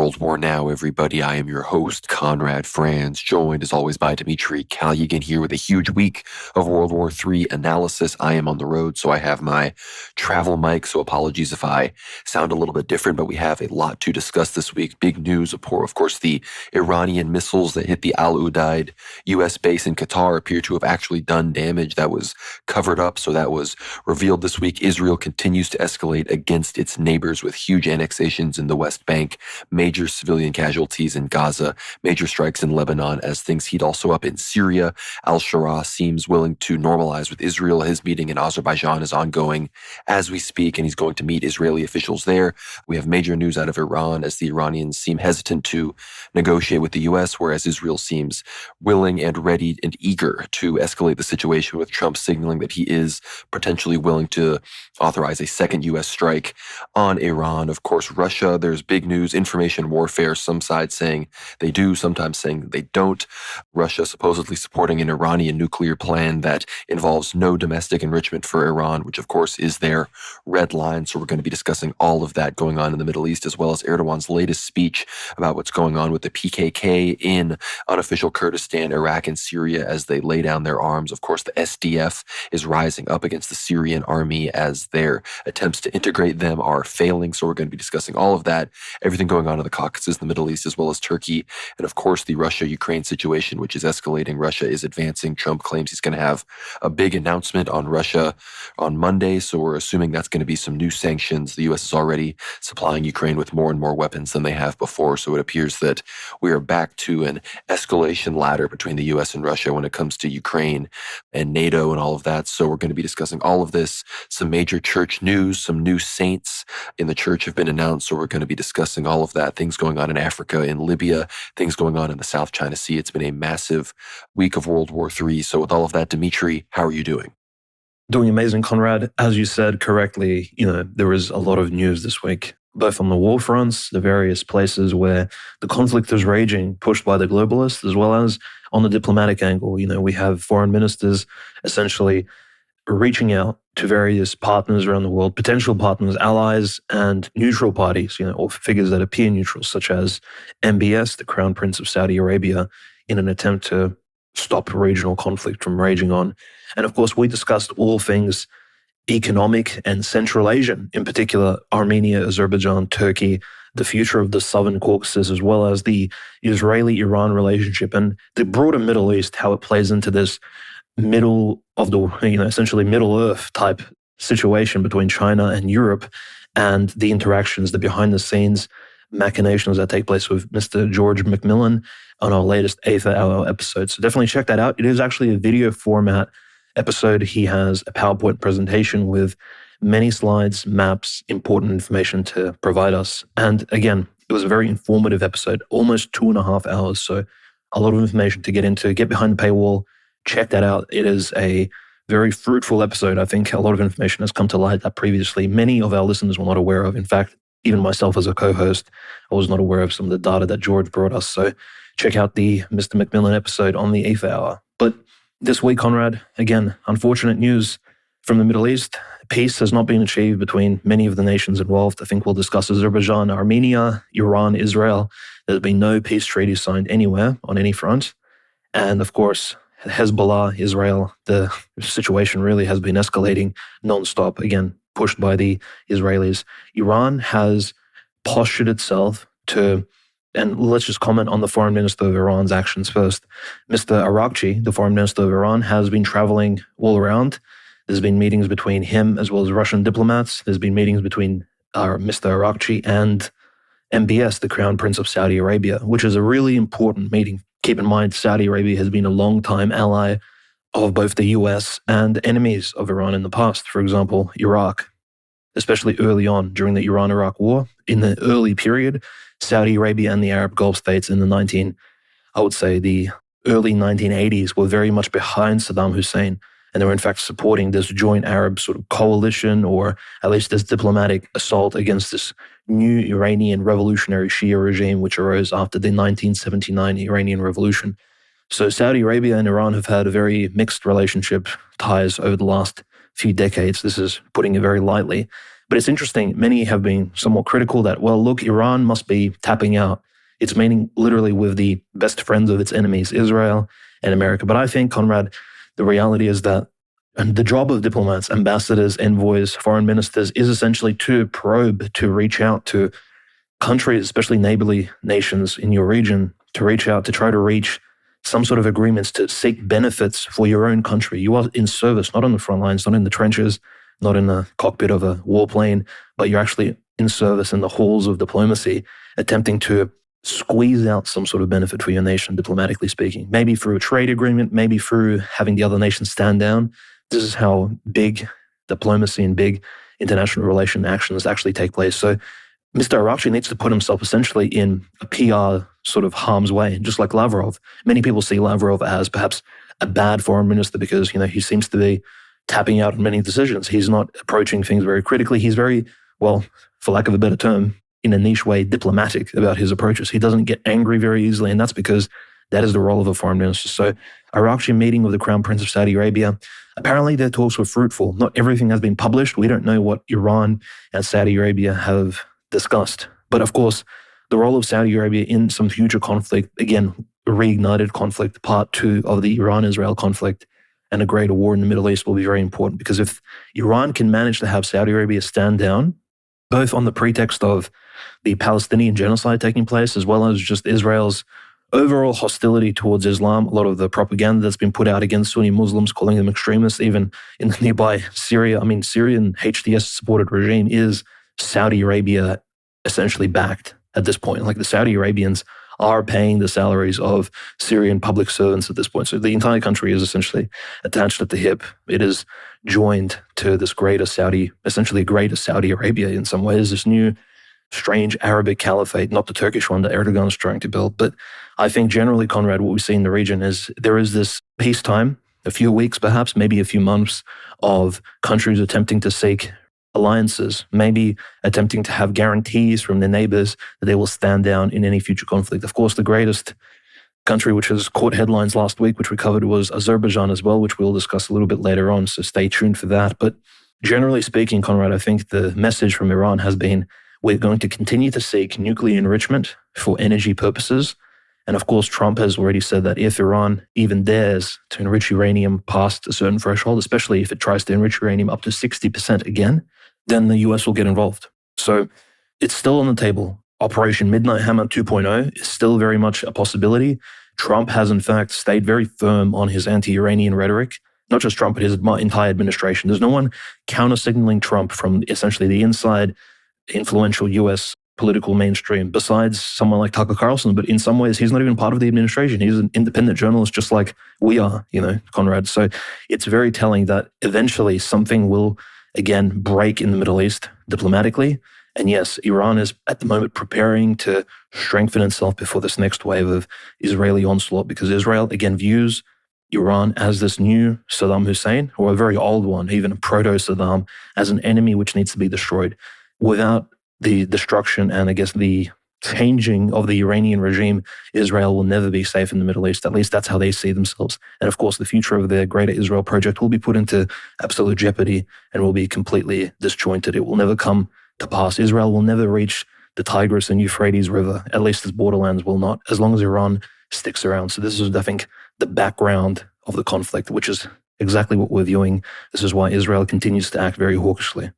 World War Now, everybody. I am your host, Conrad Franz, joined as always by Dmitry Kalyagin here with a huge week of World War III analysis. I am on the road, so I have my travel mic, so apologies if I sound a little bit different, but we have a lot to discuss this week. Big news, of course, the Iranian missiles that hit the Al Udeid U.S. base in Qatar appear to have actually done damage that was covered up, so that was revealed this week. Israel continues to escalate against its neighbors with huge annexations in the West Bank, major civilian casualties in Gaza, major strikes in Lebanon as things heat also up in Syria. Al-Shara seems willing to normalize with Israel. His meeting in Azerbaijan is ongoing as we speak, and he's going to meet Israeli officials there. We have major news out of Iran as the Iranians seem hesitant to negotiate with the U.S., whereas Israel seems willing and ready and eager to escalate the situation, with Trump signaling that he is potentially willing to authorize a second U.S. strike on Iran. Of course, Russia, there's big news, information warfare, some sides saying they do, sometimes saying they don't. Russia supposedly supporting an Iranian nuclear plan that involves no domestic enrichment for Iran, which of course is their red line. So we're going to be discussing all of that going on in the Middle East, as well as Erdogan's latest speech about what's going on with the PKK in unofficial Kurdistan, Iraq, and Syria as they lay down their arms. Of course, the SDF is rising up against the Syrian army as their attempts to integrate them are failing. So we're going to be discussing all of that, everything going on in the Caucasus, the Middle East, as well as Turkey. And of course, the Russia-Ukraine situation, which is escalating. Russia is advancing. Trump claims he's going to have a big announcement on Russia on Monday. So we're assuming that's going to be some new sanctions. The U.S. is already supplying Ukraine with more and more weapons than they have before. So it appears that we are back to an escalation ladder between the U.S. and Russia when it comes to Ukraine and NATO and all of that. So we're going to be discussing all of this, some major church news, some new saints in the church have been announced. So we're going to be discussing all of that, things going on in Africa, in Libya, things going on in the South China Sea. It's been a massive week of World War III. So with all of that, Dmitry, how are you doing? Doing amazing, Conrad. As you said correctly, there is a lot of news this week, both on the war fronts, the various places where the conflict is raging, pushed by the globalists, as well as on the diplomatic angle. We have foreign ministers essentially reaching out to various partners around the world, potential partners, allies, and neutral parties, or figures that appear neutral, such as MBS, the Crown Prince of Saudi Arabia, in an attempt to stop regional conflict from raging on. And of course, we discussed all things economic and Central Asian, in particular Armenia, Azerbaijan, Turkey, the future of the Southern Caucasus, as well as the Israeli-Iran relationship and the broader Middle East, how it plays into this middle of the, essentially Middle Earth type situation between China and Europe, and the interactions, the behind the scenes machinations that take place with Mr. George McMillan on our latest Eighth Hour episode. So definitely check that out. It is actually a video format episode. He has a PowerPoint presentation with many slides, maps, important information to provide us. And again, it was a very informative episode, almost 2.5 hours. So a lot of information to get into, get behind the paywall, check that out. It is a very fruitful episode. I think a lot of information has come to light that previously many of our listeners were not aware of. In fact, even myself as a co-host, I was not aware of some of the data that George brought us. So check out the Mr. McMillan episode on the Eighth Hour. But this week, Conrad, again, unfortunate news from the Middle East. Peace has not been achieved between many of the nations involved. I think we'll discuss Azerbaijan, Armenia, Iran, Israel. There's been no peace treaty signed anywhere on any front. And of course, Hezbollah, Israel, the situation really has been escalating nonstop, again, pushed by the Israelis. Iran has postured itself to, and let's just comment on the foreign minister of Iran's actions first. Mr. Arakchi, the foreign minister of Iran, has been traveling all around. There's been meetings between him as well as Russian diplomats. There's been meetings between Mr. Arakchi and MBS, the Crown Prince of Saudi Arabia, which is a really important meeting. Keep in mind, Saudi Arabia has been a long-time ally of both the US and enemies of Iran in the past. For example, Iraq, especially early on during the Iran-Iraq war. In the early period, Saudi Arabia and the Arab Gulf states in the early 1980s were very much behind Saddam Hussein. And they were in fact supporting this joint Arab sort of coalition, or at least this diplomatic assault against this new Iranian revolutionary Shia regime, which arose after the 1979 Iranian Revolution. So Saudi Arabia and Iran have had a very mixed relationship ties over the last few decades. This is putting it very lightly. But it's interesting, many have been somewhat critical that, well, look, Iran must be tapping out its meaning literally with the best friends of its enemies, Israel and America. But I think, Conrad, the reality is that and the job of diplomats, ambassadors, envoys, foreign ministers is essentially to probe, to reach out to countries, especially neighborly nations in your region, to reach out, to try to reach some sort of agreements to seek benefits for your own country. You are in service, not on the front lines, not in the trenches, not in the cockpit of a warplane, but you're actually in service in the halls of diplomacy, attempting to squeeze out some sort of benefit for your nation, diplomatically speaking. Maybe through a trade agreement, maybe through having the other nation stand down. This is how big diplomacy and big international relation actions actually take place. So Mr. Arakchi needs to put himself essentially in a PR sort of harm's way, just like Lavrov. Many people see Lavrov as perhaps a bad foreign minister because, he seems to be tapping out on many decisions. He's not approaching things very critically. He's very, well, for lack of a better term, in a niche way, diplomatic about his approaches. He doesn't get angry very easily, and that's because that is the role of a foreign minister. So Arakchi meeting with the Crown Prince of Saudi Arabia, apparently their talks were fruitful. Not everything has been published. We don't know what Iran and Saudi Arabia have discussed. But of course, the role of Saudi Arabia in some future conflict, again, reignited conflict, part 2 of the Iran-Israel conflict and a greater war in the Middle East will be very important, because if Iran can manage to have Saudi Arabia stand down, both on the pretext of the Palestinian genocide taking place, as well as just Israel's overall hostility towards Islam, a lot of the propaganda that's been put out against Sunni Muslims, calling them extremists, even in the nearby Syria. I mean, Syrian HTS-supported regime is Saudi Arabia essentially backed at this point. Like, the Saudi Arabians are paying the salaries of Syrian public servants at this point. So the entire country is essentially attached at the hip. It is joined to this greater Saudi, essentially greater Saudi Arabia in some ways, this new strange Arabic caliphate, not the Turkish one that Erdogan is trying to build. But I think generally, Conrad, what we see in the region is there is this peacetime, a few weeks perhaps, maybe a few months of countries attempting to seek alliances, maybe attempting to have guarantees from their neighbors that they will stand down in any future conflict. Of course, the greatest country which has caught headlines last week, which we covered, was Azerbaijan as well, which we'll discuss a little bit later on, so stay tuned for that. But generally speaking, Conrad, I think the message from Iran has been, we're going to continue to seek nuclear enrichment for energy purposes. And of course, Trump has already said that if Iran even dares to enrich uranium past a certain threshold, especially if it tries to enrich uranium up to 60% again, then the US will get involved. So it's still on the table. Operation Midnight Hammer 2.0 is still very much a possibility. Trump has in fact stayed very firm on his anti-Iranian rhetoric. Not just Trump, but his entire administration. There's no one counter-signaling Trump from essentially the inside influential US political mainstream besides someone like Tucker Carlson. But in some ways, he's not even part of the administration. He's an independent journalist just like we are, Conrad. So it's very telling that eventually something will again break in the Middle East diplomatically. And yes, Iran is at the moment preparing to strengthen itself before this next wave of Israeli onslaught, because Israel again views Iran as this new Saddam Hussein, or a very old one, even a proto-Saddam, as an enemy which needs to be destroyed. Without the destruction and I guess the changing of the Iranian regime, Israel will never be safe in the Middle East. At least that's how they see themselves. And of course, the future of their Greater Israel project will be put into absolute jeopardy and will be completely disjointed. It will never come to pass. Israel will never reach the Tigris and Euphrates River, at least its borderlands will not, as long as Iran sticks around. So this is, I think, the background of the conflict, which is exactly what we're viewing. This is why Israel continues to act very hawkishly.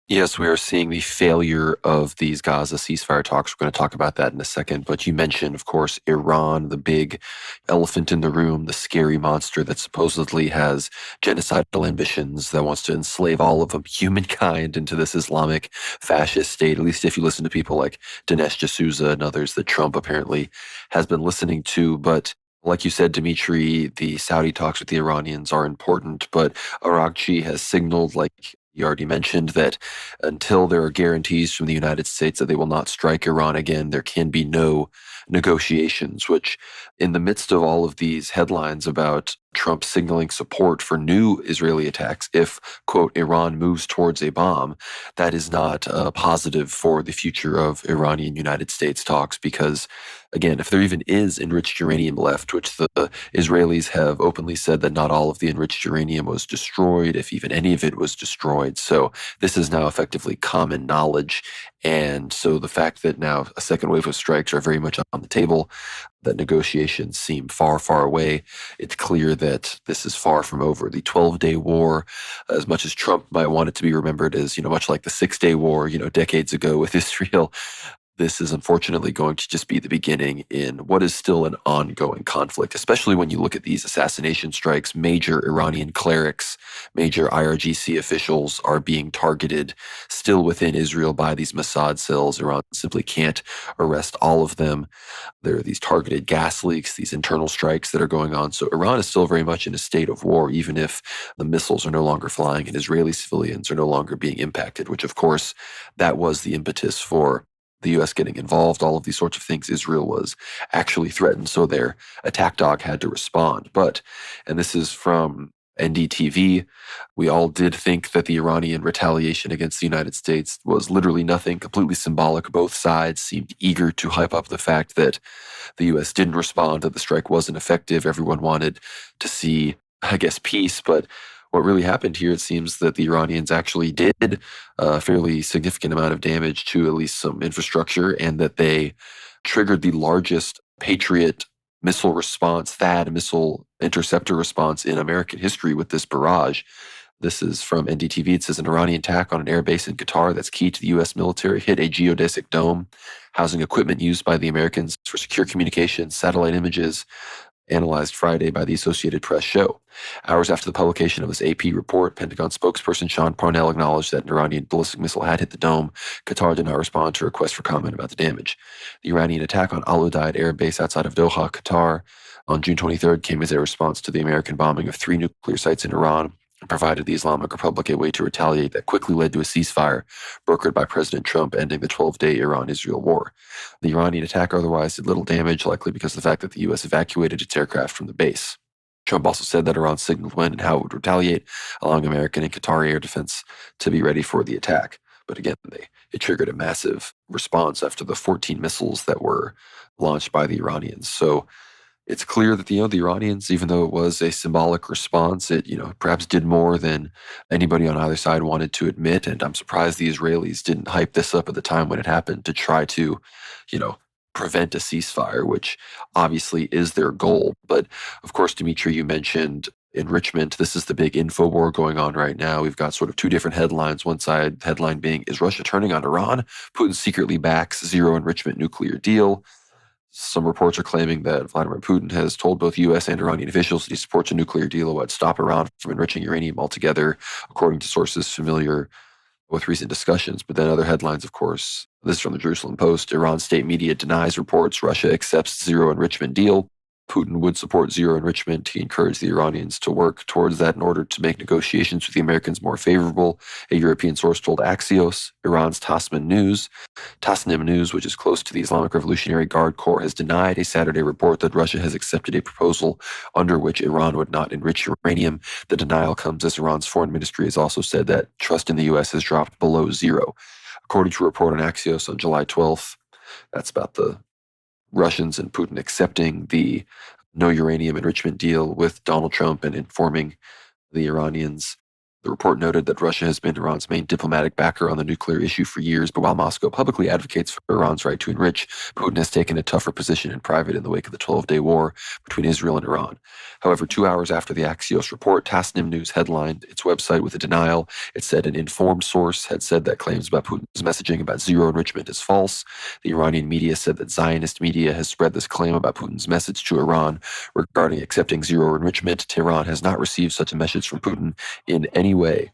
Yes, we are seeing the failure of these Gaza ceasefire talks. We're going to talk about that in a second. But you mentioned, of course, Iran, the big elephant in the room, the scary monster that supposedly has genocidal ambitions, that wants to enslave all of humankind into this Islamic fascist state, at least if you listen to people like Dinesh D'Souza and others that Trump apparently has been listening to. But like you said, Dimitri, the Saudi talks with the Iranians are important, but Arakchi has signaled, like you already mentioned, that until there are guarantees from the United States that they will not strike Iran again, there can be no negotiations, which in the midst of all of these headlines about Trump signaling support for new Israeli attacks if, quote, Iran moves towards a bomb. That is not positive for the future of Iranian-United States talks because, again, if there even is enriched uranium left, which the Israelis have openly said that not all of the enriched uranium was destroyed, if even any of it was destroyed. So this is now effectively common knowledge. And so the fact that now a second wave of strikes are very much on the table, that negotiations seem far, far away. It's clear that this is far from over. The 12-day war, as much as Trump might want it to be remembered as, much like the 6-day war, decades ago with Israel, this is unfortunately going to just be the beginning in what is still an ongoing conflict, especially when you look at these assassination strikes. Major Iranian clerics, major IRGC officials are being targeted still within Israel by these Mossad cells. Iran simply can't arrest all of them. There are these targeted gas leaks, these internal strikes that are going on. So Iran is still very much in a state of war, even if the missiles are no longer flying and Israeli civilians are no longer being impacted, which of course, that was the impetus for the U.S. getting involved, all of these sorts of things. Israel was actually threatened, so their attack dog had to respond. But, and this is from NDTV, we all did think that the Iranian retaliation against the United States was literally nothing, completely symbolic. Both sides seemed eager to hype up the fact that the U.S. didn't respond, that the strike wasn't effective. Everyone wanted to see, I guess, peace, but what really happened here, it seems that the Iranians actually did a fairly significant amount of damage to at least some infrastructure, and that they triggered the largest Patriot missile response, THAAD missile interceptor response in American history with this barrage. This is from NDTV. It says an Iranian attack on an air base in Qatar that's key to the U.S. military hit a geodesic dome, housing equipment used by the Americans for secure communications, satellite images, analyzed Friday by the Associated Press show. Hours after the publication of this AP report, Pentagon spokesperson Sean Parnell acknowledged that an Iranian ballistic missile had hit the dome. Qatar did not respond to a request for comment about the damage. The Iranian attack on Al Udeid air base outside of Doha, Qatar, on June 23rd came as a response to the American bombing of 3 nuclear sites in Iran, and provided the Islamic Republic a way to retaliate that quickly led to a ceasefire brokered by President Trump, ending the 12-day Iran-Israel war. The Iranian attack otherwise did little damage, likely because of the fact that the U.S. evacuated its aircraft from the base. Trump also said that Iran signaled when and how it would retaliate, allowing American and Qatari air defense to be ready for the attack. But again, it triggered a massive response after the 14 missiles that were launched by the Iranians. So it's clear that the Iranians, even though it was a symbolic response, it perhaps did more than anybody on either side wanted to admit. And I'm surprised the Israelis didn't hype this up at the time when it happened to try to, prevent a ceasefire, which obviously is their goal. But of course, Dimitri, you mentioned enrichment. This is the big info war going on right now. We've got sort of two different headlines. One side headline being, is Russia turning on Iran? Putin secretly backs zero enrichment nuclear deal. Some reports are claiming that Vladimir Putin has told both U.S. and Iranian officials that he supports a nuclear deal that would stop Iran from enriching uranium altogether, according to sources familiar with recent discussions. But then other headlines, of course, this is from the Jerusalem Post. Iran state media denies reports Russia accepts zero enrichment deal. Putin would support zero enrichment. He encouraged the Iranians to work towards that in order to make negotiations with the Americans more favorable. A European source told Axios. Iran's Tasnim News, which is close to the Islamic Revolutionary Guard Corps, has denied a Saturday report that Russia has accepted a proposal under which Iran would not enrich uranium. The denial comes as Iran's foreign ministry has also said that trust in the U.S. has dropped below zero. According to a report on Axios on July 12th, that's about the Russians and Putin accepting the no uranium enrichment deal with Donald Trump and informing the Iranians. The report noted that Russia has been Iran's main diplomatic backer on the nuclear issue for years, but while Moscow publicly advocates for Iran's right to enrich, Putin has taken a tougher position in private in the wake of the 12-day war between Israel and Iran. However, 2 hours after the Axios report, Tasnim News headlined its website with a denial. It said an informed source had said that claims about Putin's messaging about zero enrichment is false. The Iranian media said that Zionist media has spread this claim about Putin's message to Iran regarding accepting zero enrichment. Tehran has not received such a message from Putin in any way.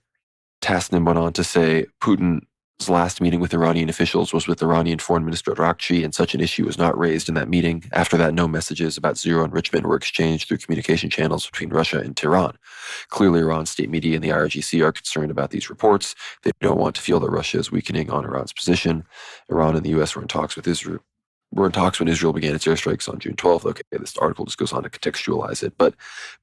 Tasnim went on to say Putin's last meeting with Iranian officials was with Iranian Foreign Minister Araghchi, and such an issue was not raised in that meeting. After that, no messages about zero enrichment were exchanged through communication channels between Russia and Tehran. Clearly, Iran's state media and the IRGC are concerned about these reports. They don't want to feel that Russia is weakening on Iran's position. Iran and the U.S. were in talks with Israel were in talks when Israel began its airstrikes on June 12th. Okay, this article just goes on to contextualize it. But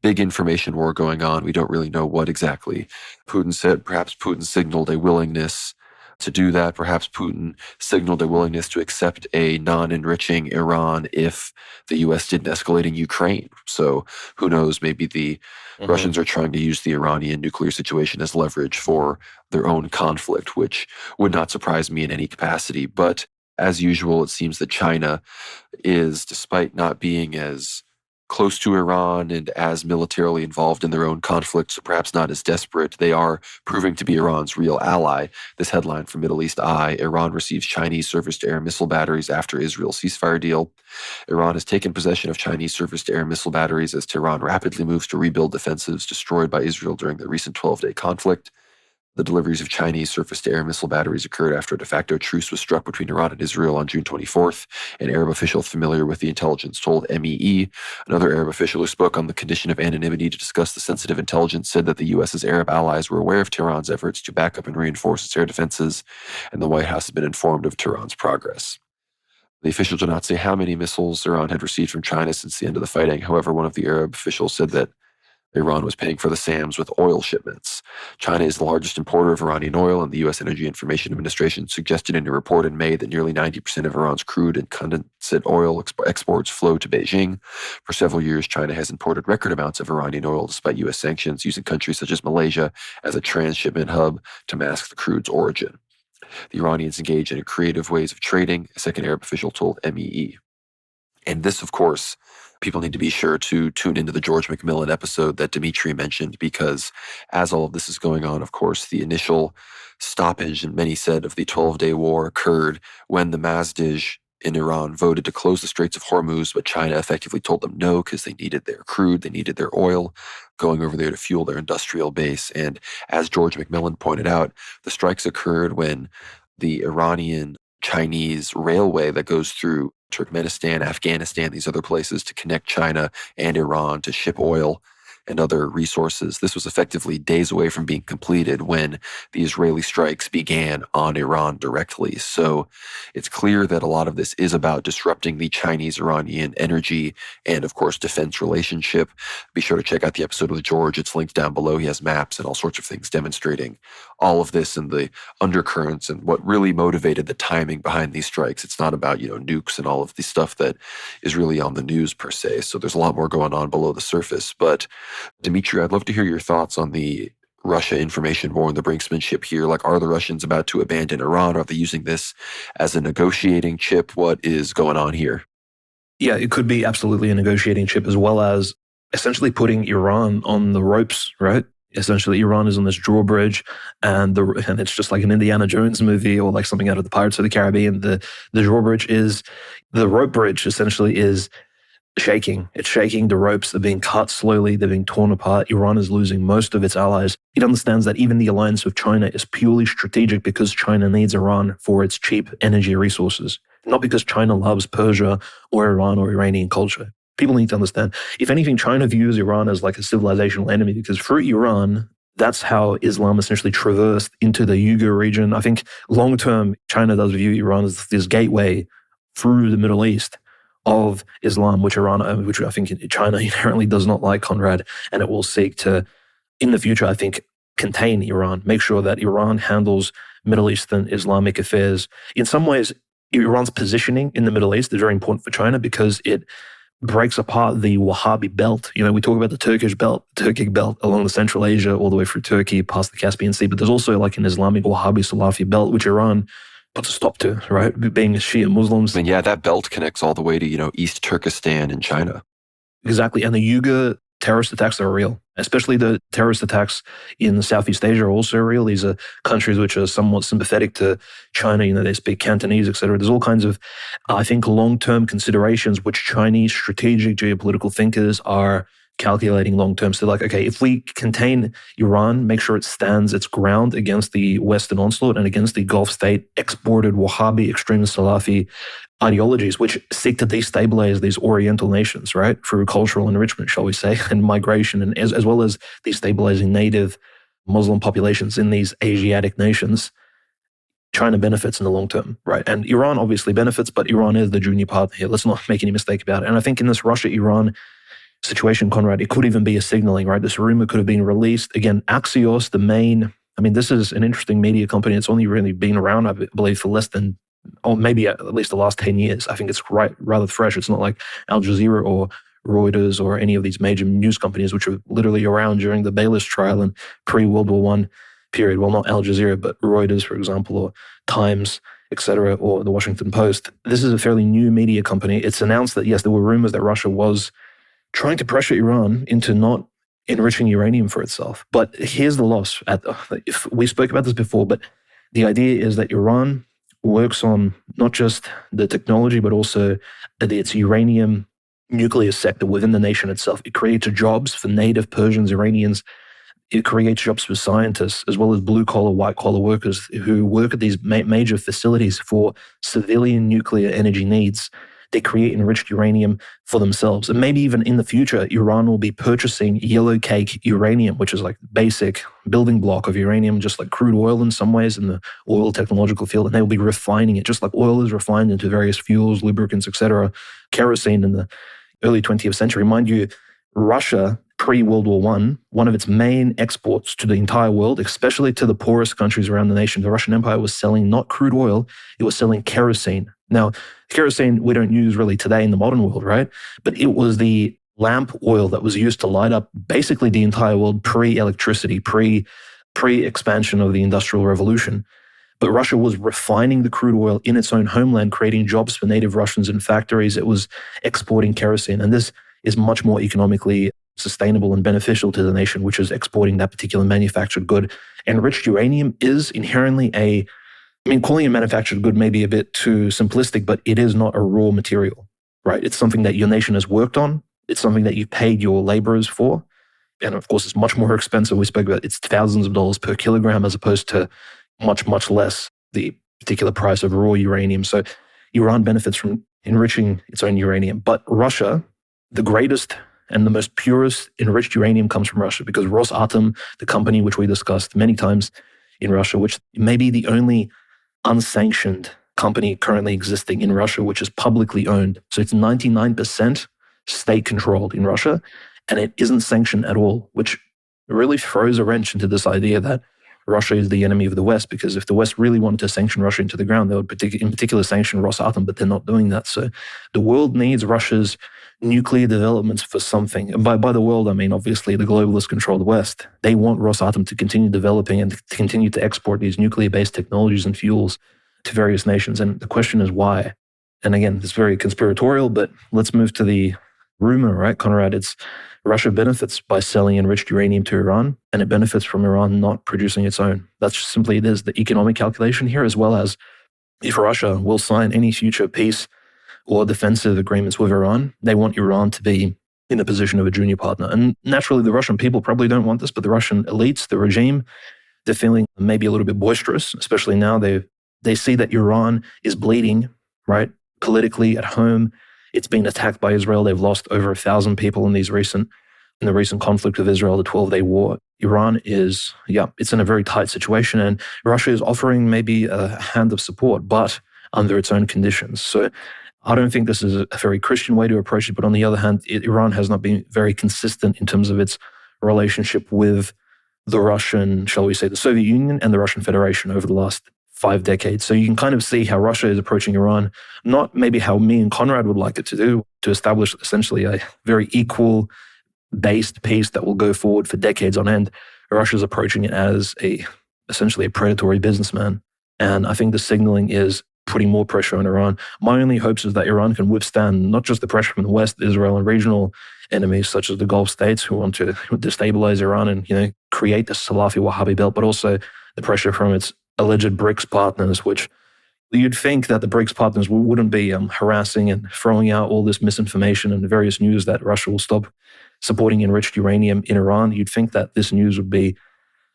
big information war going on. We don't really know what exactly Putin said. Perhaps Putin signaled a willingness to do that. Perhaps Putin signaled a willingness to accept a non-enriching Iran if the U.S. didn't escalate in Ukraine. So who knows, maybe the Russians are trying to use the Iranian nuclear situation as leverage for their own conflict, which would not surprise me in any capacity. But as usual, it seems that China is, despite not being as close to Iran and as militarily involved in their own conflicts, so perhaps not as desperate, they are proving to be Iran's real ally. This headline from Middle East Eye: Iran receives Chinese surface-to-air missile batteries after Israel ceasefire deal. Iran has taken possession of Chinese surface-to-air missile batteries as Tehran rapidly moves to rebuild defensives destroyed by Israel during the recent 12-day conflict. The deliveries of Chinese surface-to-air missile batteries occurred after a de facto truce was struck between Iran and Israel on June 24th. An Arab official familiar with the intelligence told MEE. Another Arab official who spoke on the condition of anonymity to discuss the sensitive intelligence said that the U.S.'s Arab allies were aware of Tehran's efforts to back up and reinforce its air defenses, and the White House has been informed of Tehran's progress. The official did not say how many missiles Iran had received from China since the end of the fighting. However, one of the Arab officials said that Iran was paying for the SAMs with oil shipments. China is the largest importer of Iranian oil, and the U.S. Energy Information Administration suggested in a report in May that nearly 90% of Iran's crude and condensate oil exports flow to Beijing. For several years, China has imported record amounts of Iranian oil despite U.S. sanctions, using countries such as Malaysia as a transshipment hub to mask the crude's origin. The Iranians engage in creative ways of trading, a second Arab official told MEE. And this, of course, people need to be sure to tune into the George McMillan episode that Dimitri mentioned, because as all of this is going on, of course, the initial stoppage, and many said, of the 12-day war occurred when the Mazdij in Iran voted to close the Straits of Hormuz, but China effectively told them no because they needed their crude, they needed their oil going over there to fuel their industrial base. And as George McMillan pointed out, the strikes occurred when the Iranian Chinese railway that goes through Turkmenistan, Afghanistan, these other places to connect China and Iran to ship oil and other resources. This was effectively days away from being completed when the Israeli strikes began on Iran directly. So it's clear that a lot of this is about disrupting the Chinese-Iranian energy and, of course, defense relationship. Be sure to check out the episode with George. It's linked down below. He has maps and all sorts of things demonstrating all of this and the undercurrents and what really motivated the timing behind these strikes. It's not about, nukes and all of the stuff that is really on the news per se. So there's a lot more going on below the surface. But Dimitri, I'd love to hear your thoughts on the Russia information war and the brinksmanship here. Like, are the Russians about to abandon Iran? Are they using this as a negotiating chip? What is going on here? Yeah, it could be absolutely a negotiating chip, as well as essentially putting Iran on the ropes, right? Essentially, Iran is on this drawbridge, and it's just like an Indiana Jones movie or like something out of the Pirates of the Caribbean. The drawbridge is, the rope bridge essentially is shaking. It's shaking. The ropes are being cut slowly. They're being torn apart. Iran is losing most of its allies. It understands that even the alliance with China is purely strategic because China needs Iran for its cheap energy resources, not because China loves Persia or Iran or Iranian culture. People need to understand, if anything, China views Iran as like a civilizational enemy because through Iran, that's how Islam essentially traversed into the Uyghur region. I think long-term, China does view Iran as this gateway through the Middle East of Islam, which I think China inherently does not like, Conrad, and it will seek to, in the future, I think, contain Iran, make sure that Iran handles Middle Eastern Islamic affairs. In some ways, Iran's positioning in the Middle East is very important for China because it breaks apart the Wahhabi belt. We talk about the Turkic belt along the Central Asia, all the way through Turkey, past the Caspian Sea, but there's also like an Islamic Wahhabi Salafi belt, which Iran puts a stop to, right? Being Shia Muslims. And yeah, that belt connects all the way to, East Turkestan in China. Exactly. And the Uyghur terrorist attacks are real, especially the terrorist attacks in Southeast Asia are also real. These are countries which are somewhat sympathetic to China. They speak Cantonese, etc. There's all kinds of, I think, long-term considerations which Chinese strategic geopolitical thinkers are calculating long-term. So like, okay, if we contain Iran, make sure it stands its ground against the Western onslaught and against the Gulf state exported Wahhabi extremist Salafi ideologies, which seek to destabilize these Oriental nations, right? Through cultural enrichment, shall we say, and migration, and as well as destabilizing native Muslim populations in these Asiatic nations. China benefits in the long term, right? And Iran obviously benefits, but Iran is the junior partner here. Let's not make any mistake about it. And I think in this Russia-Iran situation, Conrad, it could even be a signaling, right? This rumor could have been released. Again, Axios, this is an interesting media company. It's only really been around, I believe, for less than, or maybe at least the last 10 years. I think it's rather fresh. It's not like Al Jazeera or Reuters or any of these major news companies, which were literally around during the Baylis trial and pre-World War I period. Well, not Al Jazeera, but Reuters, for example, or Times, etc., or the Washington Post. This is a fairly new media company. It's announced that, yes, there were rumors that Russia was trying to pressure Iran into not enriching uranium for itself. But here's the loss. If we spoke about this before, but the idea is that Iran works on not just the technology, but also its uranium nuclear sector within the nation itself. It creates jobs for native Persians, Iranians. It creates jobs for scientists, as well as blue-collar, white-collar workers who work at these major facilities for civilian nuclear energy needs. They create enriched uranium for themselves. And maybe even in the future, Iran will be purchasing yellow cake uranium, which is like basic building block of uranium, just like crude oil in some ways in the oil technological field. And they will be refining it, just like oil is refined into various fuels, lubricants, etc. Kerosene in the early 20th century. Mind you, Russia, pre-World War I, one of its main exports to the entire world, especially to the poorest countries around the nation, the Russian Empire was selling not crude oil, it was selling kerosene. Now, kerosene we don't use really today in the modern world, right? But it was the lamp oil that was used to light up basically the entire world pre-electricity, pre-expansion of the Industrial Revolution. But Russia was refining the crude oil in its own homeland, creating jobs for native Russians in factories. It was exporting kerosene. And this is much more economically sustainable and beneficial to the nation, which is exporting that particular manufactured good. Enriched uranium is inherently calling it manufactured good may be a bit too simplistic, but it is not a raw material, right? It's something that your nation has worked on. It's something that you paid your laborers for. And of course, it's much more expensive. We spoke about it's thousands of dollars per kilogram as opposed to much, much less the particular price of raw uranium. So Iran benefits from enriching its own uranium. But Russia, the greatest and the most purest enriched uranium comes from Russia because Rosatom, the company which we discussed many times in Russia, which may be the only unsanctioned company currently existing in Russia, which is publicly owned. So it's 99% state-controlled in Russia, and it isn't sanctioned at all, which really throws a wrench into this idea that Russia is the enemy of the West, because if the West really wanted to sanction Russia into the ground, they would in particular sanction Rosatom, but they're not doing that. So the world needs Russia's nuclear developments for something. And by the world, I mean, obviously, the globalists control the West. They want Rosatom to continue developing and to continue to export these nuclear-based technologies and fuels to various nations. And the question is why? And again, it's very conspiratorial, but let's move to the rumor, right, Conrad? It's Russia benefits by selling enriched uranium to Iran, and it benefits from Iran not producing its own. That's just simply it is the economic calculation here, as well as if Russia will sign any future peace or defensive agreements with Iran, they want Iran to be in the position of a junior partner. And naturally, the Russian people probably don't want this, but the Russian elites, the regime, they're feeling maybe a little bit boisterous, especially now they see that Iran is bleeding, right? Politically at home, it's been attacked by Israel. They've lost over 1,000 people in the recent conflict with Israel, the 12-day war. Iran is, it's in a very tight situation, and Russia is offering maybe a hand of support, but under its own conditions. So I don't think this is a very Christian way to approach it, but on the other hand, Iran has not been very consistent in terms of its relationship with the Russian, shall we say, the Soviet Union and the Russian Federation over the last 5 decades. So you can kind of see how Russia is approaching Iran, not maybe how me and Conrad would like it to do, to establish essentially a very equal-based peace that will go forward for decades on end. Russia's approaching it as essentially a predatory businessman. And I think the signaling is putting more pressure on Iran. My only hopes is that Iran can withstand not just the pressure from the West, Israel, and regional enemies such as the Gulf states who want to destabilize Iran and create the Salafi Wahhabi belt, but also the pressure from its alleged BRICS partners, which you'd think that the BRICS partners wouldn't be harassing and throwing out all this misinformation and the various news that Russia will stop supporting enriched uranium in Iran. You'd think that this news would be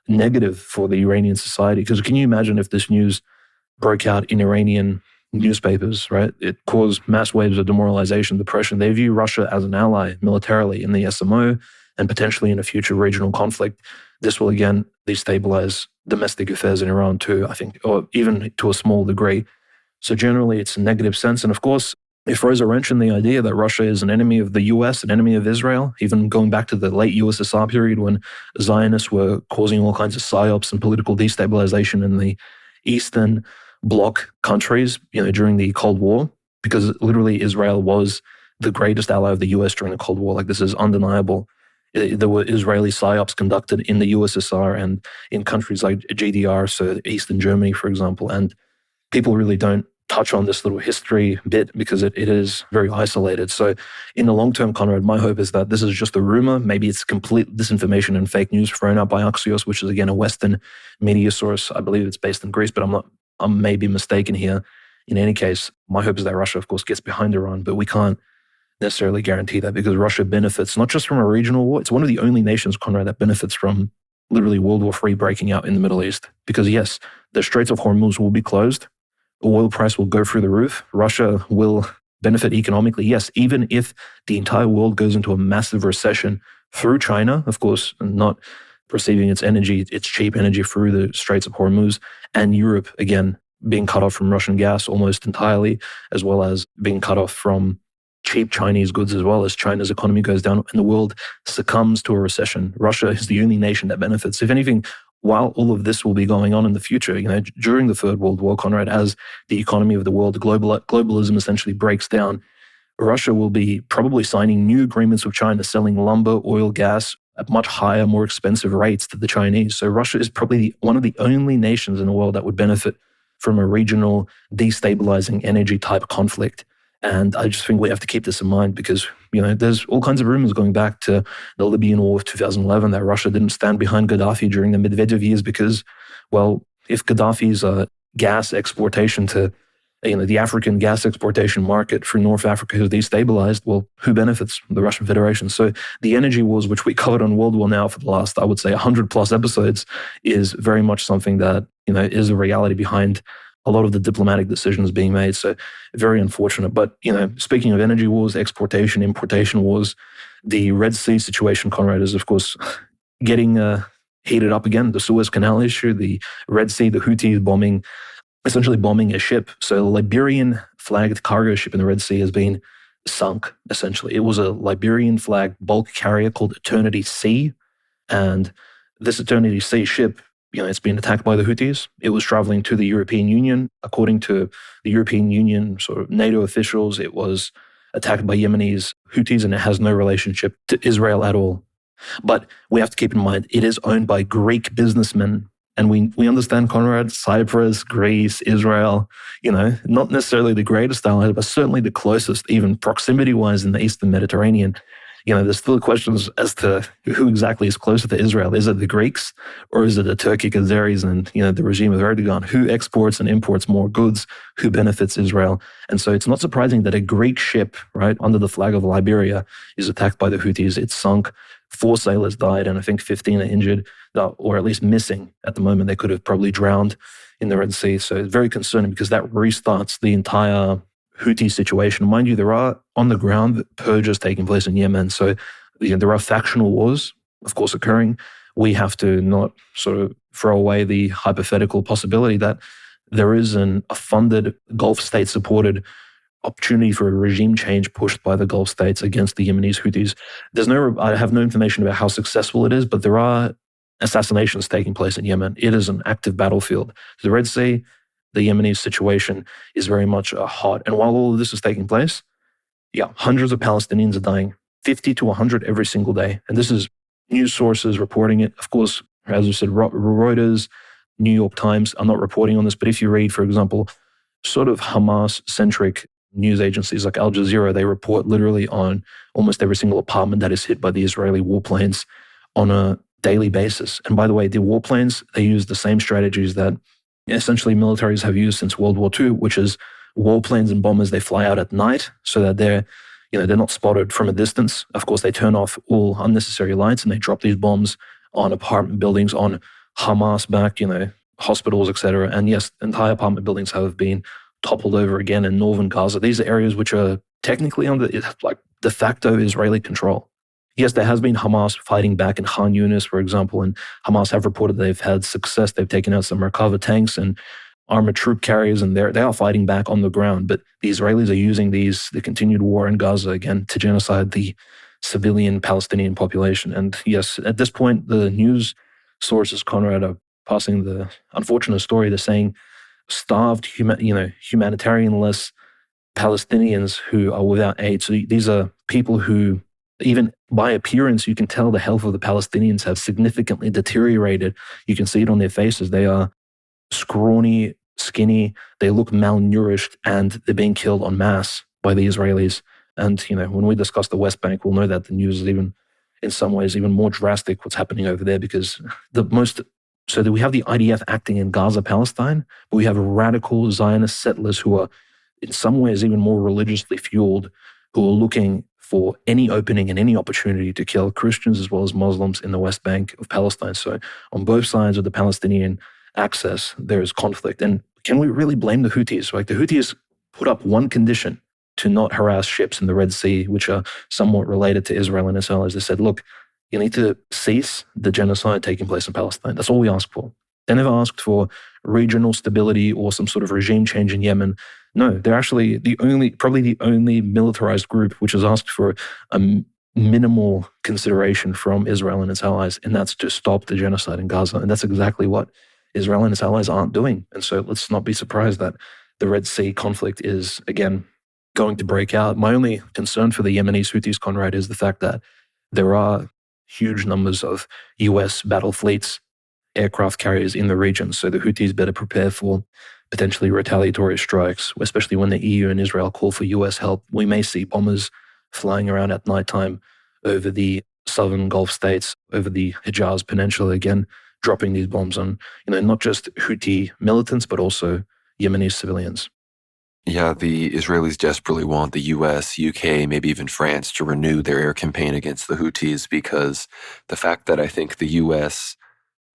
negative for the Iranian society, because can you imagine if this news broke out in Iranian newspapers, right? It caused mass waves of demoralization, depression. They view Russia as an ally militarily in the SMO, and potentially in a future regional conflict, this will again destabilize domestic affairs in Iran too, I think, or even to a small degree. So generally, it's a negative sense. And of course, it throws a wrench in the idea that Russia is an enemy of the US, an enemy of Israel, even going back to the late USSR period when Zionists were causing all kinds of psyops and political destabilization in the Eastern Bloc countries, during the Cold War, because literally Israel was the greatest ally of the US during the Cold War. Like, this is undeniable. There were Israeli psyops conducted in the USSR and in countries like GDR, so Eastern Germany, for example. And people really don't touch on this little history bit because it is very isolated. So in the long term, Conrad, my hope is that this is just a rumor. Maybe it's complete disinformation and fake news thrown out by Axios, which is again a Western media source. I believe it's based in Greece, but I may be mistaken here. In any case, my hope is that Russia, of course, gets behind Iran, but we can't necessarily guarantee that because Russia benefits not just from a regional war. It's one of the only nations, Conrad, that benefits from literally World War III breaking out in the Middle East. Because yes, the Straits of Hormuz will be closed. Oil price will go through the roof. Russia will benefit economically. Yes, even if the entire world goes into a massive recession through China, of course, not receiving its energy, its cheap energy through the Straits of Hormuz, and Europe, again, being cut off from Russian gas almost entirely, as well as being cut off from cheap Chinese goods as well as China's economy goes down and the world succumbs to a recession. Russia is the only nation that benefits. If anything, while all of this will be going on in the future, during the Third World War, Conrad, as the economy of the world, globalism essentially breaks down, Russia will be probably signing new agreements with China, selling lumber, oil, gas at much higher, more expensive rates to the Chinese. So Russia is probably one of the only nations in the world that would benefit from a regional destabilizing energy type conflict. And I just think we have to keep this in mind because, there's all kinds of rumors going back to the Libyan War of 2011 that Russia didn't stand behind Gaddafi during the Medvedev years because, well, if Gaddafi's gas exportation to, the African gas exportation market for North Africa is destabilized, well, who benefits? The Russian Federation. So the energy wars, which we covered on World War Now for the last, I would say, 100 plus episodes, is very much something that, is a reality behind a lot of the diplomatic decisions being made. So very unfortunate. But, speaking of energy wars, exportation, importation wars, the Red Sea situation, Conrad, is, of course, getting heated up again. The Suez Canal issue, the Red Sea, the Houthis essentially bombing a ship. So a Liberian flagged cargo ship in the Red Sea has been sunk, essentially. It was a Liberian flagged bulk carrier called Eternity Sea. And this Eternity Sea ship, it's been attacked by the Houthis. It was traveling to the European Union. According to the European Union, sort of NATO officials, it was attacked by Yemenis Houthis and it has no relationship to Israel at all. But we have to keep in mind, it is owned by Greek businessmen. And we understand, Conrad, Cyprus, Greece, Israel, not necessarily the greatest allies, but certainly the closest, even proximity-wise in the Eastern Mediterranean. There's still questions as to who exactly is closer to Israel. Is it the Greeks or is it the Turkic Azeris and, the regime of Erdogan? Who exports and imports more goods? Who benefits Israel? And so it's not surprising that a Greek ship, right, under the flag of Liberia is attacked by the Houthis. It's sunk. 4 sailors died and I think 15 are injured or at least missing at the moment. They could have probably drowned in the Red Sea. So it's very concerning because that restarts the entire Houthi situation. Mind you, there are on the ground purges taking place in Yemen. So there are factional wars, of course, occurring. We have to not sort of throw away the hypothetical possibility that there is a funded Gulf state-supported opportunity for a regime change pushed by the Gulf states against the Yemenis Houthis. I have no information about how successful it is, but there are assassinations taking place in Yemen. It is an active battlefield. The Red Sea, the Yemeni situation is very much hot. And while all of this is taking place, hundreds of Palestinians are dying, 50 to 100 every single day. And this is news sources reporting it. Of course, as I said, Reuters, New York Times are not reporting on this. But if you read, for example, sort of Hamas-centric news agencies like Al Jazeera, they report literally on almost every single apartment that is hit by the Israeli warplanes on a daily basis. And by the way, the warplanes, they use the same strategies that essentially militaries have used since World War II, which is warplanes and bombers, they fly out at night so that they're not spotted from a distance. Of course, they turn off all unnecessary lights and they drop these bombs on apartment buildings, on Hamas-backed, hospitals, etc. And yes, entire apartment buildings have been toppled over again in northern Gaza. These are areas which are technically under de facto Israeli control. yes, there has been Hamas fighting back in Khan Yunis, for example, and Hamas have reported they've had success. They've taken out some Merkava tanks and armored troop carriers, and they are fighting back on the ground. But the Israelis are using the continued war in Gaza again to genocide the civilian Palestinian population. And yes, at this point, the news sources, Conrad, are passing the unfortunate story. They're saying starved, humanitarianless Palestinians who are without aid. So these are people who, even by appearance, you can tell the health of the Palestinians have significantly deteriorated. You can see it on their faces. They are scrawny, skinny, they look malnourished, and they're being killed en masse by the Israelis. And, when we discuss the West Bank, we'll know that the news is even, in some ways, even more drastic what's happening over there, because so that we have the IDF acting in Gaza, Palestine, but we have radical Zionist settlers who are in some ways even more religiously fueled, who are looking for any opening and any opportunity to kill Christians as well as Muslims in the West Bank of Palestine. So on both sides of the Palestinian axis, there is conflict. And can we really blame the Houthis? Like, the Houthis put up one condition to not harass ships in the Red Sea, which are somewhat related to Israel and its allies. They said, look, you need to cease the genocide taking place in Palestine. That's all we ask for. They never asked for regional stability or some sort of regime change in Yemen. No, they're actually probably the only militarized group which has asked for a minimal consideration from Israel and its allies, and that's to stop the genocide in Gaza. And that's exactly what Israel and its allies aren't doing. And so let's not be surprised that the Red Sea conflict is, again, going to break out. My only concern for the Yemenis Houthis, Conrad, is the fact that there are huge numbers of US battle fleets, aircraft carriers in the region. So the Houthis better prepare for potentially retaliatory strikes, especially when the EU and Israel call for US help. We may see bombers flying around at nighttime over the southern Gulf states, over the Hijaz Peninsula, again, dropping these bombs on, not just Houthi militants, but also Yemeni civilians. Yeah, the Israelis desperately want the US, UK, maybe even France to renew their air campaign against the Houthis, because the fact that I think the US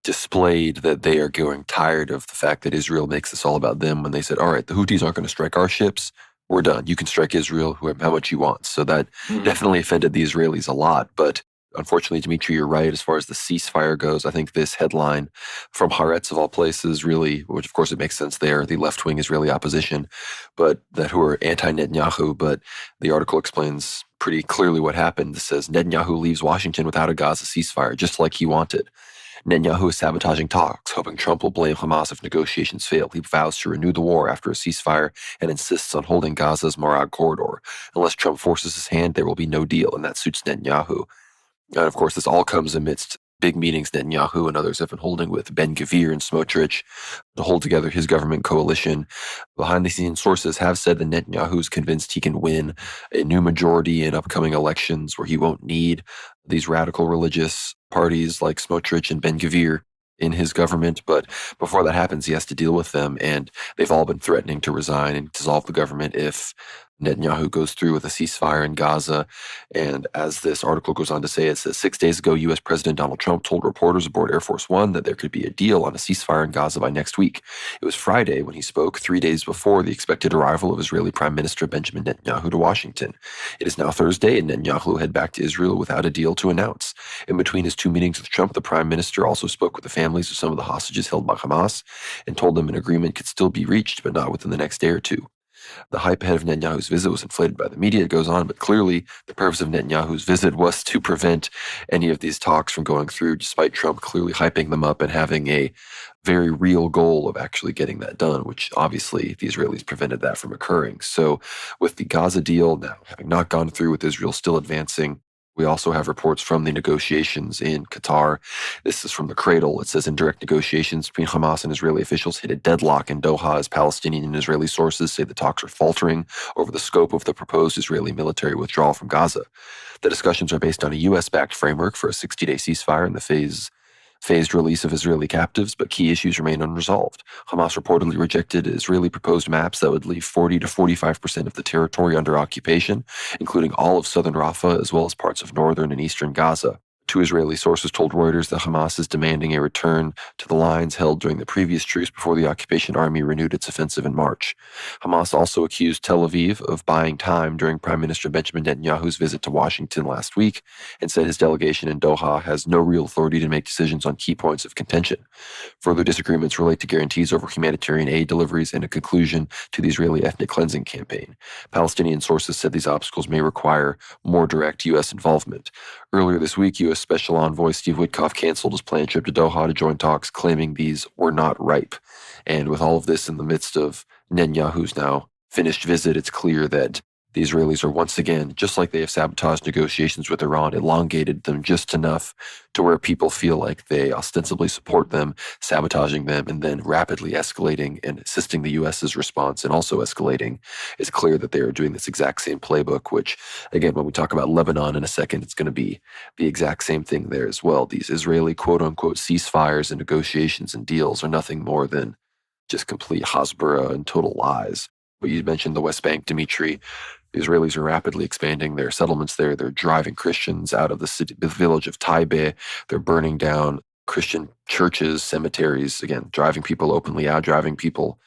displayed that they are growing tired of the fact that Israel makes this all about them when they said, all right, the Houthis aren't going to strike our ships. We're done. You can strike Israel how much you want. So that definitely offended the Israelis a lot. But unfortunately, Dimitri, you're right. As far as the ceasefire goes, I think this headline from Haaretz, of all places, really, which of course it makes sense there, the left-wing Israeli opposition, but that who are anti-Netanyahu. But the article explains pretty clearly what happened. It says, Netanyahu leaves Washington without a Gaza ceasefire, just like he wanted. Netanyahu is sabotaging talks, hoping Trump will blame Hamas if negotiations fail. He vows to renew the war after a ceasefire and insists on holding Gaza's Marag corridor. Unless Trump forces his hand, there will be no deal, and that suits Netanyahu. And of course, this all comes amidst big meetings Netanyahu and others have been holding with Ben-Gvir and Smotrich to hold together his government coalition. Behind-the-scenes sources have said that Netanyahu is convinced he can win a new majority in upcoming elections where he won't need these radical religious parties like Smotrich and Ben-Gvir in his government. But before that happens, he has to deal with them, and they've all been threatening to resign and dissolve the government if Netanyahu goes through with a ceasefire in Gaza. And as this article goes on to say, it says 6 days ago, U.S. President Donald Trump told reporters aboard Air Force One that there could be a deal on a ceasefire in Gaza by next week. It was Friday when he spoke, 3 days before the expected arrival of Israeli Prime Minister Benjamin Netanyahu to Washington. It is now Thursday, and Netanyahu will head back to Israel without a deal to announce. In between his two meetings with Trump, the Prime Minister also spoke with the families of some of the hostages held by Hamas and told them an agreement could still be reached, but not within the next day or two. The hype ahead of Netanyahu's visit was inflated by the media, it goes on, but clearly the purpose of Netanyahu's visit was to prevent any of these talks from going through, despite Trump clearly hyping them up and having a very real goal of actually getting that done, which obviously the Israelis prevented that from occurring. So with the Gaza deal now having not gone through, with Israel still advancing, we also have reports from the negotiations in Qatar. This is from the Cradle. It says indirect negotiations between Hamas and Israeli officials hit a deadlock in Doha as Palestinian and Israeli sources say the talks are faltering over the scope of the proposed Israeli military withdrawal from Gaza. The discussions are based on a U.S.-backed framework for a 60-day ceasefire and the phased release of Israeli captives, but key issues remain unresolved. Hamas reportedly rejected Israeli proposed maps that would leave 40 to 45% of the territory under occupation, including all of southern Rafah as well as parts of northern and eastern Gaza. Two Israeli sources told Reuters that Hamas is demanding a return to the lines held during the previous truce before the occupation army renewed its offensive in March. Hamas also accused Tel Aviv of buying time during Prime Minister Benjamin Netanyahu's visit to Washington last week and said his delegation in Doha has no real authority to make decisions on key points of contention. Further disagreements relate to guarantees over humanitarian aid deliveries and a conclusion to the Israeli ethnic cleansing campaign. Palestinian sources said these obstacles may require more direct U.S. involvement. Earlier this week, U.S. Special Envoy Steve Witkoff canceled his planned trip to Doha to join talks, claiming these were not ripe. And with all of this in the midst of Netanyahu's now finished visit, it's clear that the Israelis are once again, just like they have sabotaged negotiations with Iran, elongated them just enough to where people feel like they ostensibly support them, sabotaging them, and then rapidly escalating and assisting the U.S.'s response and also escalating. It's clear that they are doing this exact same playbook, which, again, when we talk about Lebanon in a second, it's going to be the exact same thing there as well. These Israeli quote-unquote ceasefires and negotiations and deals are nothing more than just complete Hasbara and total lies. But you mentioned the West Bank, Dimitri. The Israelis are rapidly expanding their settlements there. They're driving Christians out of the village of Taibeh. They're burning down Christian churches, cemeteries, again, driving people openly out, driving people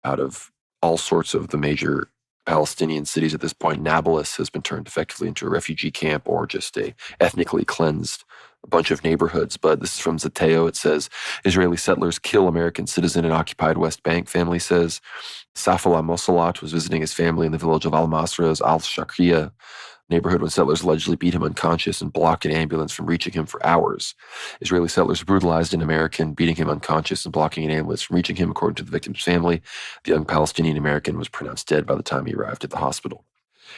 out of all sorts of the major Palestinian cities at this point. Nablus has been turned effectively into a refugee camp or just a ethnically cleansed bunch of neighborhoods. But this is from Zateo. It says, Israeli settlers kill American citizen in occupied West Bank, family says. Safala Mosalat was visiting his family in the village of Al-Masra's Al-Shakriya neighborhood when settlers allegedly beat him unconscious and blocked an ambulance from reaching him for hours. Israeli settlers brutalized an American, beating him unconscious and blocking an ambulance from reaching him, according to the victim's family. The young Palestinian American was pronounced dead by the time he arrived at the hospital.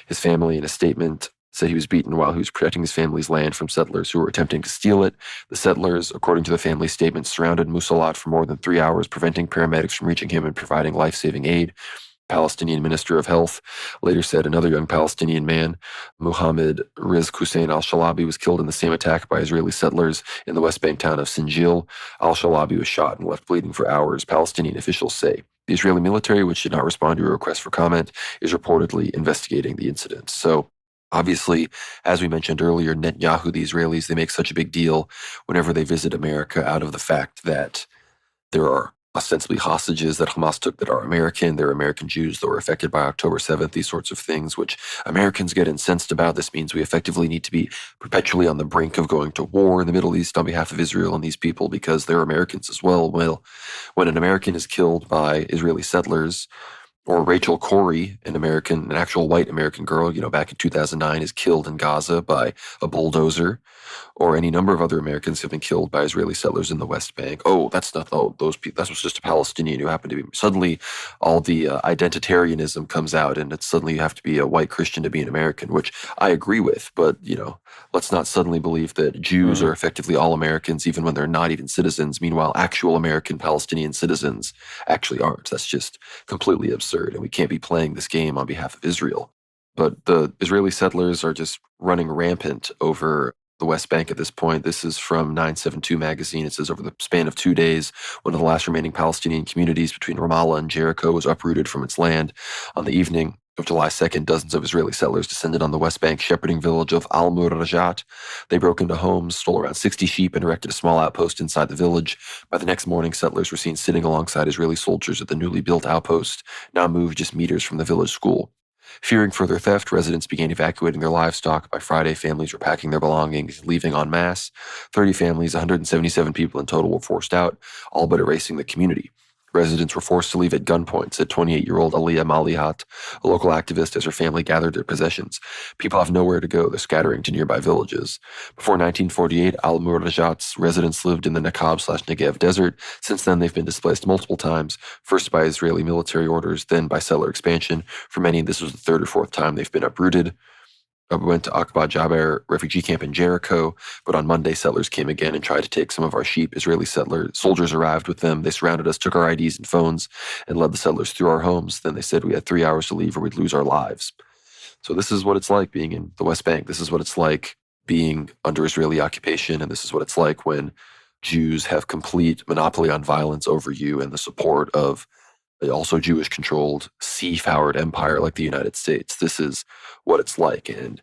His family, in a statement, said he was beaten while he was protecting his family's land from settlers who were attempting to steal it. The settlers, according to the family's statement, surrounded Musalat for more than 3 hours, preventing paramedics from reaching him and providing life-saving aid. Palestinian Minister of Health later said another young Palestinian man, Muhammad Rizq Hussein al-Shalabi, was killed in the same attack by Israeli settlers in the West Bank town of Sinjil. Al-Shalabi was shot and left bleeding for hours, Palestinian officials say. The Israeli military, which did not respond to a request for comment, is reportedly investigating the incident. So, obviously, as we mentioned earlier, Netanyahu, the Israelis, they make such a big deal whenever they visit America out of the fact that there are ostensibly hostages that Hamas took that are American. There are American Jews that were affected by October 7th, these sorts of things, which Americans get incensed about. This means we effectively need to be perpetually on the brink of going to war in the Middle East on behalf of Israel and these people because they're Americans as well. Well, when an American is killed by Israeli settlers, or Rachel Corrie, an actual white American girl, back in 2009, is killed in Gaza by a bulldozer, or any number of other Americans have been killed by Israeli settlers in the West Bank. Those people, that was just a Palestinian who happened to be. Suddenly, all the identitarianism comes out, and it's suddenly you have to be a white Christian to be an American, which I agree with. But let's not suddenly believe that Jews are effectively all Americans, even when they're not even citizens. Meanwhile, actual American Palestinian citizens actually aren't. That's just completely absurd, and we can't be playing this game on behalf of Israel. But the Israeli settlers are just running rampant over the West Bank at this point. This is from 972 magazine. It says over the span of 2 days, one of the last remaining Palestinian communities between Ramallah and Jericho was uprooted from its land. On the evening of July 2nd, dozens of Israeli settlers descended on the West Bank shepherding village of Al-Murajat. They broke into homes, stole around 60 sheep, and erected a small outpost inside the village. By the next morning, settlers were seen sitting alongside Israeli soldiers at the newly built outpost, now moved just meters from the village school. Fearing further theft, residents began evacuating their livestock. By Friday, families were packing their belongings, leaving en masse. 30 families, 177 people in total, were forced out, all but erasing the community. Residents were forced to leave at gunpoint, said 28-year-old Aliyah Malihat, a local activist, as her family gathered their possessions. People have nowhere to go. They're scattering to nearby villages. Before 1948, Al-Murajat's residents lived in the Nakab/Negev desert. Since then, they've been displaced multiple times, first by Israeli military orders, then by settler expansion. For many, this was the third or fourth time they've been uprooted. We went to Aqaba Jaber refugee camp in Jericho, but on Monday, settlers came again and tried to take some of our sheep. Israeli soldiers arrived with them. They surrounded us, took our IDs and phones, and led the settlers through our homes. Then they said we had 3 hours to leave or we'd lose our lives. So this is what it's like being in the West Bank. This is what it's like being under Israeli occupation, and this is what it's like when Jews have complete monopoly on violence over you and the support of also Jewish-controlled, sea-powered empire like the United States. This is what it's like. And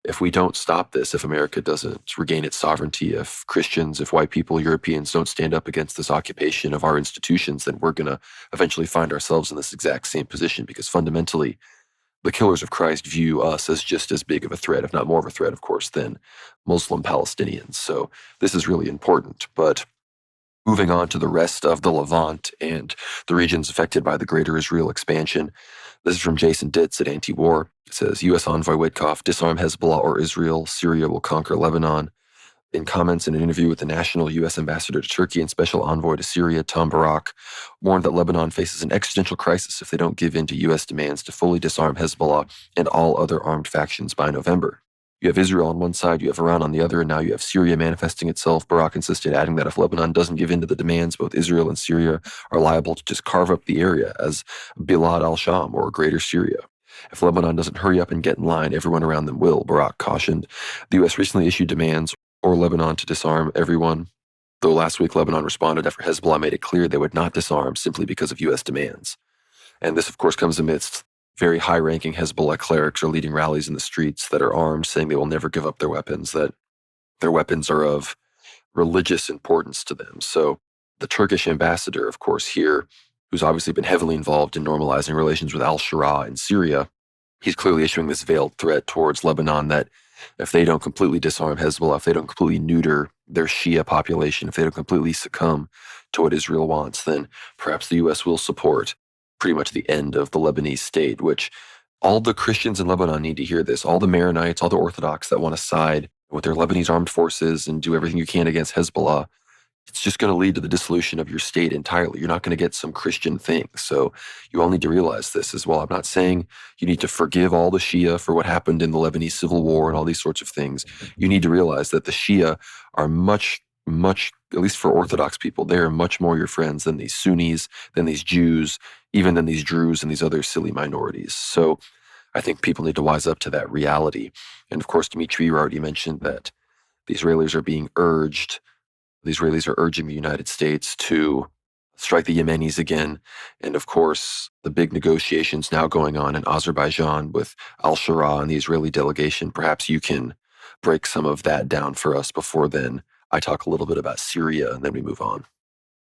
if we don't stop this, if America doesn't regain its sovereignty, if Christians, if white people, Europeans don't stand up against this occupation of our institutions, then we're going to eventually find ourselves in this exact same position, because fundamentally, the killers of Christ view us as just as big of a threat, if not more of a threat, of course, than Muslim Palestinians. So this is really important. But moving on to the rest of the Levant and the regions affected by the Greater Israel expansion, this is from Jason Ditz at Anti-War. It says, U.S. Envoy Witkoff, disarm Hezbollah or Israel, Syria will conquer Lebanon. In comments in an interview with the national U.S. ambassador to Turkey and special envoy to Syria, Tom Barak, warned that Lebanon faces an existential crisis if they don't give in to U.S. demands to fully disarm Hezbollah and all other armed factions by November. You have Israel on one side, you have Iran on the other, and now you have Syria manifesting itself. Barak insisted, adding that if Lebanon doesn't give in to the demands, both Israel and Syria are liable to just carve up the area as Bilad al-Sham or Greater Syria. If Lebanon doesn't hurry up and get in line, everyone around them will, Barak cautioned. The U.S. recently issued demands or Lebanon to disarm everyone, though last week Lebanon responded after Hezbollah made it clear they would not disarm simply because of U.S. demands. And this, of course, comes amidst very high-ranking Hezbollah clerics are leading rallies in the streets that are armed, saying they will never give up their weapons, that their weapons are of religious importance to them. So the Turkish ambassador, of course, here, who's obviously been heavily involved in normalizing relations with al-Shura in Syria, he's clearly issuing this veiled threat towards Lebanon that if they don't completely disarm Hezbollah, if they don't completely neuter their Shia population, if they don't completely succumb to what Israel wants, then perhaps the U.S. will support pretty much the end of the Lebanese state, which all the Christians in Lebanon need to hear this. All the Maronites, all the Orthodox that want to side with their Lebanese armed forces and do everything you can against Hezbollah, it's just going to lead to the dissolution of your state entirely. You're not going to get some Christian thing. So you all need to realize this as well. I'm not saying you need to forgive all the Shia for what happened in the Lebanese civil war and all these sorts of things. You need to realize that the Shia are much, at least for Orthodox people, they are much more your friends than these Sunnis, than these Jews, even than these Druze and these other silly minorities. So I think people need to wise up to that reality. And of course, Dimitri, you already mentioned that the Israelis are urging the United States to strike the Yemenis again. And of course, the big negotiations now going on in Azerbaijan with al-Shura and the Israeli delegation. Perhaps you can break some of that down for us before then I talk a little bit about Syria and then we move on.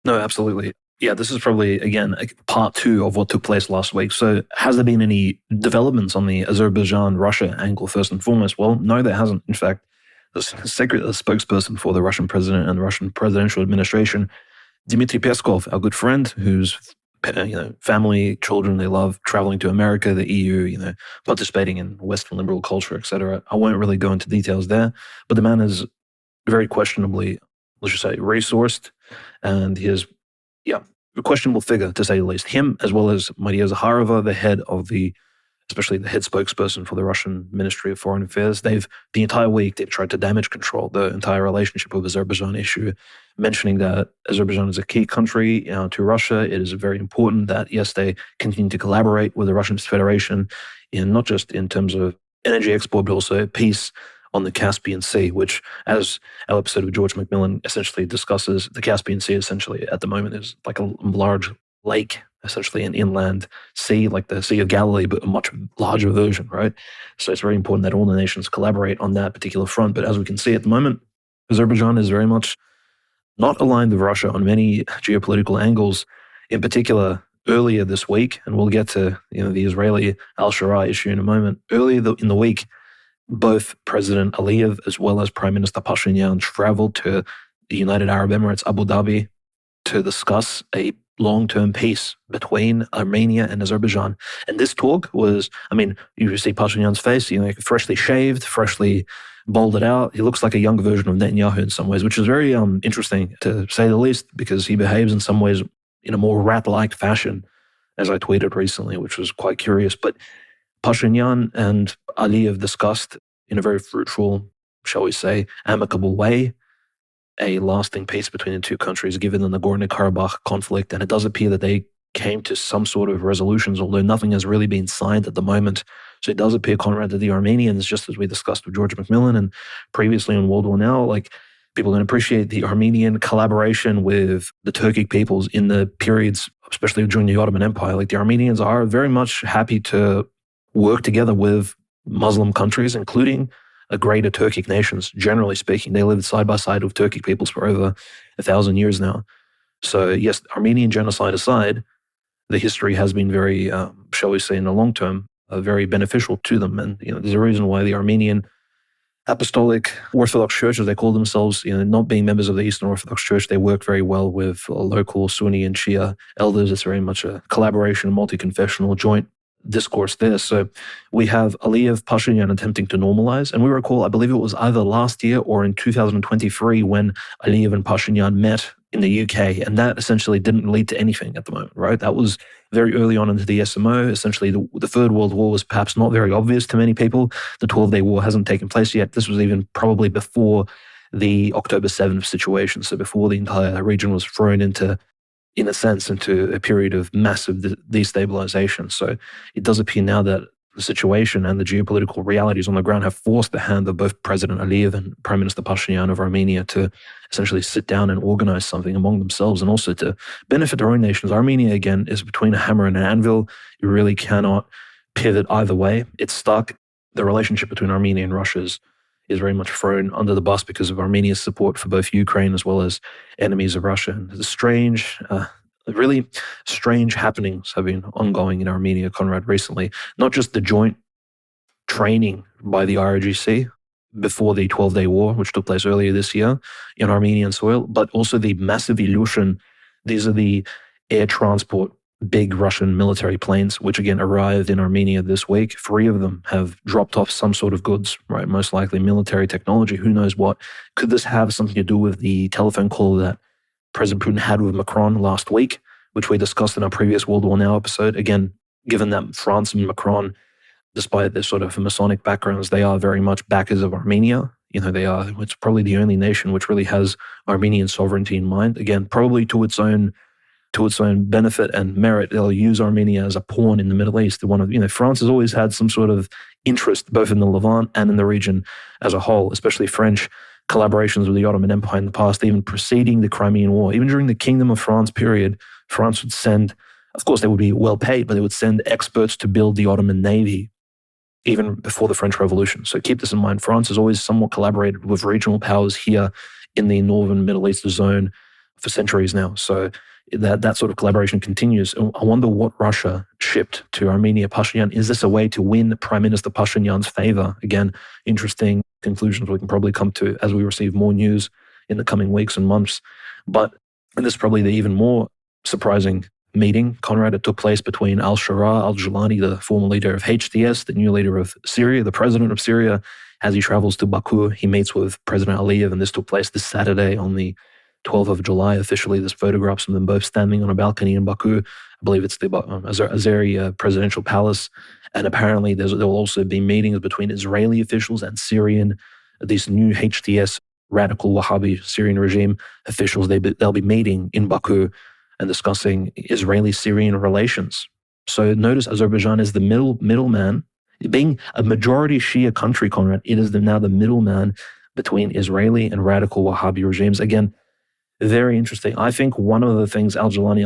No, absolutely. Yeah, this is probably, again, part two of what took place last week. So has there been any developments on the Azerbaijan-Russia angle, first and foremost? Well, no, there hasn't. In fact, the spokesperson for the Russian president and the Russian presidential administration, Dmitry Peskov, our good friend, whose family, children, they love traveling to America, the EU, participating in Western liberal culture, etc. I won't really go into details there, but the man is very questionably, let's just say, resourced, and he is, a questionable figure, to say the least. Him, as well as Maria Zakharova, especially the head spokesperson for the Russian Ministry of Foreign Affairs, the entire week, they've tried to damage control the entire relationship with Azerbaijan issue, mentioning that Azerbaijan is a key country to Russia. It is very important that, yes, they continue to collaborate with the Russian Federation, not just in terms of energy export, but also peace on the Caspian Sea, which, as our episode of George Macmillan essentially discusses, the Caspian Sea essentially at the moment is like a large lake, essentially an inland sea, like the Sea of Galilee, but a much larger version, right? So it's very important that all the nations collaborate on that particular front. But as we can see at the moment, Azerbaijan is very much not aligned with Russia on many geopolitical angles. In particular, earlier this week, and we'll get to the Israeli al-Shura issue in a moment, earlier in the week, both President Aliyev as well as Prime Minister Pashinyan traveled to the United Arab Emirates, Abu Dhabi, to discuss a long-term peace between Armenia and Azerbaijan. And this talk was, you see Pashinyan's face, freshly shaved, freshly balded out. He looks like a younger version of Netanyahu in some ways, which is very interesting, to say the least, because he behaves in some ways in a more rat-like fashion, as I tweeted recently, which was quite curious. But Pashinyan and Aliyev discussed in a very fruitful, shall we say, amicable way, a lasting peace between the two countries given the Nagorno-Karabakh conflict. And it does appear that they came to some sort of resolutions, although nothing has really been signed at the moment. So it does appear, Conrad, that the Armenians, just as we discussed with George Macmillan and previously on World War Now, people don't appreciate the Armenian collaboration with the Turkic peoples in the periods, especially during the Ottoman Empire. The Armenians are very much happy to work together with Muslim countries, including greater Turkic nations, generally speaking. They lived side by side with Turkic peoples for over 1,000 years now. So yes, Armenian genocide aside, the history has been very, shall we say, in the long term, very beneficial to them. And there's a reason why the Armenian Apostolic Orthodox Church, as they call themselves, not being members of the Eastern Orthodox Church, they work very well with local Sunni and Shia elders. It's very much a collaboration, multi-confessional, joint discourse there. So we have Aliyev Pashinyan attempting to normalize. And we recall, I believe it was either last year or in 2023 when Aliyev and Pashinyan met in the UK. And that essentially didn't lead to anything at the moment, right? That was very early on into the SMO. Essentially, the Third World War was perhaps not very obvious to many people. The 12-Day War hasn't taken place yet. This was even probably before the October 7th situation. So before the entire region was thrown into, in a sense, into a period of massive destabilization. So it does appear now that the situation and the geopolitical realities on the ground have forced the hand of both President Aliyev and Prime Minister Pashinyan of Armenia to essentially sit down and organize something among themselves and also to benefit their own nations. Armenia, again, is between a hammer and an anvil. You really cannot pivot either way. It's stuck. The relationship between Armenia and Russia is very much thrown under the bus because of Armenia's support for both Ukraine as well as enemies of Russia. And there's really strange happenings have been ongoing in Armenia, Conrad, recently. Not just the joint training by the IRGC before the 12-Day War, which took place earlier this year in Armenian soil, but also the massive Ilyushin. These are the air transport big Russian military planes, which again arrived in Armenia this week. 3 of them have dropped off some sort of goods, right? Most likely military technology, who knows what. Could this have something to do with the telephone call that President Putin had with Macron last week, which we discussed in our previous World War Now episode? Again, given that France and Macron, despite their sort of Masonic backgrounds, they are very much backers of Armenia. It's probably the only nation which really has Armenian sovereignty in mind. Again, probably to its own benefit and merit. They'll use Armenia as a pawn in the Middle East. France has always had some sort of interest both in the Levant and in the region as a whole, especially French collaborations with the Ottoman Empire in the past, even preceding the Crimean War. Even during the Kingdom of France period, France would send, of course, they would be well paid, but they would send experts to build the Ottoman Navy even before the French Revolution. So keep this in mind. France has always somewhat collaborated with regional powers here in the northern Middle East zone for centuries now. So that sort of collaboration continues. I wonder what Russia shipped to Armenia Pashinyan. Is this a way to win Prime Minister Pashinyan's favor? Again, interesting conclusions we can probably come to as we receive more news in the coming weeks and months. And this is probably the even more surprising meeting, Conrad. It took place between al-Shara al-Jilani, the former leader of HTS, the new leader of Syria, the president of Syria. As he travels to Baku, he meets with President Aliyev, and this took place this Saturday on the 12th of July. Officially, there's photographs of them both standing on a balcony in Baku. I believe it's the Azeri presidential palace. And apparently there will also be meetings between Israeli officials and these new HTS radical Wahhabi Syrian regime officials. They'll be meeting in Baku and discussing Israeli-Syrian relations. So notice Azerbaijan is the middleman. Being a majority Shia country, Conrad, it is now the middleman between Israeli and radical Wahhabi regimes. Again, very interesting. I think one of the things al-Jilani,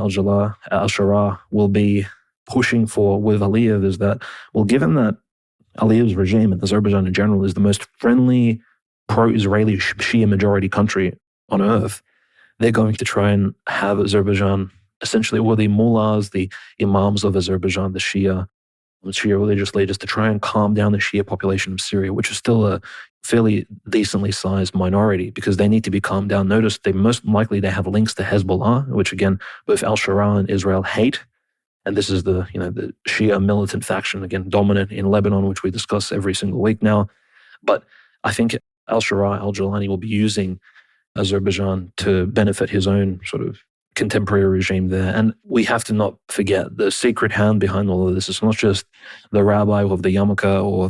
al-Shara will be pushing for with Aliyev is that, well, given that Aliyev's regime and Azerbaijan in general is the most friendly pro-Israeli Shia majority country on earth, they're going to try and have Azerbaijan essentially, or the mullahs, the imams of Azerbaijan, the Shia religious leaders, to try and calm down the Shia population of Syria, which is still a fairly decently sized minority, because they need to be calmed down. Notice they have links to Hezbollah, which again, both al-Shara and Israel hate. And this is the Shia militant faction, again, dominant in Lebanon, which we discuss every single week now. But I think al-Shara al-Jilani will be using Azerbaijan to benefit his own sort of contemporary regime there. And we have to not forget the secret hand behind all of this. It's not just the rabbi of the yarmulke or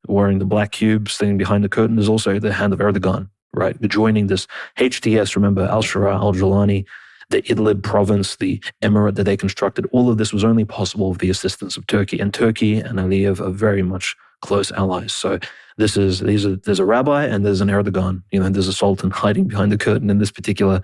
wearing the black cube sitting behind the curtain. There's also the hand of Erdogan, right? Joining this HTS, remember, al-Shara al-Jilani, the Idlib province, the emirate that they constructed. All of this was only possible with the assistance of Turkey. And Turkey and Aliyev are very much close allies. So there's a rabbi and there's an Erdogan. There's a sultan hiding behind the curtain in this particular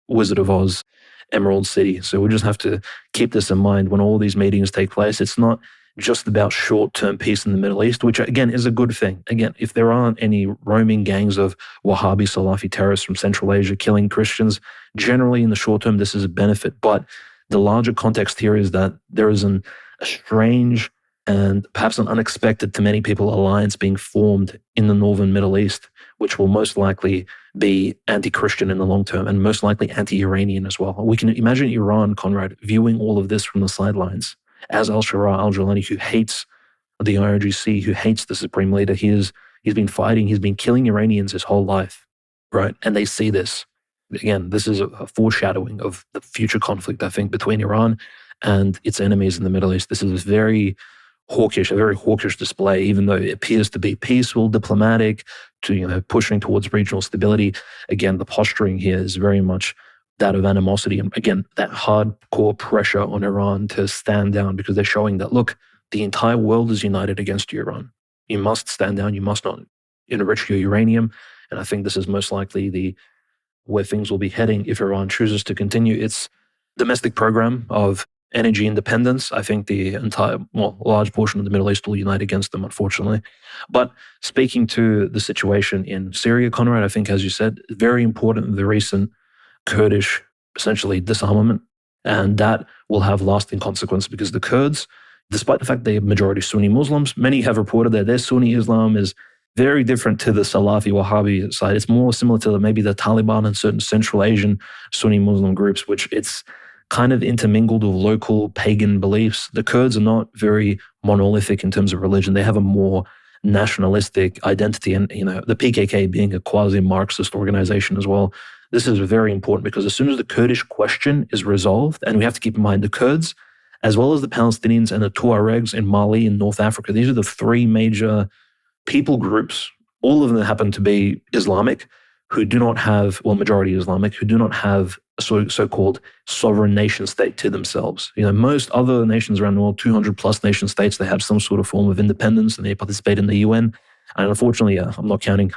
Wizard of Oz Emerald City. So we just have to keep this in mind when all these meetings take place. It's not just about short-term peace in the Middle East, which again is a good thing. Again, if there aren't any roaming gangs of Wahhabi Salafi terrorists from Central Asia killing Christians, generally in the short term, this is a benefit. But the larger context here is that there is a strange and perhaps an unexpected to many people alliance being formed in the northern Middle East, which will most likely be anti-Christian in the long term and most likely anti-Iranian as well. We can imagine Iran, Conrad, viewing all of this from the sidelines as al-Shara al-Jilani, who hates the IRGC, who hates the supreme leader. He's been fighting, he's been killing Iranians his whole life, right? And they see this. Again, this is a foreshadowing of the future conflict, I think, between Iran and its enemies in the Middle East. This is a very hawkish display, even though it appears to be peaceful, diplomatic, to pushing towards regional stability. Again, the posturing here is very much that of animosity, and again, that hardcore pressure on Iran to stand down, because they're showing that, look, the entire world is united against you, Iran. You must stand down. You must not enrich your uranium. And I think this is most likely where things will be heading if Iran chooses to continue its domestic program of energy independence. I think the large portion of the Middle East will unite against them, unfortunately. But speaking to the situation in Syria, Conrad, I think, as you said, very important, the recent Kurdish, essentially, disarmament. And that will have lasting consequences, because the Kurds, despite the fact they are majority Sunni Muslims, many have reported that their Sunni Islam is very different to the Salafi Wahhabi side. It's more similar to maybe the Taliban and certain Central Asian Sunni Muslim groups, which it's kind of intermingled with local pagan beliefs. The Kurds are not very monolithic in terms of religion. They have a more nationalistic identity, and the PKK being a quasi-Marxist organization as well. This is very important, because as soon as the Kurdish question is resolved, and we have to keep in mind the Kurds, as well as the Palestinians and the Tuaregs in Mali and North Africa, these are the three major people groups. All of them happen to be Islamic, who do not have, majority Islamic, who do not have a so-called sovereign nation state to themselves. Most other nations around the world, 200 plus nation states, they have some sort of form of independence and they participate in the UN. And unfortunately, I'm not counting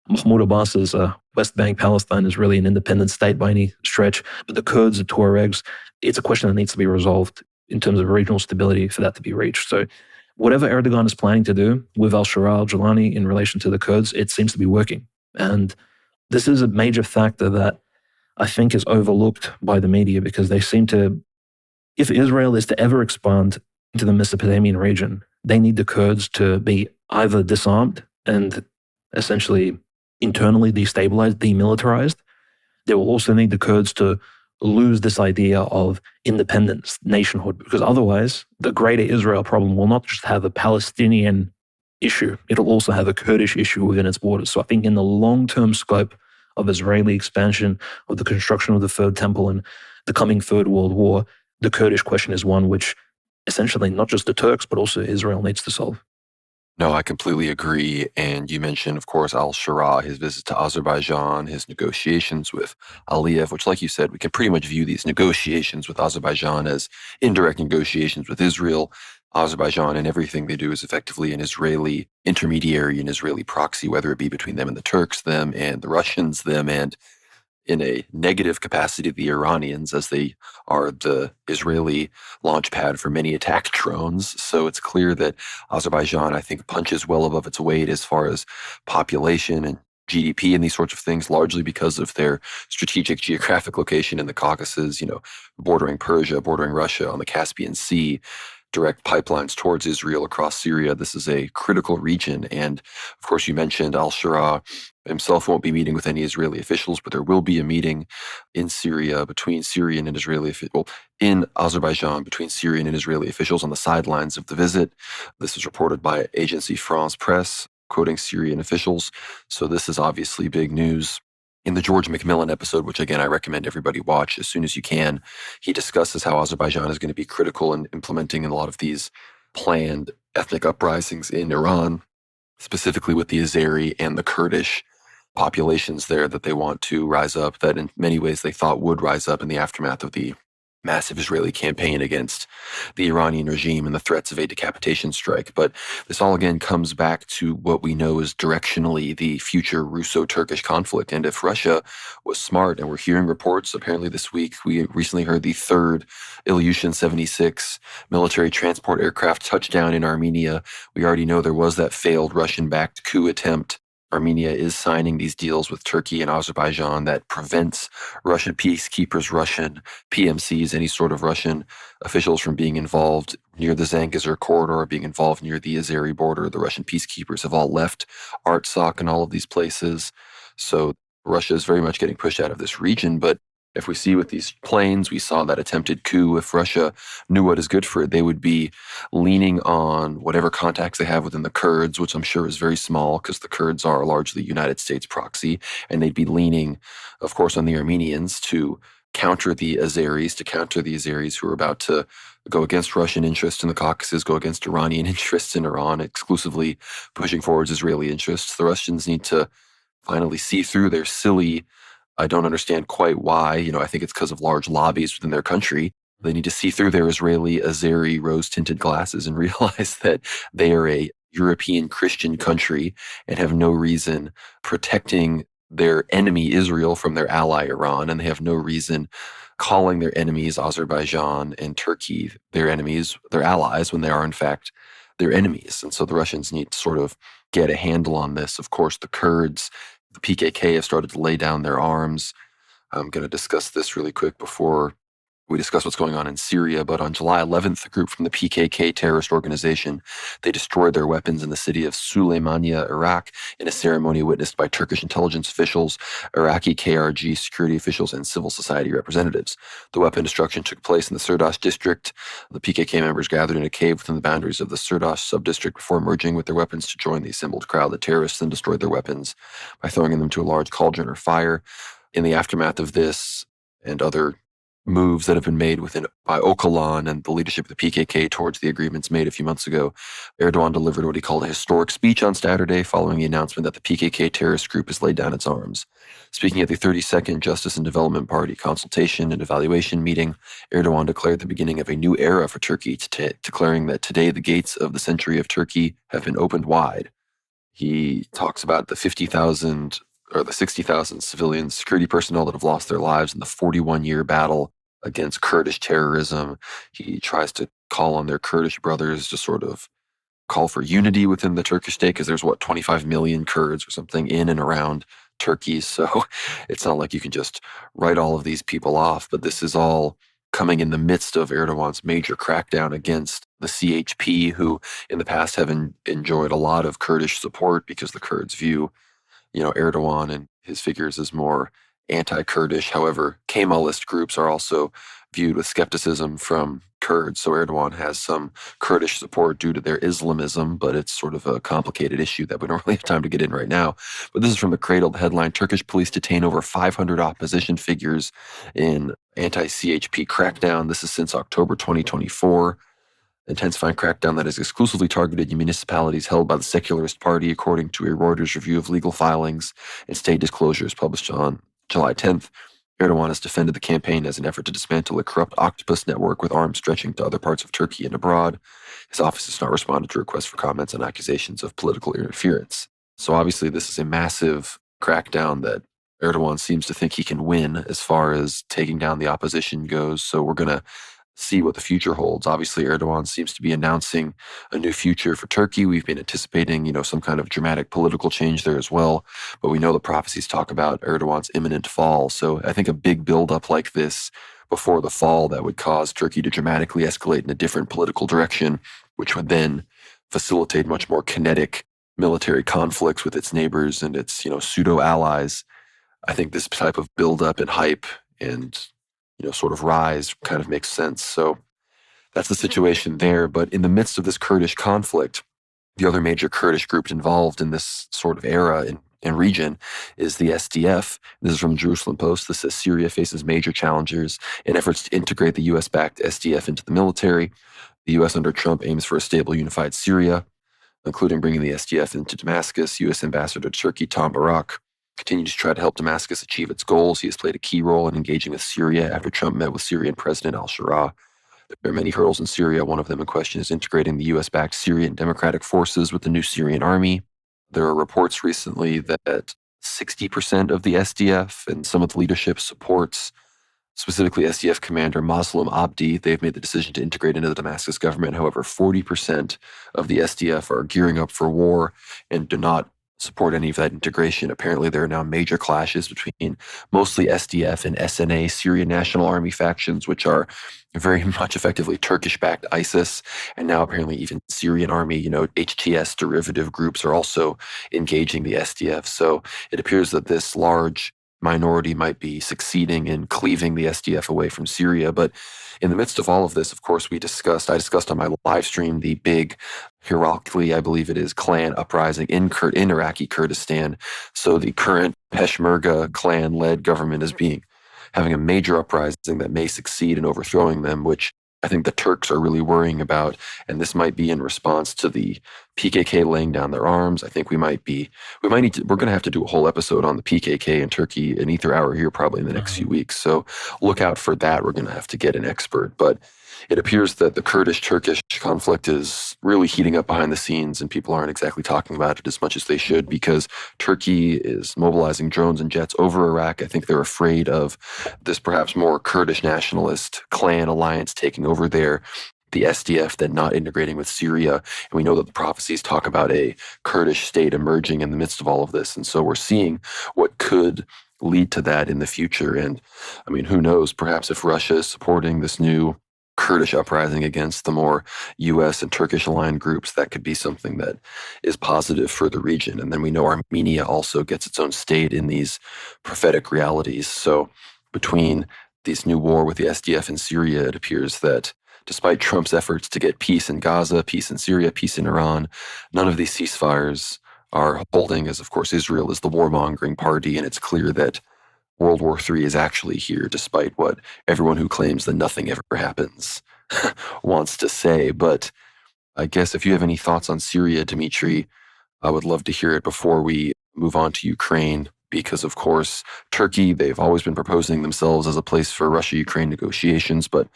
Mahmoud Abbas's West Bank, Palestine is really an independent state by any stretch. But the Kurds, the Tuaregs, it's a question that needs to be resolved in terms of regional stability for that to be reached. So whatever Erdogan is planning to do with al-Shara al-Jilani in relation to the Kurds, it seems to be working. And this is a major factor that I think is overlooked by the media, because they seem to, if Israel is to ever expand into the Mesopotamian region, they need the Kurds to be either disarmed and essentially internally destabilized, demilitarized. They will also need the Kurds to lose this idea of independence, nationhood, because otherwise the greater Israel problem will not just have a Palestinian issue, it'll also have a Kurdish issue within its borders. So I think in the long-term scope of Israeli expansion, of the construction of the Third Temple and the coming Third World War, the Kurdish question is one which essentially not just the Turks, but also Israel needs to solve. No, I completely agree. And you mentioned, of course, al-Shara, his visit to Azerbaijan, his negotiations with Aliyev, which, like you said, we can pretty much view these negotiations with Azerbaijan as indirect negotiations with Israel. Azerbaijan and everything they do is effectively an Israeli intermediary, an Israeli proxy, whether it be between them and the Turks, them and the Russians, them and, in a negative capacity, the Iranians, as they are the Israeli launch pad for many attack drones. So it's clear that Azerbaijan, I think, punches well above its weight as far as population and GDP and these sorts of things, largely because of their strategic geographic location in the Caucasus, bordering Persia, bordering Russia, on the Caspian Sea, direct pipelines towards Israel across Syria. This is a critical region. And of course, you mentioned al-Shara himself won't be meeting with any Israeli officials, but there will be a meeting in Syria between Syrian and Israeli in Azerbaijan between Syrian and Israeli officials on the sidelines of the visit. This is reported by agency France Presse, quoting Syrian officials. So this is obviously big news. In the George McMillan episode, which again I recommend everybody watch as soon as you can, he discusses how Azerbaijan is going to be critical in implementing a lot of these planned ethnic uprisings in Iran, specifically with the Azeri and the Kurdish populations there that they want to rise up, that in many ways they thought would rise up in the aftermath of the massive Israeli campaign against the Iranian regime and the threats of a decapitation strike. But this all again comes back to what we know is directionally the future Russo-Turkish conflict. And if Russia was smart, and we're hearing reports, apparently this week, we recently heard the third Ilyushin 76 military transport aircraft touchdown in Armenia. We already know there was that failed Russian-backed coup attempt. Armenia is signing these deals with Turkey and Azerbaijan that prevents Russian peacekeepers, Russian PMCs, any sort of Russian officials from being involved near the Zangezur corridor, being involved near the Azeri border. The Russian peacekeepers have all left Artsakh and all of these places. So Russia is very much getting pushed out of this region. But if we see with these planes, we saw that attempted coup. If Russia knew what is good for it, they would be leaning on whatever contacts they have within the Kurds, which I'm sure is very small because the Kurds are largely United States proxy. And they'd be leaning, of course, on the Armenians to counter the Azeris who are about to go against Russian interests in the Caucasus, go against Iranian interests in Iran, exclusively pushing forward Israeli interests. The Russians need to finally see through their silly, I don't understand quite why. I think it's because of large lobbies within their country. They need to see through their Israeli Azeri rose-tinted glasses and realize that they are a European Christian country and have no reason protecting their enemy Israel from their ally Iran, and they have no reason calling their enemies Azerbaijan and Turkey their enemies, their allies, when they are in fact their enemies. And so the Russians need to sort of get a handle on this. Of course, the Kurds, the PKK have started to lay down their arms. I'm going to discuss this really quick before we discuss what's going on in Syria. But on July 11th, a group from the PKK terrorist organization, they destroyed their weapons in the city of Suleymania, Iraq, in a ceremony witnessed by Turkish intelligence officials, Iraqi KRG security officials, and civil society representatives. The weapon destruction took place in the Sirdas district. The PKK members gathered in a cave within the boundaries of the Sirdas sub-district before emerging with their weapons to join the assembled crowd. The terrorists then destroyed their weapons by throwing them into a large cauldron or fire. In the aftermath of this and other moves that have been made by Öcalan and the leadership of the PKK towards the agreements made a few months ago, Erdogan delivered what he called a historic speech on Saturday following the announcement that the PKK terrorist group has laid down its arms. Speaking at the 32nd Justice and Development Party consultation and evaluation meeting, Erdogan declared the beginning of a new era for Turkey, declaring that today the gates of the century of Turkey have been opened wide. He talks about the 50,000 or the 60,000 civilian security personnel that have lost their lives in the 41-year battle against Kurdish terrorism. He tries to call on their Kurdish brothers to sort of call for unity within the Turkish state because there's 25 million Kurds or something in and around Turkey. So it's not like you can just write all of these people off, but this is all coming in the midst of Erdogan's major crackdown against the CHP, who in the past have enjoyed a lot of Kurdish support because the Kurds view Erdogan and his figures as more anti-Kurdish. However, Kemalist groups are also viewed with skepticism from Kurds. So Erdogan has some Kurdish support due to their Islamism, but it's sort of a complicated issue that we don't really have time to get in right now. But this is from the Cradle, the headline: Turkish police detain over 500 opposition figures in anti-CHP crackdown. This is since October 2024. Intensifying crackdown that is exclusively targeted municipalities held by the Secularist Party, according to a Reuters review of legal filings and state disclosures published on July 10th. Erdogan has defended the campaign as an effort to dismantle a corrupt octopus network with arms stretching to other parts of Turkey and abroad. His office has not responded to requests for comments on accusations of political interference. So obviously this is a massive crackdown that Erdogan seems to think he can win as far as taking down the opposition goes. So we're going to see what the future holds. Obviously, Erdogan seems to be announcing a new future for Turkey. We've been anticipating, some kind of dramatic political change there as well. But we know the prophecies talk about Erdogan's imminent fall. So I think a big buildup like this before the fall that would cause Turkey to dramatically escalate in a different political direction, which would then facilitate much more kinetic military conflicts with its neighbors and its, pseudo allies. I think this type of buildup and hype and sort of rise kind of makes sense. So that's the situation there. But in the midst of this Kurdish conflict, the other major Kurdish group involved in this sort of era and region is the SDF. This is from Jerusalem Post. This says Syria faces major challenges in efforts to integrate the U.S.-backed SDF into the military. The U.S. under Trump aims for a stable, unified Syria, including bringing the SDF into Damascus. U.S. Ambassador to Turkey Tom Barak continues to try to help Damascus achieve its goals. He has played a key role in engaging with Syria after Trump met with Syrian President al-Shara. There are many hurdles in Syria. One of them in question is integrating the U.S.-backed Syrian Democratic Forces with the new Syrian army. There are reports recently that 60% of the SDF and some of the leadership supports specifically SDF commander Muslim Abdi. They've made the decision to integrate into the Damascus government. However, 40% of the SDF are gearing up for war and do not support any of that integration. Apparently, there are now major clashes between mostly SDF and SNA, Syrian National Army factions, which are very much effectively Turkish-backed ISIS. And now apparently even Syrian army, HTS derivative groups are also engaging the SDF. So it appears that this large minority might be succeeding in cleaving the SDF away from Syria. But in the midst of all of this, of course, I discussed on my live stream the big Herakli, I believe it is, clan uprising in Iraqi Kurdistan. So the current Peshmerga clan-led government is having a major uprising that may succeed in overthrowing them, which I think the Turks are really worrying about. And this might be in response to the PKK laying down their arms. I think we're going to have to do a whole episode on the PKK in Turkey, an Ether Hour here probably in the next few weeks. So look out for that. We're going to have to get an expert. But it appears that the Kurdish-Turkish conflict is really heating up behind the scenes, and people aren't exactly talking about it as much as they should because Turkey is mobilizing drones and jets over Iraq. I think they're afraid of this perhaps more Kurdish nationalist clan alliance taking over there, the SDF, then not integrating with Syria. And we know that the prophecies talk about a Kurdish state emerging in the midst of all of this. And so we're seeing what could lead to that in the future. And I mean, who knows, perhaps if Russia is supporting this new Kurdish uprising against the more U.S. and Turkish-aligned groups, that could be something that is positive for the region. And then we know Armenia also gets its own state in these prophetic realities. So between this new war with the SDF in Syria, it appears that despite Trump's efforts to get peace in Gaza, peace in Syria, peace in Iran, none of these ceasefires are holding, as of course Israel is the warmongering party, and it's clear that World War III is actually here, despite what everyone who claims that nothing ever happens wants to say. But I guess if you have any thoughts on Syria, Dimitri, I would love to hear it before we move on to Ukraine, because, of course, Turkey, they've always been proposing themselves as a place for Russia-Ukraine negotiations, but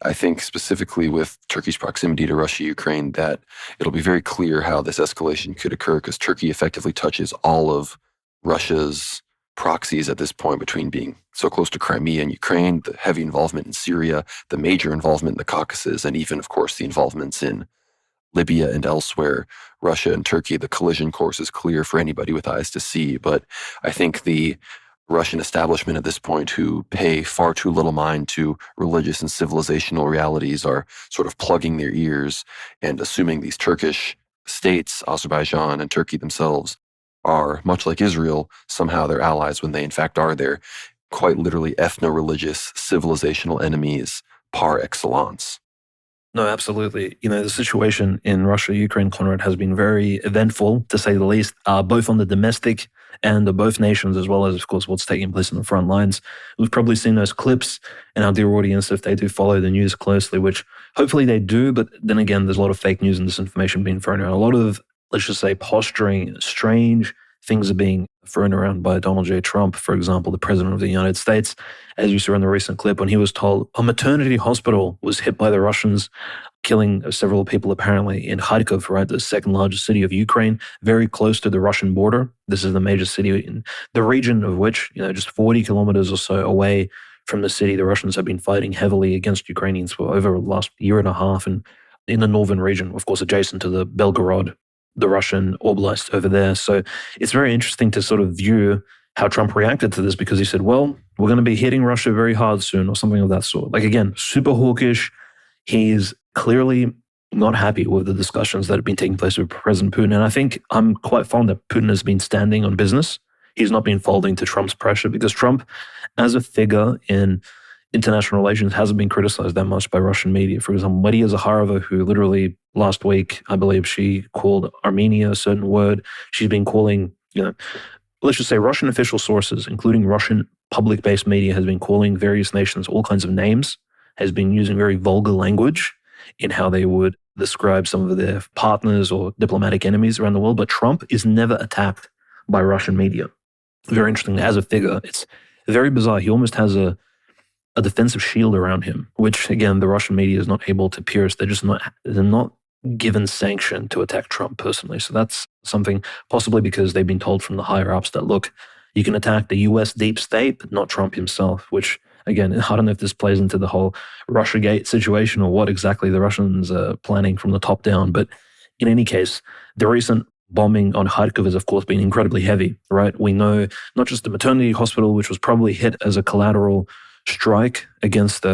I think specifically with Turkey's proximity to Russia, Ukraine, that it'll be very clear how this escalation could occur because Turkey effectively touches all of Russia's proxies at this point, between being so close to Crimea and Ukraine, the heavy involvement in Syria, the major involvement in the Caucasus, and even, of course, the involvements in Libya and elsewhere. Russia and Turkey, the collision course is clear for anybody with eyes to see. But I think the Russian establishment at this point, who pay far too little mind to religious and civilizational realities, are sort of plugging their ears and assuming these Turkish states, Azerbaijan and Turkey themselves, are, much like Israel, somehow their allies when they in fact are their quite literally ethno-religious civilizational enemies par excellence. No, absolutely. The situation in Russia, Ukraine, Conrad, has been very eventful, to say the least, both on the domestic and of both nations, as well as, of course, what's taking place on the front lines. We've probably seen those clips in our dear audience, if they do follow the news closely, which hopefully they do. But then again, there's a lot of fake news and disinformation being thrown around. A lot of, let's just say, posturing, strange things are being thrown around by Donald J. Trump, for example, the president of the United States, as you saw in the recent clip, when he was told a maternity hospital was hit by the Russians, killing several people apparently in Kharkov, right, the second largest city of Ukraine, very close to the Russian border. This is the major city in the region of which, just 40 kilometers or so away from the city, the Russians have been fighting heavily against Ukrainians for over the last year and a half, and in the northern region, of course, adjacent to the Belgorod, the Russian oblast over there. So it's very interesting to sort of view how Trump reacted to this, because he said, well, we're going to be hitting Russia very hard soon, or something of that sort. Like, again, super hawkish. He's clearly not happy with the discussions that have been taking place with President Putin. And I think I'm quite fond that Putin has been standing on business. He's not been folding to Trump's pressure, because Trump, as a figure in international relations, hasn't been criticized that much by Russian media. For example, Maria Zakharova, who literally last week, I believe she called Armenia a certain word. She's been calling, let's just say Russian official sources, including Russian public-based media, has been calling various nations all kinds of names, has been using very vulgar language in how they would describe some of their partners or diplomatic enemies around the world. But Trump is never attacked by Russian media. very interesting as a figure. It's very bizarre. He almost has a defensive shield around him, which again the Russian media is not able to pierce. They're not given sanction to attack Trump personally. So that's something possibly because they've been told from the higher ups that look, you can attack the US deep state, but not Trump himself, which again, I don't know if this plays into the whole Russiagate situation or what exactly the Russians are planning from the top down. But in any case, the recent bombing on Kharkiv has, of course, been incredibly heavy, right? We know not just the maternity hospital, which was probably hit as a collateral strike against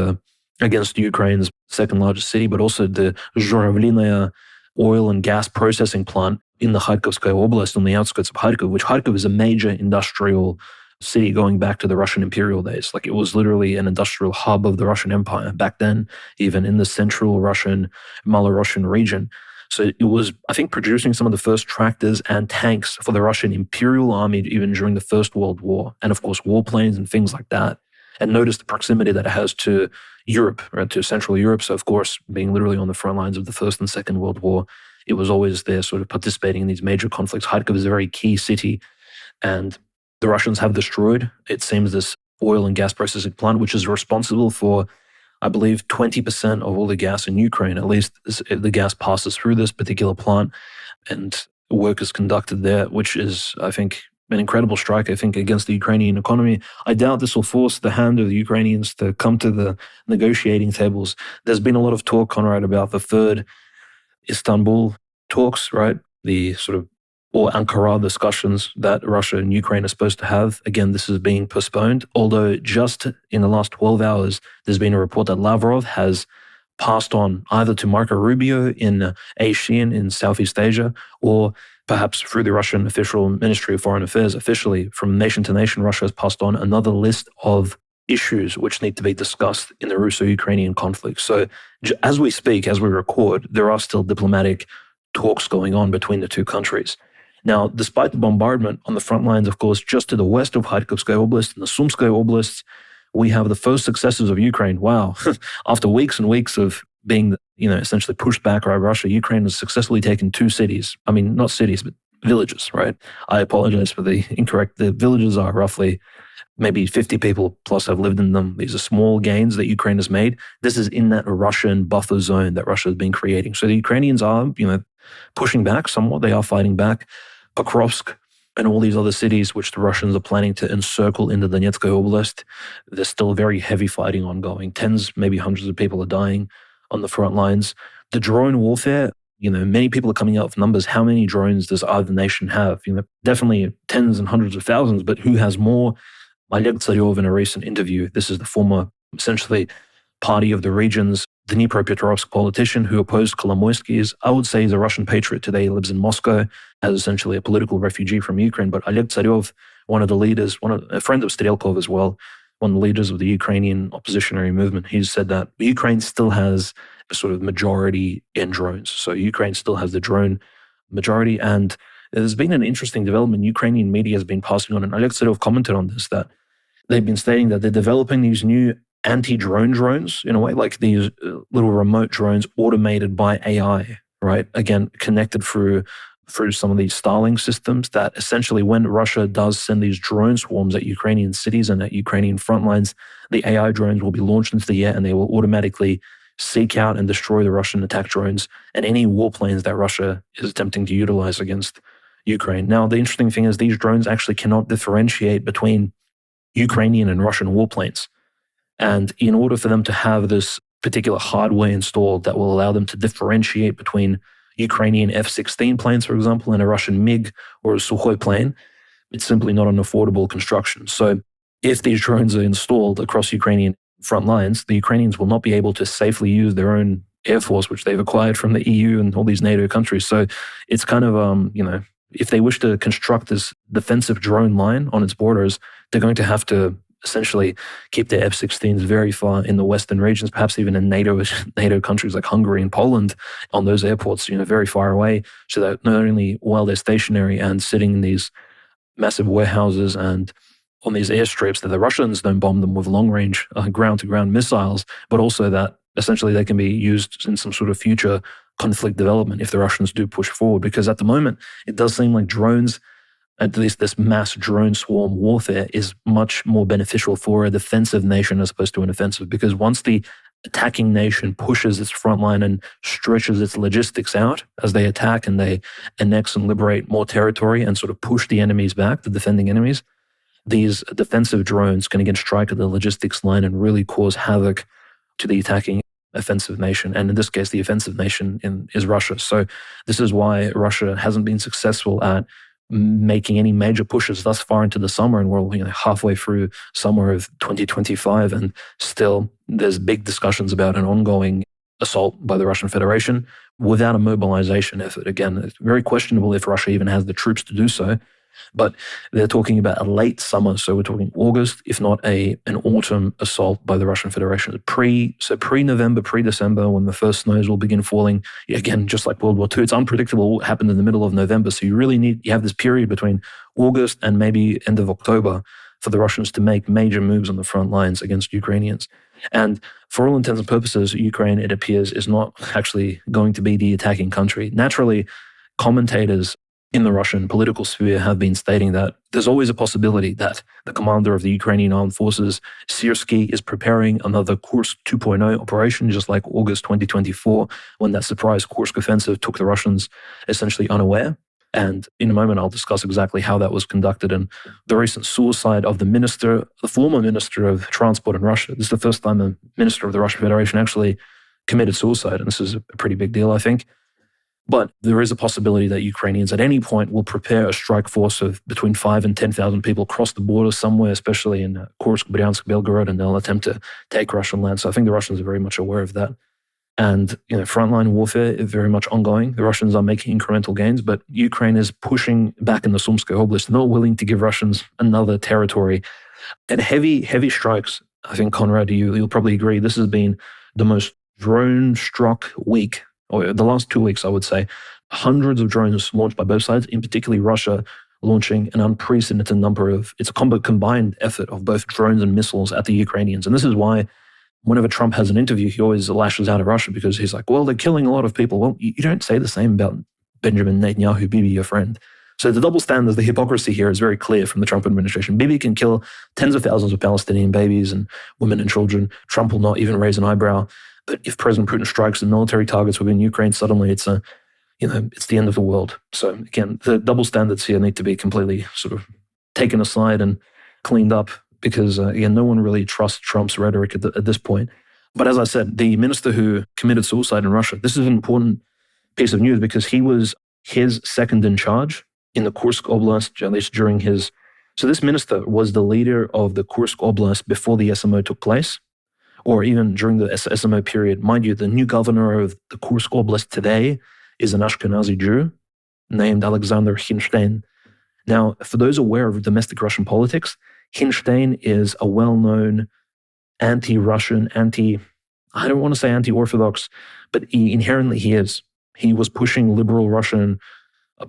Ukraine's second largest city, but also the Zhuravlynaya oil and gas processing plant in the Kharkovskaya Oblast on the outskirts of Kharkov, which Kharkov is a major industrial city going back to the Russian imperial days. Like it was literally an industrial hub of the Russian Empire back then, even in the central Russian, Malorussia region. So it was, I think, producing some of the first tractors and tanks for the Russian Imperial Army even during the First World War. And of course, warplanes and things like that. And notice the proximity that it has to Europe, right, to Central Europe. So of course, being literally on the front lines of the First and Second World War, it was always there sort of participating in these major conflicts. Kharkov is a very key city. And the Russians have destroyed, it seems, this oil and gas processing plant, which is responsible for, I believe, 20% of all the gas in Ukraine. At least the gas passes through this particular plant and work is conducted there, which is, I think, an incredible strike, I think, against the Ukrainian economy. I doubt this will force the hand of the Ukrainians to come to the negotiating tables. There's been a lot of talk, Conrad, about the third Istanbul talks, right? The sort of, or Ankara discussions that Russia and Ukraine are supposed to have. Again, this is being postponed, although just in the last 12 hours, there's been a report that Lavrov has passed on either to Marco Rubio in ASEAN in Southeast Asia, or perhaps through the Russian official Ministry of Foreign Affairs, officially from nation to nation, Russia has passed on another list of issues which need to be discussed in the Russo-Ukrainian conflict. So as we speak, as we record, there are still diplomatic talks going on between the two countries. Now, despite the bombardment on the front lines, of course, just to the west of Kharkovskaya Oblast and the Sumskaya Oblast, we have the first successes of Ukraine. Wow. After weeks and weeks of being, essentially pushed back by Russia, Ukraine has successfully taken two cities. I mean, not cities, but villages, right? I apologize for the incorrect. The villages are roughly maybe 50 people plus have lived in them. These are small gains that Ukraine has made. This is in that Russian buffer zone that Russia has been creating. So the Ukrainians are, pushing back somewhat. They are fighting back. Pokrovsk and all these other cities which the Russians are planning to encircle into the Donetsk Oblast, there's still very heavy fighting ongoing. Tens, maybe hundreds of people are dying on the front lines. The drone warfare, many people are coming out with numbers. How many drones does either nation have? Definitely tens and hundreds of thousands, but who has more? Oleg Tsaryov in a recent interview, this is the former, essentially, party of the region's Dnipropetrovsk politician who opposed Kolomoisky. I would say he's a Russian patriot today. He lives in Moscow as essentially a political refugee from Ukraine. But Oleg Tsaryov, one of the leaders, a friend of Strelkov as well, one of the leaders of the Ukrainian oppositionary movement, he's said that Ukraine still has a sort of majority in drones. So Ukraine still has the drone majority. And there's been an interesting development. Ukrainian media has been passing on, and Oleg Tsaryov commented on this, that they've been stating that they're developing these new anti-drone drones, in a way, like these little remote drones automated by AI, right? Again, connected through some of these Starlink systems that essentially when Russia does send these drone swarms at Ukrainian cities and at Ukrainian front lines, the AI drones will be launched into the air and they will automatically seek out and destroy the Russian attack drones and any warplanes that Russia is attempting to utilize against Ukraine. Now, the interesting thing is these drones actually cannot differentiate between Ukrainian and Russian warplanes. And in order for them to have this particular hardware installed that will allow them to differentiate between Ukrainian F-16 planes, for example, and a Russian MiG or a Sukhoi plane, it's simply not an affordable construction. So if these drones are installed across Ukrainian front lines, the Ukrainians will not be able to safely use their own air force, which they've acquired from the EU and all these NATO countries. So it's kind of, if they wish to construct this defensive drone line on its borders, they're going to have to essentially keep their F-16s very far in the western regions, perhaps even in NATO countries like Hungary and Poland on those airports, very far away, so that not only while they're stationary and sitting in these massive warehouses and on these airstrips that the Russians don't bomb them with long-range ground-to-ground missiles, but also that essentially they can be used in some sort of future conflict development if the Russians do push forward. Because at the moment, it does seem like drones at least this mass drone swarm warfare, is much more beneficial for a defensive nation as opposed to an offensive. Because once the attacking nation pushes its front line and stretches its logistics out as they attack and they annex and liberate more territory and sort of push the enemies back, the defending enemies, these defensive drones can again strike at the logistics line and really cause havoc to the attacking offensive nation. And in this case, the offensive nation is Russia. So this is why Russia hasn't been successful at making any major pushes thus far into the summer. And we're halfway through summer of 2025, and still there's big discussions about an ongoing assault by the Russian Federation without a mobilization effort. Again, it's very questionable if Russia even has the troops to do so. But they're talking about a late summer, so we're talking August, if not an autumn assault by the Russian Federation. Pre-November, pre-December, when the first snows will begin falling. Again, just like World War II, it's unpredictable what happened in the middle of November. So you have this period between August and maybe end of October for the Russians to make major moves on the front lines against Ukrainians. And for all intents and purposes, Ukraine, it appears, is not actually going to be the attacking country. Naturally, commentators in the Russian political sphere have been stating that there's always a possibility that the commander of the Ukrainian armed forces, Syrsky, is preparing another Kursk 2.0 operation, just like August 2024, when that surprise Kursk offensive took the Russians essentially unaware. And in a moment, I'll discuss exactly how that was conducted and the recent suicide of the former minister of transport in Russia. This is the first time a minister of the Russian Federation actually committed suicide, and this is a pretty big deal, I think. But there is a possibility that Ukrainians at any point will prepare a strike force of between 5,000 and 10,000 people across the border somewhere, especially in Kursk, Bryansk, Belgorod, and they'll attempt to take Russian land. So I think the Russians are very much aware of that. And frontline warfare is very much ongoing. The Russians are making incremental gains, but Ukraine is pushing back in the Sumska Oblast, not willing to give Russians another territory. And heavy strikes, I think, Conrad, you'll probably agree, this has been the most drone-struck week, or the last 2 weeks, I would say. Hundreds of drones launched by both sides, in particularly Russia launching an unprecedented number of, it's a combined effort of both drones and missiles at the Ukrainians. And this is why whenever Trump has an interview, he always lashes out at Russia, because he's like, well, they're killing a lot of people. Well, you don't say the same about Benjamin Netanyahu, Bibi, your friend. So the double standards, the hypocrisy here is very clear from the Trump administration. Bibi can kill tens of thousands of Palestinian babies and women and children. Trump will not even raise an eyebrow. But if President Putin strikes the military targets within Ukraine, suddenly it's the end of the world. So again, the double standards here need to be completely sort of taken aside and cleaned up, because again, no one really trusts Trump's rhetoric at this point. But as I said, the minister who committed suicide in Russia, this is an important piece of news, because he was his second in charge in the Kursk Oblast, at least during his. So this minister was the leader of the Kursk Oblast before the SMO took place, or even during the SMO period. Mind you, the new governor of the Kursk Oblast today is an Ashkenazi Jew named Alexander Hinstein. Now, for those aware of domestic Russian politics, Hinstein is a well-known anti-Russian, I don't want to say anti-Orthodox, but inherently he is. He was pushing liberal Russian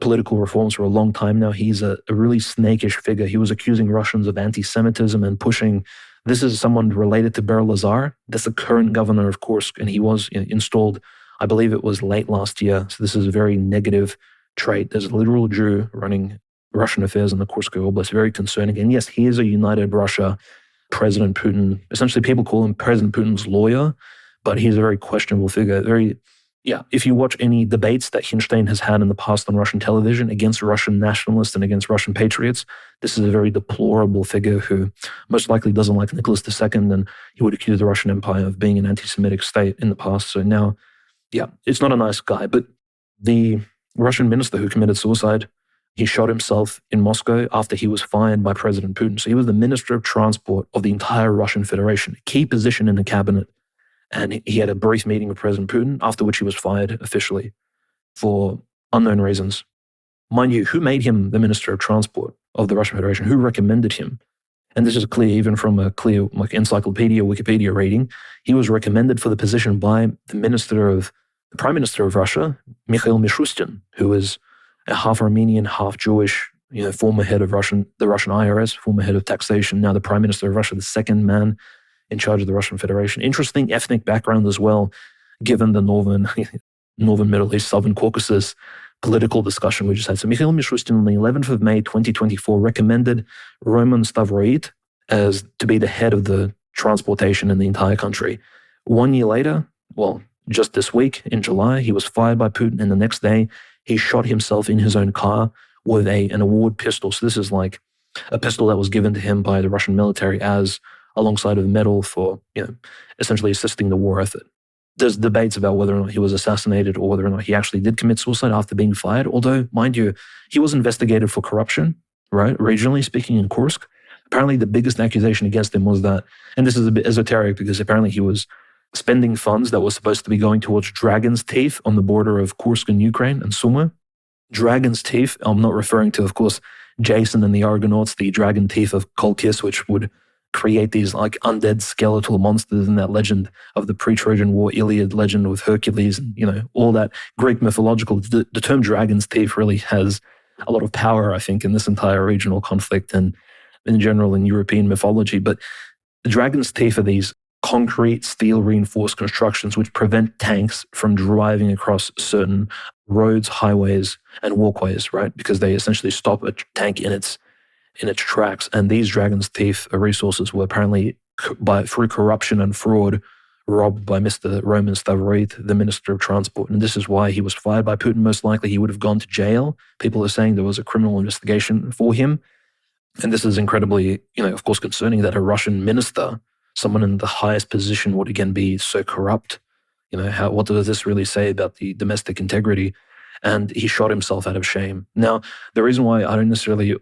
political reforms for a long time now. He's a really snakish figure. He was accusing Russians of anti-Semitism and pushing. This is someone related to Ber Lazar. That's the current governor of Kursk, and he was installed, I believe it was late last year. So this is a very negative trait. There's a literal Jew running Russian affairs in the Kursk Oblast, very concerning. And yes, he is a united Russia. President Putin, essentially people call him President Putin's lawyer, but he's a very questionable figure. If you watch any debates that Hinstein has had in the past on Russian television against Russian nationalists and against Russian patriots, this is a very deplorable figure who most likely doesn't like Nicholas II, and he would accuse the Russian Empire of being an anti-Semitic state in the past. So now, it's not a nice guy. But the Russian minister who committed suicide, he shot himself in Moscow after he was fired by President Putin. So he was the minister of transport of the entire Russian Federation, a key position in the cabinet. And he had a brief meeting with President Putin, after which he was fired officially for unknown reasons. Mind you, who made him the Minister of Transport of the Russian Federation? Who recommended him? And this is clear even from a clear encyclopedia, Wikipedia reading. He was recommended for the position by the Prime Minister of Russia, Mikhail Mishustin, who is a half Armenian, half Jewish, former head of the Russian IRS, former head of taxation, now the Prime Minister of Russia, the second man in charge of the Russian Federation. Interesting ethnic background as well, given the northern Middle East, Southern Caucasus political discussion we just had. So Mikhail Mishustin on the 11th of May, 2024, recommended Roman Stavroid as to be the head of the transportation in the entire country. 1 year later, well, just this week in July, he was fired by Putin, and the next day he shot himself in his own car with an award pistol. So this is like a pistol that was given to him by the Russian military as alongside of a medal for, essentially assisting the war effort. There's debates about whether or not he was assassinated or whether or not he actually did commit suicide after being fired. Although, mind you, he was investigated for corruption, right? Regionally speaking, in Kursk. Apparently, the biggest accusation against him was that, and this is a bit esoteric because apparently he was spending funds that were supposed to be going towards Dragon's Teeth on the border of Kursk and Ukraine and Sumy. Dragon's Teeth, I'm not referring to, of course, Jason and the Argonauts, the dragon teeth of Kolchis, which would create these like undead skeletal monsters in that legend of the pre-Trojan War Iliad legend with Hercules and, all that Greek mythological. The term dragon's teeth really has a lot of power, I think, in this entire regional conflict and in general in European mythology. But the dragon's teeth are these concrete steel reinforced constructions which prevent tanks from driving across certain roads, highways, and walkways, right? Because they essentially stop a tank in its tracks. And these dragon's teeth resources were apparently through corruption and fraud robbed by Mr. Roman Stavroid, the Minister of Transport. And this is why he was fired by Putin. Most likely he would have gone to jail. People are saying there was a criminal investigation for him. And this is incredibly, of course, concerning that a Russian minister, someone in the highest position, would again be so corrupt. What does this really say about the domestic integrity? And he shot himself out of shame. Now, the reason why I don't necessarily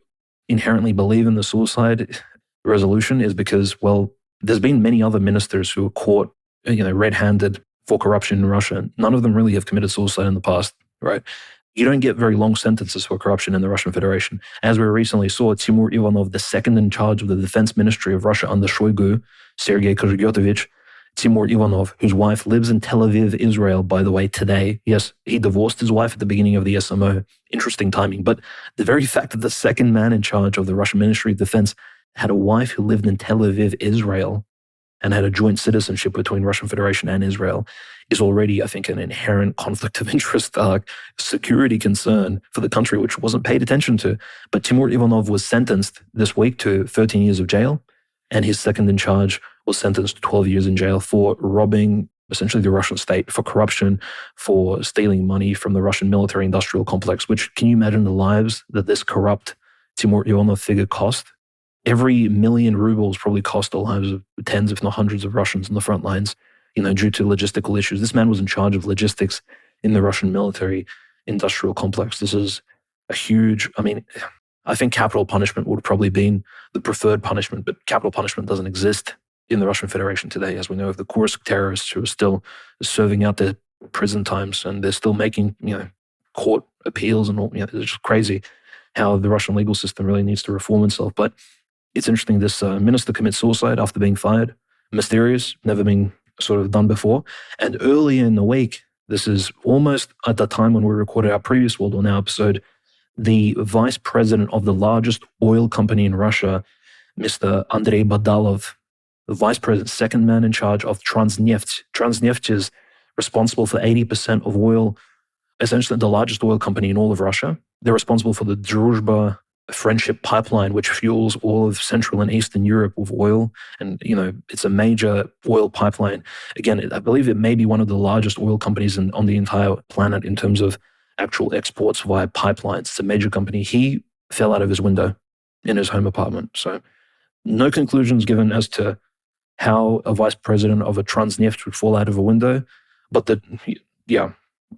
inherently believe in the suicide resolution is because, well, there's been many other ministers who were caught, red-handed for corruption in Russia. None of them really have committed suicide in the past, right? You don't get very long sentences for corruption in the Russian Federation. As we recently saw, Timur Ivanov, the second in charge of the defense ministry of Russia under Shoigu, Sergei Kozhegyotovich, Timur Ivanov, whose wife lives in Tel Aviv, Israel, by the way, today. Yes, he divorced his wife at the beginning of the SMO. Interesting timing. But the very fact that the second man in charge of the Russian Ministry of Defense had a wife who lived in Tel Aviv, Israel, and had a joint citizenship between Russian Federation and Israel is already, I think, an inherent conflict of interest, security concern for the country, which wasn't paid attention to. But Timur Ivanov was sentenced this week to 13 years of jail, and his second in charge was sentenced to 12 years in jail for robbing essentially the Russian state, for corruption, for stealing money from the Russian military-industrial complex, which, can you imagine the lives that this corrupt Timur Ivanov figure cost? Every million rubles probably cost the lives of tens, if not hundreds of Russians on the front lines, due to logistical issues. This man was in charge of logistics in the Russian military-industrial complex. This is a huge, I think capital punishment would have probably been the preferred punishment, but capital punishment doesn't exist in the Russian Federation today, as we know of the Kursk terrorists who are still serving out their prison times, and they're still making, court appeals and all. It's just crazy how the Russian legal system really needs to reform itself. But it's interesting, this minister commits suicide after being fired. Mysterious, never been sort of done before. And earlier in the week, this is almost at the time when we recorded our previous World War Now episode, the vice president of the largest oil company in Russia, Mr. Andrei Badalov, the vice president, second man in charge of Transneft. Transneft is responsible for 80% of oil, essentially the largest oil company in all of Russia. They're responsible for the Druzhba friendship pipeline, which fuels all of Central and Eastern Europe with oil. And, it's a major oil pipeline. Again, I believe it may be one of the largest oil companies on the entire planet in terms of actual exports via pipelines. It's a major company. He fell out of his window in his home apartment. So no conclusions given as to how a vice president of a Transneft would fall out of a window. But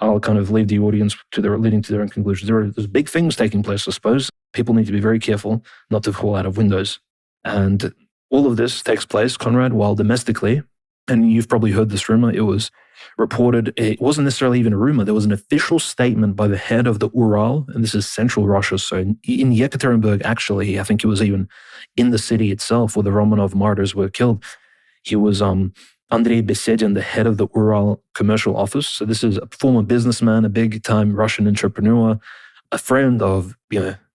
I'll kind of leave the audience leading to their own conclusions. There's big things taking place, I suppose. People need to be very careful not to fall out of windows. And all of this takes place, Conrad, while domestically, and you've probably heard this rumor, it was reported, it wasn't necessarily even a rumor, there was an official statement by the head of the Ural, and this is central Russia, so in Yekaterinburg, actually, I think it was even in the city itself where the Romanov martyrs were killed. He was Andrei Besedin, the head of the Ural commercial office. So this is a former businessman, a big-time Russian entrepreneur, a friend of,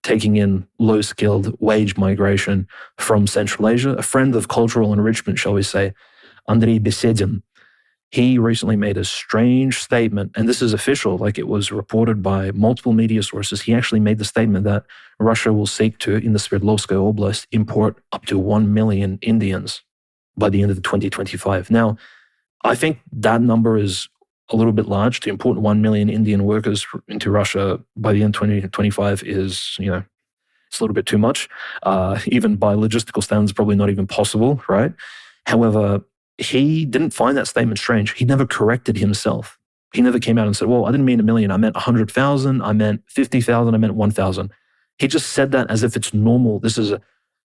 taking in low-skilled wage migration from Central Asia, a friend of cultural enrichment, shall we say, Andrei Besedin. He recently made a strange statement, and this is official, like it was reported by multiple media sources. He actually made the statement that Russia will seek to, in the Sverdlovsk Oblast, import up to 1 million Indians by the end of 2025. Now, I think that number is a little bit large. To import 1 million Indian workers into Russia by the end of 2025 is, it's a little bit too much. Even by logistical standards, probably not even possible, right? However, he didn't find that statement strange. He never corrected himself. He never came out and said, well, I didn't mean 1 million. I meant 100,000. I meant 50,000. I meant 1,000. He just said that as if it's normal.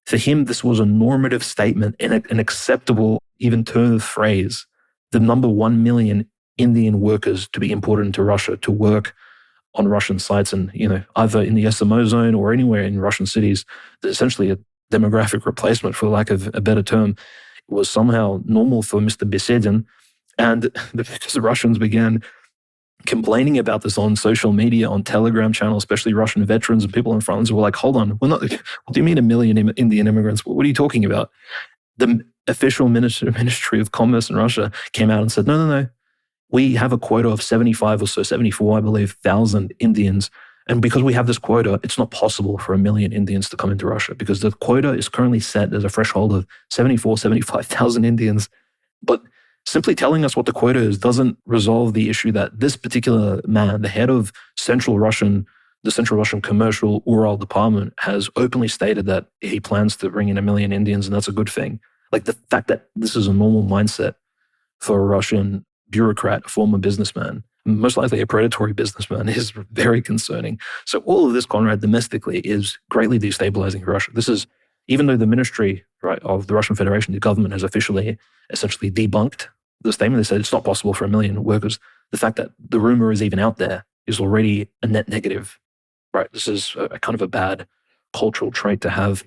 For him, this was a normative statement and an acceptable, even turn of phrase. The number 1 million Indian workers to be imported into Russia to work on Russian sites and, either in the SMO zone or anywhere in Russian cities, essentially a demographic replacement, for lack of a better term, was somehow normal for Mr. Besedin. And because the Russians began complaining about this on social media, on Telegram channels, especially Russian veterans and people in front were like, hold on, what do you mean 1 million Indian immigrants? What are you talking about? The official Ministry of Commerce in Russia came out and said, no. We have a quota of 75 or so, 74, I believe, thousand Indians. And because we have this quota, it's not possible for 1 million Indians to come into Russia because the quota is currently set as a threshold of 74, 75,000 Indians. But simply telling us what the quota is doesn't resolve the issue that this particular man, the head of the Central Russian Commercial Ural Department, has openly stated that he plans to bring in 1 million Indians, and that's a good thing. Like the fact that this is a normal mindset for a Russian bureaucrat, a former businessman, most likely a predatory businessman, is very concerning. So all of this, Conrad, domestically is greatly destabilizing Russia. This is, even though the ministry, right, of the Russian Federation, the government has officially essentially debunked the statement. They said it's not possible for 1 million workers. The fact that the rumor is even out there is already a net negative, right? This is a kind of a bad cultural trait to have.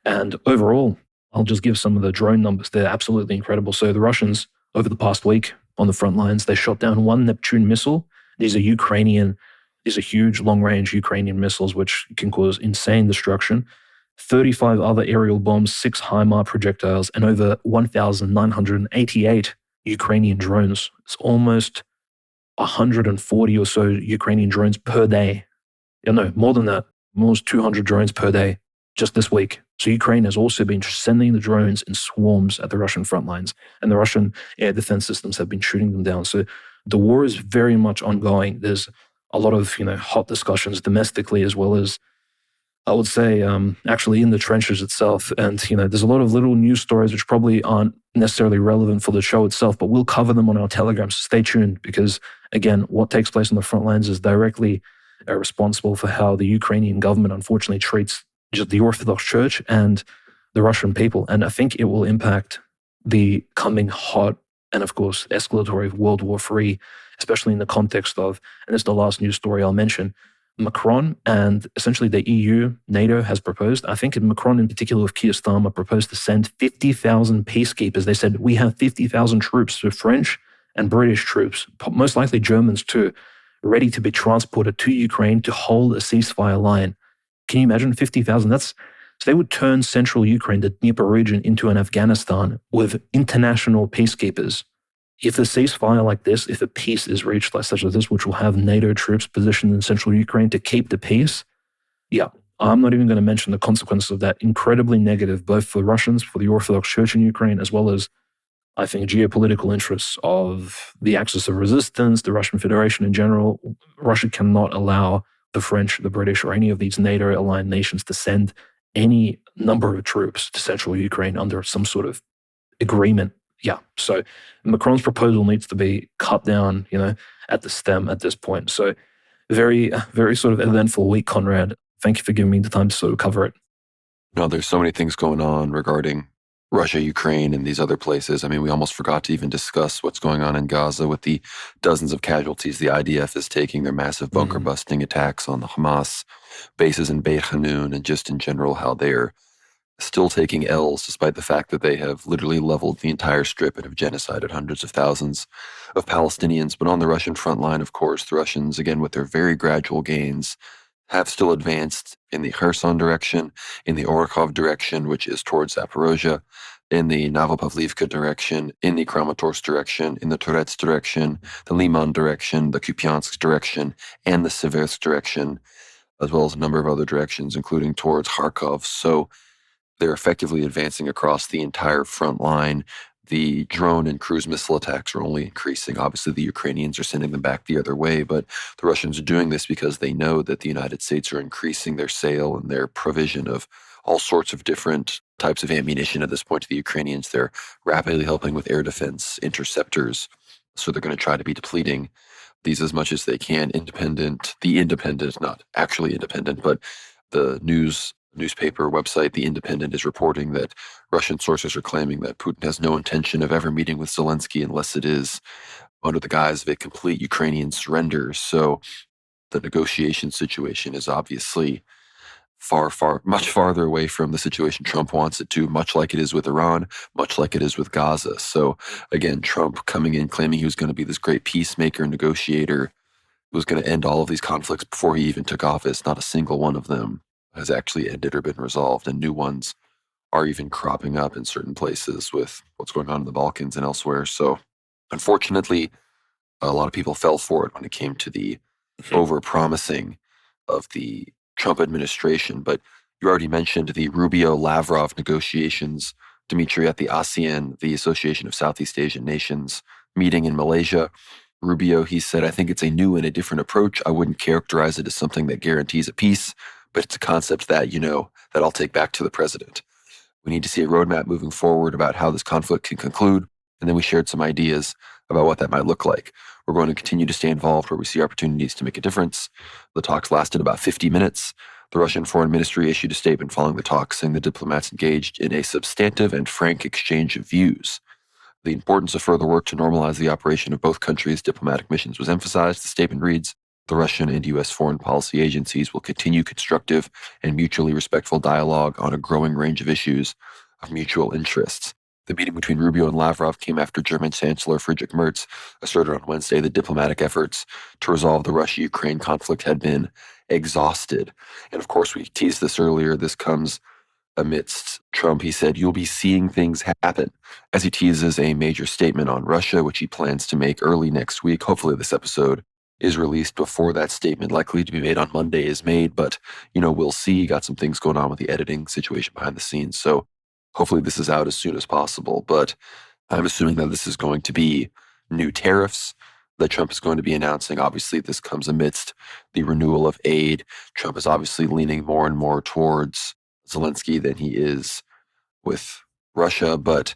And overall, I'll just give some of the drone numbers. They're absolutely incredible. So the Russians, over the past week on the front lines, they shot down 1 Neptune missile. These are huge long-range Ukrainian missiles, which can cause insane destruction. 35 other aerial bombs, 6 HIMARS projectiles, and over 1,988 Ukrainian drones. It's almost 140 or so Ukrainian drones per day. No, more than that, almost 200 drones per day just this week. So Ukraine has also been sending the drones in swarms at the Russian front lines, and the Russian air defense systems have been shooting them down. So the war is very much ongoing. There's a lot of hot discussions domestically, as well as, I would say, actually in the trenches itself. And there's a lot of little news stories which probably aren't necessarily relevant for the show itself, but we'll cover them on our Telegram. So stay tuned, because again, what takes place on the front lines is directly responsible for how the Ukrainian government unfortunately treats just the Orthodox Church and the Russian people. And I think it will impact the coming hot and, of course, escalatory World War III, especially in the context of, and this is the last news story I'll mention, Macron and essentially the EU, NATO has proposed, I think Macron in particular with Keir Starmer proposed to send 50,000 peacekeepers. They said, we have 50,000 troops, so French and British troops, most likely Germans too, ready to be transported to Ukraine to hold a ceasefire line. Can you imagine 50,000? So they would turn central Ukraine, the Dnieper region, into an Afghanistan with international peacekeepers. If a ceasefire like this, if a peace is reached like such as this, which will have NATO troops positioned in central Ukraine to keep the peace, I'm not even going to mention the consequences of that. Incredibly negative, both for Russians, for the Orthodox Church in Ukraine, as well as, I think, geopolitical interests of the axis of resistance, the Russian Federation in general. Russia cannot allow the French, the British, or any of these NATO-aligned nations to send any number of troops to central Ukraine under some sort of agreement. So Macron's proposal needs to be cut down, at the stem at this point. So very, very sort of eventful week, Conrad. Thank you for giving me the time to sort of cover it. No, there's so many things going on regarding Russia, Ukraine, and these other places. I mean, we almost forgot to even discuss what's going on in Gaza with the dozens of casualties the IDF is taking, their massive bunker-busting attacks on the Hamas bases in Beit Hanun, and just in general how they're still taking L's despite the fact that they have literally leveled the entire strip and have genocided hundreds of thousands of Palestinians. But on the Russian front line, of course, the Russians, again, with their very gradual gains, have still advanced in the Kherson direction, in the Orakov direction, which is towards Zaporozhye, in the Novopavlivka direction, in the Kramatorsk direction, in the Turets direction, the Liman direction, the Kupiansk direction, and the Seversk direction, as well as a number of other directions, including towards Kharkov. So they're effectively advancing across the entire front line. The drone and cruise missile attacks are only increasing. Obviously, the Ukrainians are sending them back the other way, but the Russians are doing this because they know that the United States are increasing their sale and their provision of all sorts of different types of ammunition at this point to the Ukrainians. They're rapidly helping with air defense, interceptors. So they're going to try to be depleting these as much as they can. The Independent, not actually independent, but the newspaper website, The Independent, is reporting that Russian sources are claiming that Putin has no intention of ever meeting with Zelensky unless it is under the guise of a complete Ukrainian surrender. So the negotiation situation is obviously much farther away from the situation Trump wants it to, much like it is with Iran, much like it is with Gaza. So again, Trump coming in claiming he was going to be this great peacemaker, negotiator, who was going to end all of these conflicts before he even took office. Not a single one of them has actually ended or been resolved, and new ones are even cropping up in certain places with what's going on in the Balkans and elsewhere. So unfortunately, a lot of people fell for it when it came to the over-promising of the Trump administration. But you already mentioned the Rubio-Lavrov negotiations, Dimitri, at the ASEAN, the Association of Southeast Asian Nations, meeting in Malaysia. Rubio, he said, I think it's a new and a different approach. I wouldn't characterize it as something that guarantees a peace, but it's a concept that, that I'll take back to the president. We need to see a roadmap moving forward about how this conflict can conclude. And then we shared some ideas about what that might look like. We're going to continue to stay involved where we see opportunities to make a difference. The talks lasted about 50 minutes. The Russian Foreign Ministry issued a statement following the talks, saying the diplomats engaged in a substantive and frank exchange of views. The importance of further work to normalize the operation of both countries' diplomatic missions was emphasized. The statement reads, the Russian and U.S. foreign policy agencies will continue constructive and mutually respectful dialogue on a growing range of issues of mutual interests. The meeting between Rubio and Lavrov came after German Chancellor Friedrich Merz asserted on Wednesday that diplomatic efforts to resolve the Russia-Ukraine conflict had been exhausted. And of course, we teased this earlier. This comes amidst Trump. He said, you'll be seeing things happen, as he teases a major statement on Russia, which he plans to make early next week. Hopefully this episode is released before that statement, likely to be made on Monday, is made. But, we'll see. Got some things going on with the editing situation behind the scenes. So hopefully this is out as soon as possible. But I'm assuming that this is going to be new tariffs that Trump is going to be announcing. Obviously, this comes amidst the renewal of aid. Trump is obviously leaning more and more towards Zelensky than he is with Russia. But,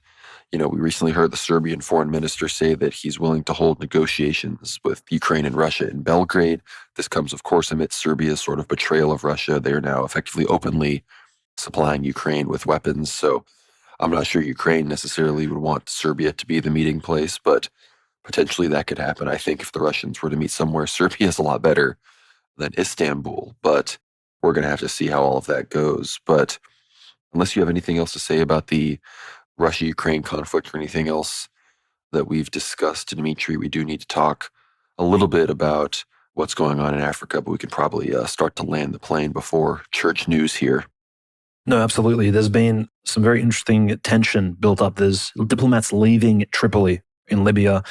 we recently heard the Serbian foreign minister say that he's willing to hold negotiations with Ukraine and Russia in Belgrade. This comes, of course, amidst Serbia's sort of betrayal of Russia. They are now effectively openly supplying Ukraine with weapons. So I'm not sure Ukraine necessarily would want Serbia to be the meeting place, but potentially that could happen. I think if the Russians were to meet somewhere, Serbia is a lot better than Istanbul, but we're going to have to see how all of that goes. But unless you have anything else to say about the Russia-Ukraine conflict or anything else that we've discussed, Dimitri, we do need to talk a little bit about what's going on in Africa, but we can probably start to land the plane before church news here. No, absolutely. There's been some very interesting tension built up. There's diplomats leaving Tripoli in Libya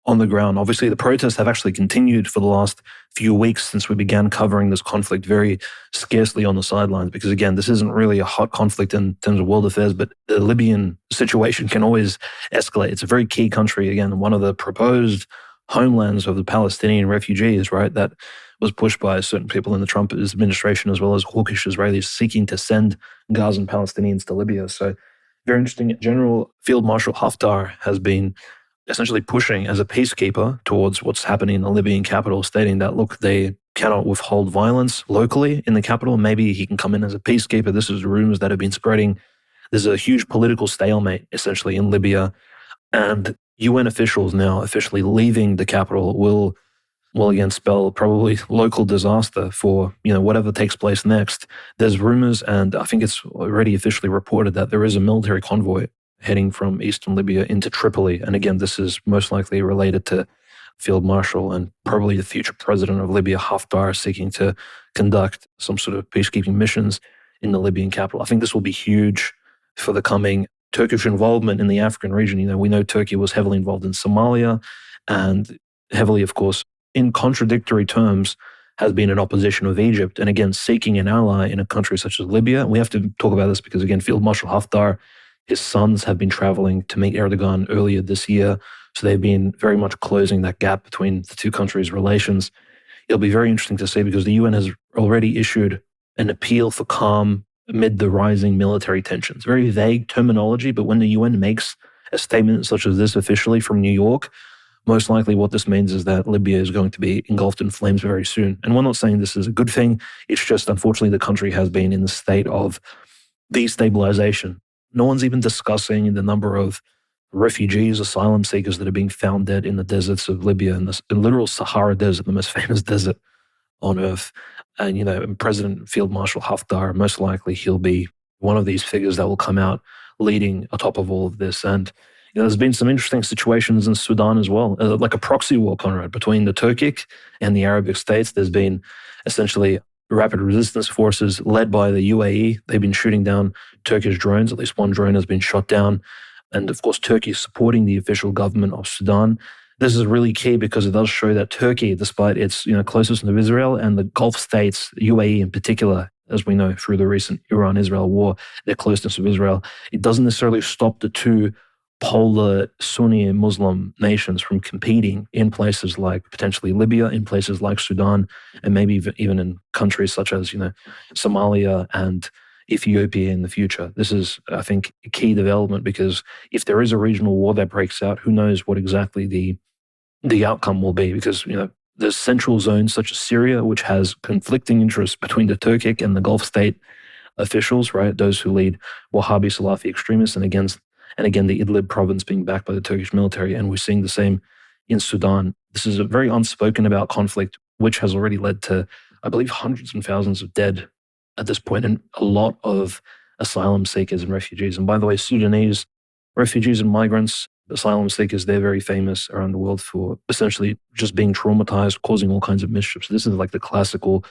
on the ground. Obviously, the protests have actually continued for the last few weeks since we began covering this conflict very scarcely on the sidelines, because again, this isn't really a hot conflict in terms of world affairs, but the Libyan situation can always escalate. It's a very key country. Again, one of the proposed homelands of the Palestinian refugees, right, that was pushed by certain people in the Trump administration, as well as hawkish Israelis seeking to send Gazan Palestinians to Libya. So very interesting. General Field Marshal Haftar has been essentially pushing as a peacekeeper towards what's happening in the Libyan capital, stating that, look, they cannot withhold violence locally in the capital. Maybe he can come in as a peacekeeper. This is rumors that have been spreading. There's a huge political stalemate, essentially, in Libya. And UN officials now officially leaving the capital will again spell probably local disaster for, whatever takes place next. There's rumors, and I think it's already officially reported, that there is a military convoy heading from eastern Libya into Tripoli. And again, this is most likely related to Field Marshal and probably the future president of Libya, Haftar, seeking to conduct some sort of peacekeeping missions in the Libyan capital. I think this will be huge for the coming Turkish involvement in the African region. We know Turkey was heavily involved in Somalia and heavily, of course, in contradictory terms, has been in opposition of Egypt. And again, seeking an ally in a country such as Libya. We have to talk about this because, again, Field Marshal Haftar, his sons have been traveling to meet Erdogan earlier this year. So they've been very much closing that gap between the two countries' relations. It'll be very interesting to see because the UN has already issued an appeal for calm amid the rising military tensions. Very vague terminology, but when the UN makes a statement such as this officially from New York, most likely what this means is that Libya is going to be engulfed in flames very soon. And we're not saying this is a good thing. It's just, unfortunately, the country has been in the state of destabilization. No one's even discussing the number of refugees, asylum seekers that are being found dead in the deserts of Libya, in the literal Sahara Desert, the most famous desert on earth. And President Field Marshal Haftar, most likely he'll be one of these figures that will come out leading atop of all of this. And there's been some interesting situations in Sudan as well, like a proxy war, Conrad, between the Turkic and the Arabic states. There's been essentially rapid resistance forces led by the UAE. They've been shooting down Turkish drones. At least one drone has been shot down. And of course, Turkey is supporting the official government of Sudan. This is really key because it does show that Turkey, despite its closeness to Israel and the Gulf states, UAE in particular, as we know through the recent Iran-Israel war, their closeness with Israel, it doesn't necessarily stop the two polar Sunni Muslim nations from competing in places like potentially Libya, in places like Sudan, and maybe even in countries such as Somalia and Ethiopia in the future. This is, I think, a key development because if there is a regional war that breaks out, who knows what exactly the outcome will be? Because there's central zones such as Syria, which has conflicting interests between the Turkic and the Gulf state officials, right? Those who lead Wahhabi Salafi extremists, and again, the Idlib province being backed by the Turkish military. And we're seeing the same in Sudan. This is a very unspoken about conflict, which has already led to, I believe, hundreds and thousands of dead at this point, and a lot of asylum seekers and refugees. And by the way, Sudanese refugees and migrants, asylum seekers, they're very famous around the world for essentially just being traumatized, causing all kinds of mischief. So this is like the classical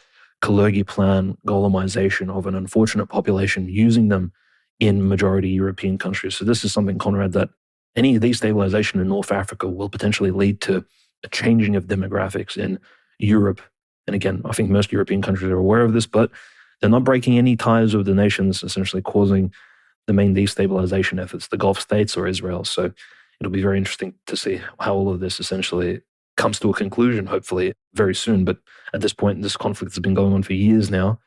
Kalergi plan golemization of an unfortunate population, using them in majority European countries. So this is something, Conrad, that any destabilization in North Africa will potentially lead to a changing of demographics in Europe. And again, I think most European countries are aware of this, but they're not breaking any ties with the nations essentially causing the main destabilization efforts, the Gulf states or Israel. So it'll be very interesting to see how all of this essentially comes to a conclusion, hopefully very soon. But at this point, this conflict has been going on for years now,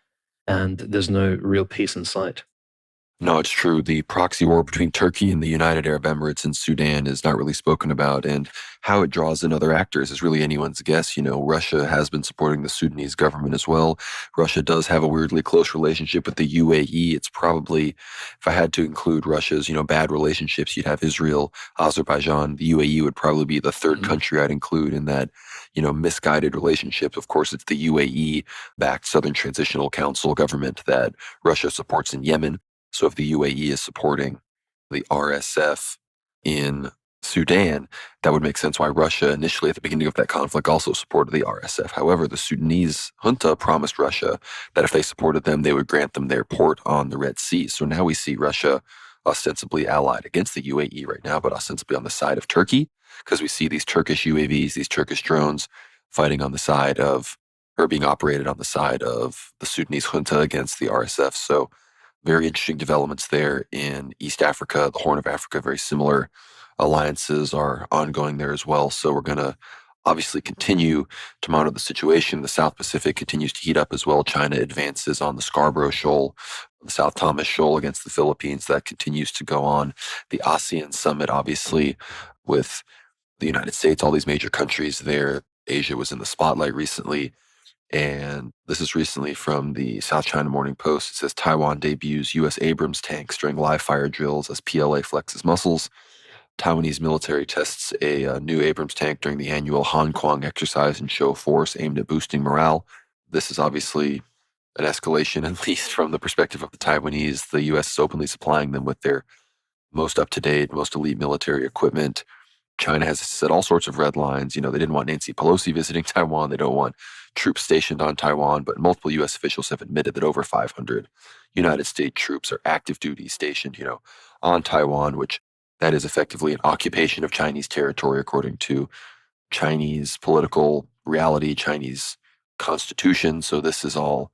and there's no real peace in sight. No, it's true. The proxy war between Turkey and the United Arab Emirates and Sudan is not really spoken about, and how it draws in other actors is really anyone's guess. Russia has been supporting the Sudanese government as well. Russia does have a weirdly close relationship with the UAE. It's probably, if I had to include Russia's, bad relationships, you'd have Israel, Azerbaijan. The UAE would probably be the third country I'd include in that, misguided relationship. Of course, it's the UAE-backed Southern Transitional Council government that Russia supports in Yemen. So if the UAE is supporting the RSF in Sudan, that would make sense why Russia initially at the beginning of that conflict also supported the RSF. However, the Sudanese junta promised Russia that if they supported them, they would grant them their port on the Red Sea. So now we see Russia ostensibly allied against the UAE right now, but ostensibly on the side of Turkey, because we see these Turkish UAVs, these Turkish drones fighting on the side of, or being operated on the side of the Sudanese junta against the RSF. So very interesting developments there in East Africa, the Horn of Africa. Very similar alliances are ongoing there as well. So we're going to obviously continue to monitor the situation. The South Pacific continues to heat up as well. China advances on the Scarborough Shoal, the South Thomas Shoal against the Philippines. That continues to go on. The ASEAN summit, obviously, with the United States, all these major countries there. Asia was in the spotlight recently. And this is recently from the South China Morning Post. It says Taiwan debuts U.S. Abrams tanks during live fire drills as PLA flexes muscles. Taiwanese military tests a new Abrams tank during the annual Han Kuang exercise and show force aimed at boosting morale. This is obviously an escalation, at least from the perspective of the Taiwanese. The U.S. is openly supplying them with their most up-to-date, most elite military equipment. China has set all sorts of red lines. They didn't want Nancy Pelosi visiting Taiwan. They don't want troops stationed on Taiwan, but multiple U.S. officials have admitted that over 500 United States troops are active duty stationed, on Taiwan, which that is effectively an occupation of Chinese territory according to Chinese political reality, Chinese constitution. So this is all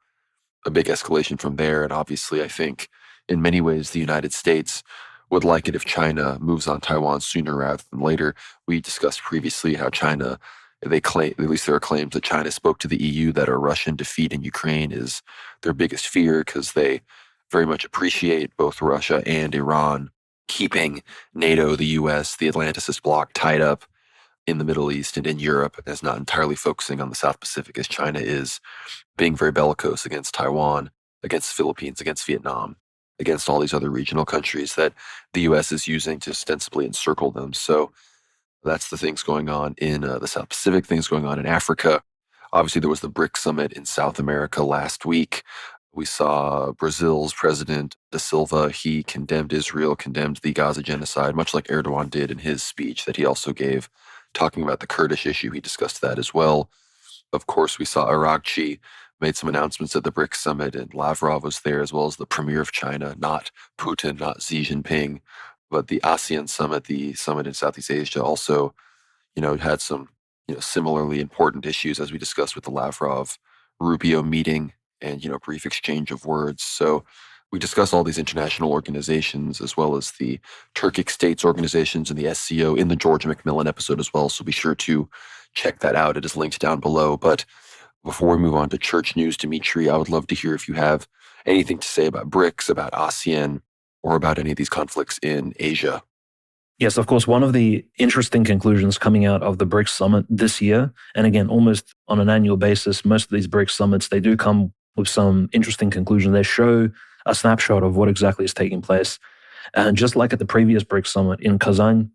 a big escalation from there. And obviously, I think in many ways, the United States would like it if China moves on Taiwan sooner rather than later. We discussed previously how China, they claim, at least there are claims that China spoke to the EU that a Russian defeat in Ukraine is their biggest fear because they very much appreciate both Russia and Iran keeping NATO, the US, the Atlanticist bloc tied up in the Middle East and in Europe, as not entirely focusing on the South Pacific as China is being very bellicose against Taiwan, against the Philippines, against Vietnam, against all these other regional countries that the U.S. is using to ostensibly encircle them. So that's the things going on in the South Pacific, things going on in Africa. Obviously, there was the BRICS summit in South America last week. We saw Brazil's president Da Silva. He condemned Israel, condemned the Gaza genocide, much like Erdogan did in his speech that he also gave, talking about the Kurdish issue. He discussed that as well. Of course, we saw Aragchi made some announcements at the BRICS summit, and Lavrov was there, as well as the premier of China, not Putin, not Xi Jinping, but the ASEAN summit, the summit in Southeast Asia, also, had some, similarly important issues as we discussed with the Lavrov Rubio meeting and, brief exchange of words. So we discuss all these international organizations as well as the Turkic states organizations and the SCO in the Georgia McMillan episode as well. So be sure to check that out. It is linked down below. But before we move on to church news, Dimitri, I would love to hear if you have anything to say about BRICS, about ASEAN, or about any of these conflicts in Asia. Yes, of course, one of the interesting conclusions coming out of the BRICS summit this year, and again, almost on an annual basis, most of these BRICS summits, they do come with some interesting conclusions. They show a snapshot of what exactly is taking place. And just like at the previous BRICS summit in Kazan,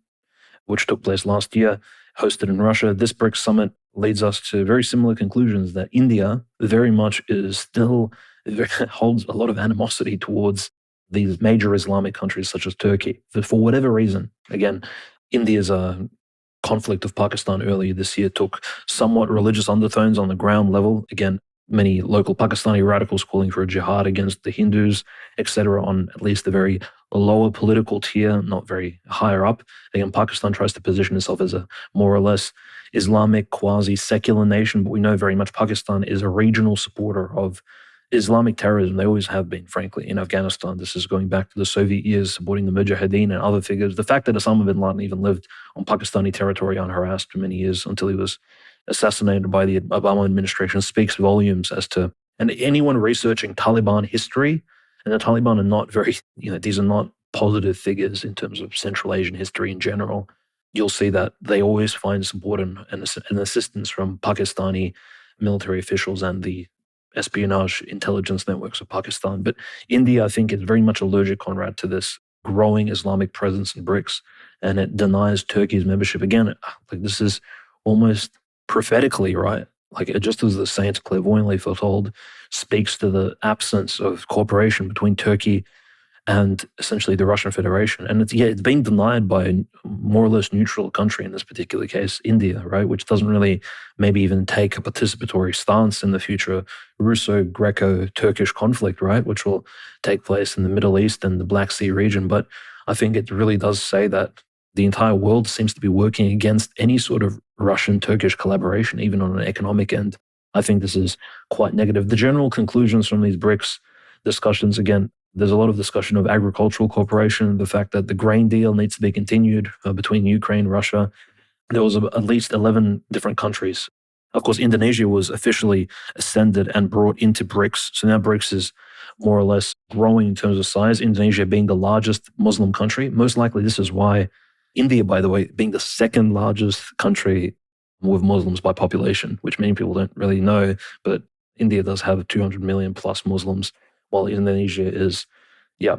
which took place last year, hosted in Russia, this BRICS summit leads us to very similar conclusions that India very much is still holds a lot of animosity towards these major Islamic countries such as Turkey. For whatever reason, again, India's conflict of Pakistan earlier this year took somewhat religious undertones on the ground level. Again, many local Pakistani radicals calling for a jihad against the Hindus, etc., on at least the very lower political tier, not very higher up. Again, Pakistan tries to position itself as a more or less Islamic, quasi-secular nation, but we know very much Pakistan is a regional supporter of Islamic terrorism. They always have been, frankly, in Afghanistan. This is going back to the Soviet years, supporting the Mujahideen and other figures. The fact that Osama bin Laden even lived on Pakistani territory unharassed for many years until he was assassinated by the Obama administration speaks volumes as to, and anyone researching Taliban history, and the Taliban are not very, these are not positive figures in terms of Central Asian history in general. You'll see that they always find support and assistance from Pakistani military officials and the espionage intelligence networks of Pakistan. But India, I think, is very much allergic, Conrad, to this growing Islamic presence in BRICS, and it denies Turkey's membership. Again, like this is almost prophetically, right? Like just as the saints clairvoyantly foretold, speaks to the absence of cooperation between Turkey and essentially the Russian Federation. And it's being denied by a more or less neutral country, in this particular case, India, right? Which doesn't really maybe even take a participatory stance in the future Russo-Greco-Turkish conflict, right? Which will take place in the Middle East and the Black Sea region. But I think it really does say that the entire world seems to be working against any sort of Russian-Turkish collaboration, even on an economic end. I think this is quite negative. The general conclusions from these BRICS discussions, again, there's a lot of discussion of agricultural cooperation, the fact that the grain deal needs to be continued between Ukraine, Russia. There was at least 11 different countries. Of course, Indonesia was officially ascended and brought into BRICS. So now BRICS is more or less growing in terms of size, Indonesia being the largest Muslim country. Most likely this is why India, by the way, being the second largest country with Muslims by population, which many people don't really know, but India does have 200 million plus Muslims, while Indonesia is,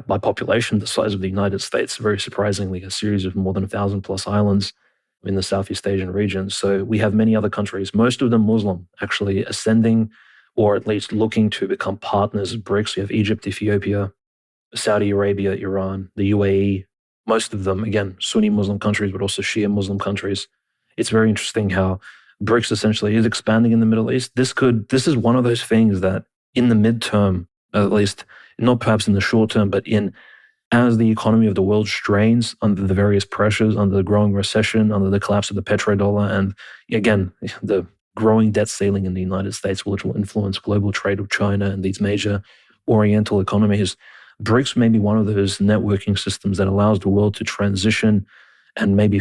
by population, the size of the United States, very surprisingly, a series of more than 1,000 plus islands in the Southeast Asian region. So we have many other countries, most of them Muslim, actually ascending or at least looking to become partners of BRICS. We have Egypt, Ethiopia, Saudi Arabia, Iran, the UAE, most of them, again, Sunni Muslim countries, but also Shia Muslim countries. It's very interesting how BRICS essentially is expanding in the Middle East. This is one of those things that in the midterm, at least, not perhaps in the short term, but in as the economy of the world strains under the various pressures, under the growing recession, under the collapse of the petrodollar, and again, the growing debt ceiling in the United States, which will influence global trade with China and these major Oriental economies, BRICS may be one of those networking systems that allows the world to transition and maybe,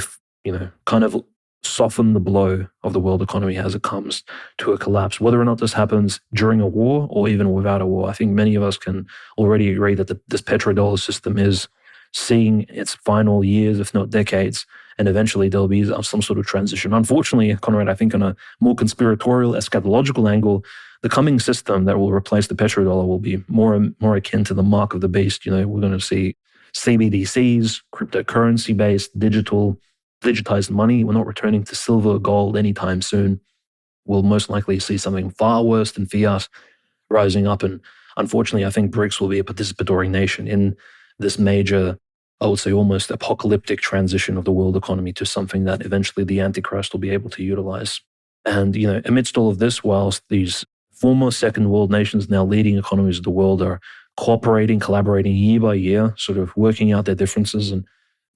kind of soften the blow of the world economy as it comes to a collapse. Whether or not this happens during a war or even without a war, I think many of us can already agree that this petrodollar system is seeing its final years, if not decades, and eventually there'll be some sort of transition. Unfortunately, Conrad, I think on a more conspiratorial, eschatological angle, the coming system that will replace the petrodollar will be more akin to the mark of the beast. We're going to see CBDCs, cryptocurrency-based, digitized money. We're not returning to silver or gold anytime soon. We'll most likely see something far worse than fiat rising up. And unfortunately, I think BRICS will be a participatory nation in this major, I would say almost apocalyptic transition of the world economy to something that eventually the Antichrist will be able to utilize. And, amidst all of this, whilst these former second world nations, now leading economies of the world, are cooperating, collaborating year by year, sort of working out their differences and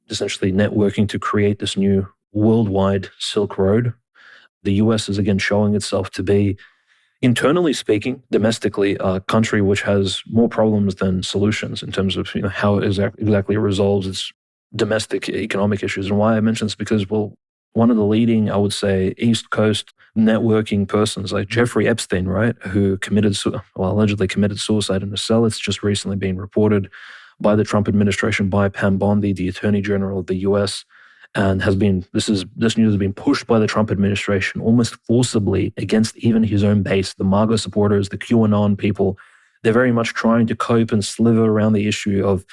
essentially networking to create this new worldwide Silk Road. The US is again showing itself to be, internally speaking, domestically, a country which has more problems than solutions in terms of how it exactly resolves its domestic economic issues. And why I mention this because, well, one of the leading, I would say, East Coast networking persons like Jeffrey Epstein, right, who allegedly committed suicide in a cell. It's just recently been reported by the Trump administration, by Pam Bondi, the Attorney General of the US, and this news has been pushed by the Trump administration almost forcibly against even his own base, the MAGA supporters, the QAnon people. They're very much trying to cope and slither around the issue of.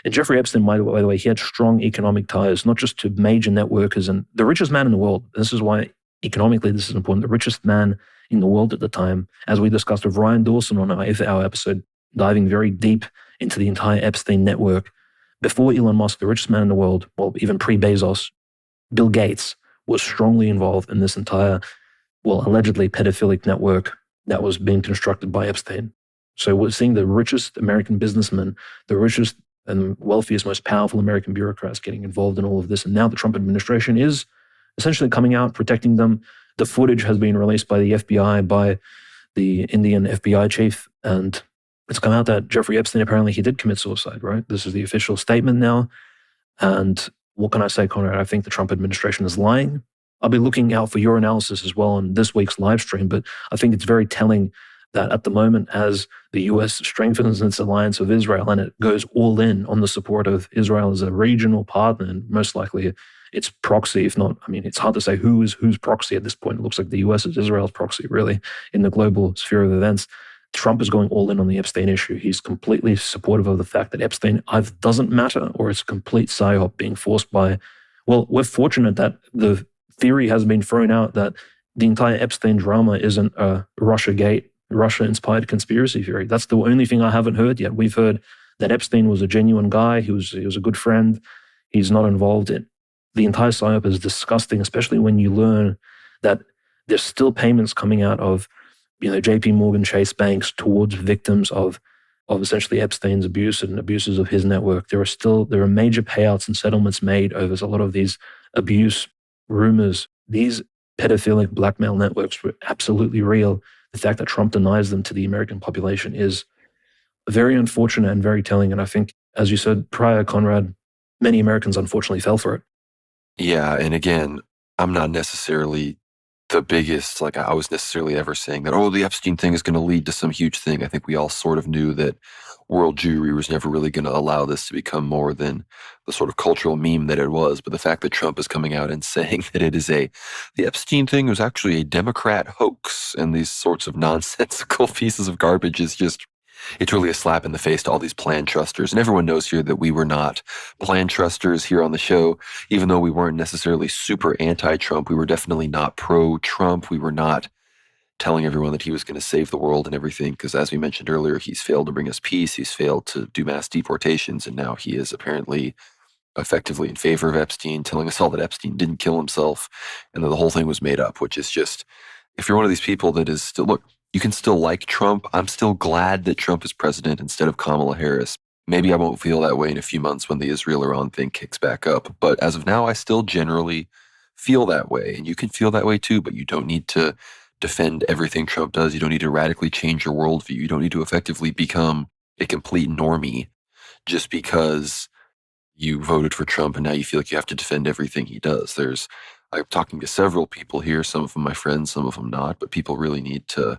And Jeffrey Epstein, by the way, he had strong economic ties, not just to major networkers and the richest man in the world. This is why economically this is important. The richest man in the world at the time, as we discussed with Ryan Dawson on our episode, diving very deep into the entire Epstein network. Before Elon Musk, the richest man in the world, well, even pre-Bezos, Bill Gates was strongly involved in this entire, allegedly pedophilic network that was being constructed by Epstein. So we're seeing the richest American businessmen, the richest and wealthiest, most powerful American bureaucrats getting involved in all of this. And now the Trump administration is essentially coming out, protecting them. The footage has been released by the FBI, by the Indian FBI chief, and it's come out that Jeffrey Epstein, apparently he did commit suicide, right? This is the official statement now. And what can I say, Conrad? I think the Trump administration is lying. I'll be looking out for your analysis as well on this week's live stream, but I think it's very telling that at the moment, as the US strengthens its alliance with Israel and it goes all in on the support of Israel as a regional partner, and most likely its proxy, if not, it's hard to say who's proxy at this point. It looks like the US is Israel's proxy, really, in the global sphere of events. Trump is going all in on the Epstein issue. He's completely supportive of the fact that Epstein either doesn't matter or it's a complete psyop being forced by, we're fortunate that the theory has been thrown out that the entire Epstein drama isn't a Russia-inspired conspiracy theory. That's the only thing I haven't heard yet. We've heard that Epstein was a genuine guy. He was a good friend. He's not involved in. The entire psyop is disgusting, especially when you learn that there's still payments coming out of JP Morgan Chase banks towards victims of essentially Epstein's abuse and abuses of his network. There are major payouts and settlements made over a lot of these abuse rumors. These pedophilic blackmail networks were absolutely real. The fact that Trump denies them to the American population is very unfortunate and very telling. And I think, as you said prior, Conrad, many Americans unfortunately fell for it. Yeah, and again, I'm not necessarily the biggest, I was necessarily ever saying that, the Epstein thing is going to lead to some huge thing. I think we all sort of knew that world Jewry was never really going to allow this to become more than the sort of cultural meme that it was. But the fact that Trump is coming out and saying that the Epstein thing was actually a Democrat hoax and these sorts of nonsensical pieces of garbage is just, it's really a slap in the face to all these plan trusters. And everyone knows here that we were not plan trusters here on the show. Even though we weren't necessarily super anti-Trump, we were definitely not pro-Trump. We were not telling everyone that he was going to save the world and everything, because as we mentioned earlier, he's failed to bring us peace. He's failed to do mass deportations. And now he is apparently effectively in favor of Epstein, telling us all that Epstein didn't kill himself and that the whole thing was made up, which is just, if you're one of these people that is still, look, you can still like Trump. I'm still glad that Trump is president instead of Kamala Harris. Maybe I won't feel that way in a few months when the Israel-Iran thing kicks back up. But as of now, I still generally feel that way. And you can feel that way too, but you don't need to defend everything Trump does. You don't need to radically change your worldview. You don't need to effectively become a complete normie just because you voted for Trump and now you feel like you have to defend everything he does. I'm talking to several people here, some of them my friends, some of them not, but people really need to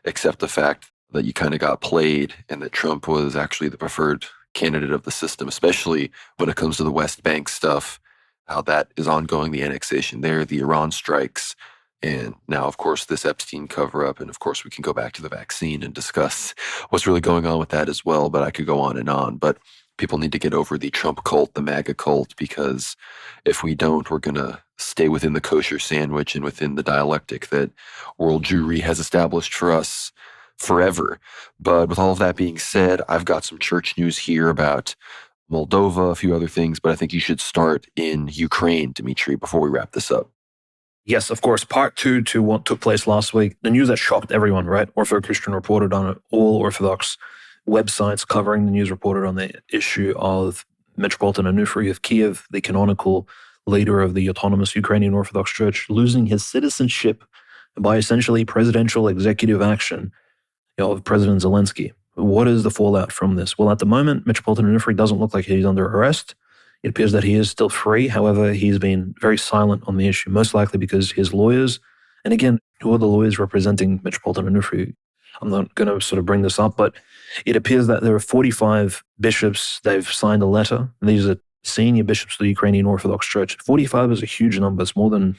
accept the fact that you kind of got played and that Trump was actually the preferred candidate of the system, especially when it comes to the West Bank stuff, how that is ongoing, the annexation there, the Iran strikes, and now, of course, this Epstein cover-up. And of course, we can go back to the vaccine and discuss what's really going on with that as well, but I could go on and on. But people need to get over the Trump cult, the MAGA cult, because if we don't, we're going to stay within the kosher sandwich and within the dialectic that world Jewry has established for us forever. But with all of that being said, I've got some church news here about Moldova, a few other things, but I think you should start in Ukraine, Dimitri, before we wrap this up. Yes, of course. Part two to what took place last week. The news that shocked everyone, right? Ortho Christian reported on it. All Orthodox websites covering the news reported on the issue of Metropolitan Onufry of Kiev, the canonical leader of the autonomous Ukrainian Orthodox Church, losing his citizenship by essentially presidential executive action of President Zelensky. What is the fallout from this? Well, at the moment, Metropolitan Onufry doesn't look like he's under arrest. It appears that he is still free. However, he's been very silent on the issue, most likely because his lawyers, and again, who are the lawyers representing Metropolitan Onufry? I'm not going to sort of bring this up, but it appears that there are 45 bishops. They've signed a letter. These are senior bishops of the Ukrainian Orthodox Church. 45 is a huge number. It's more than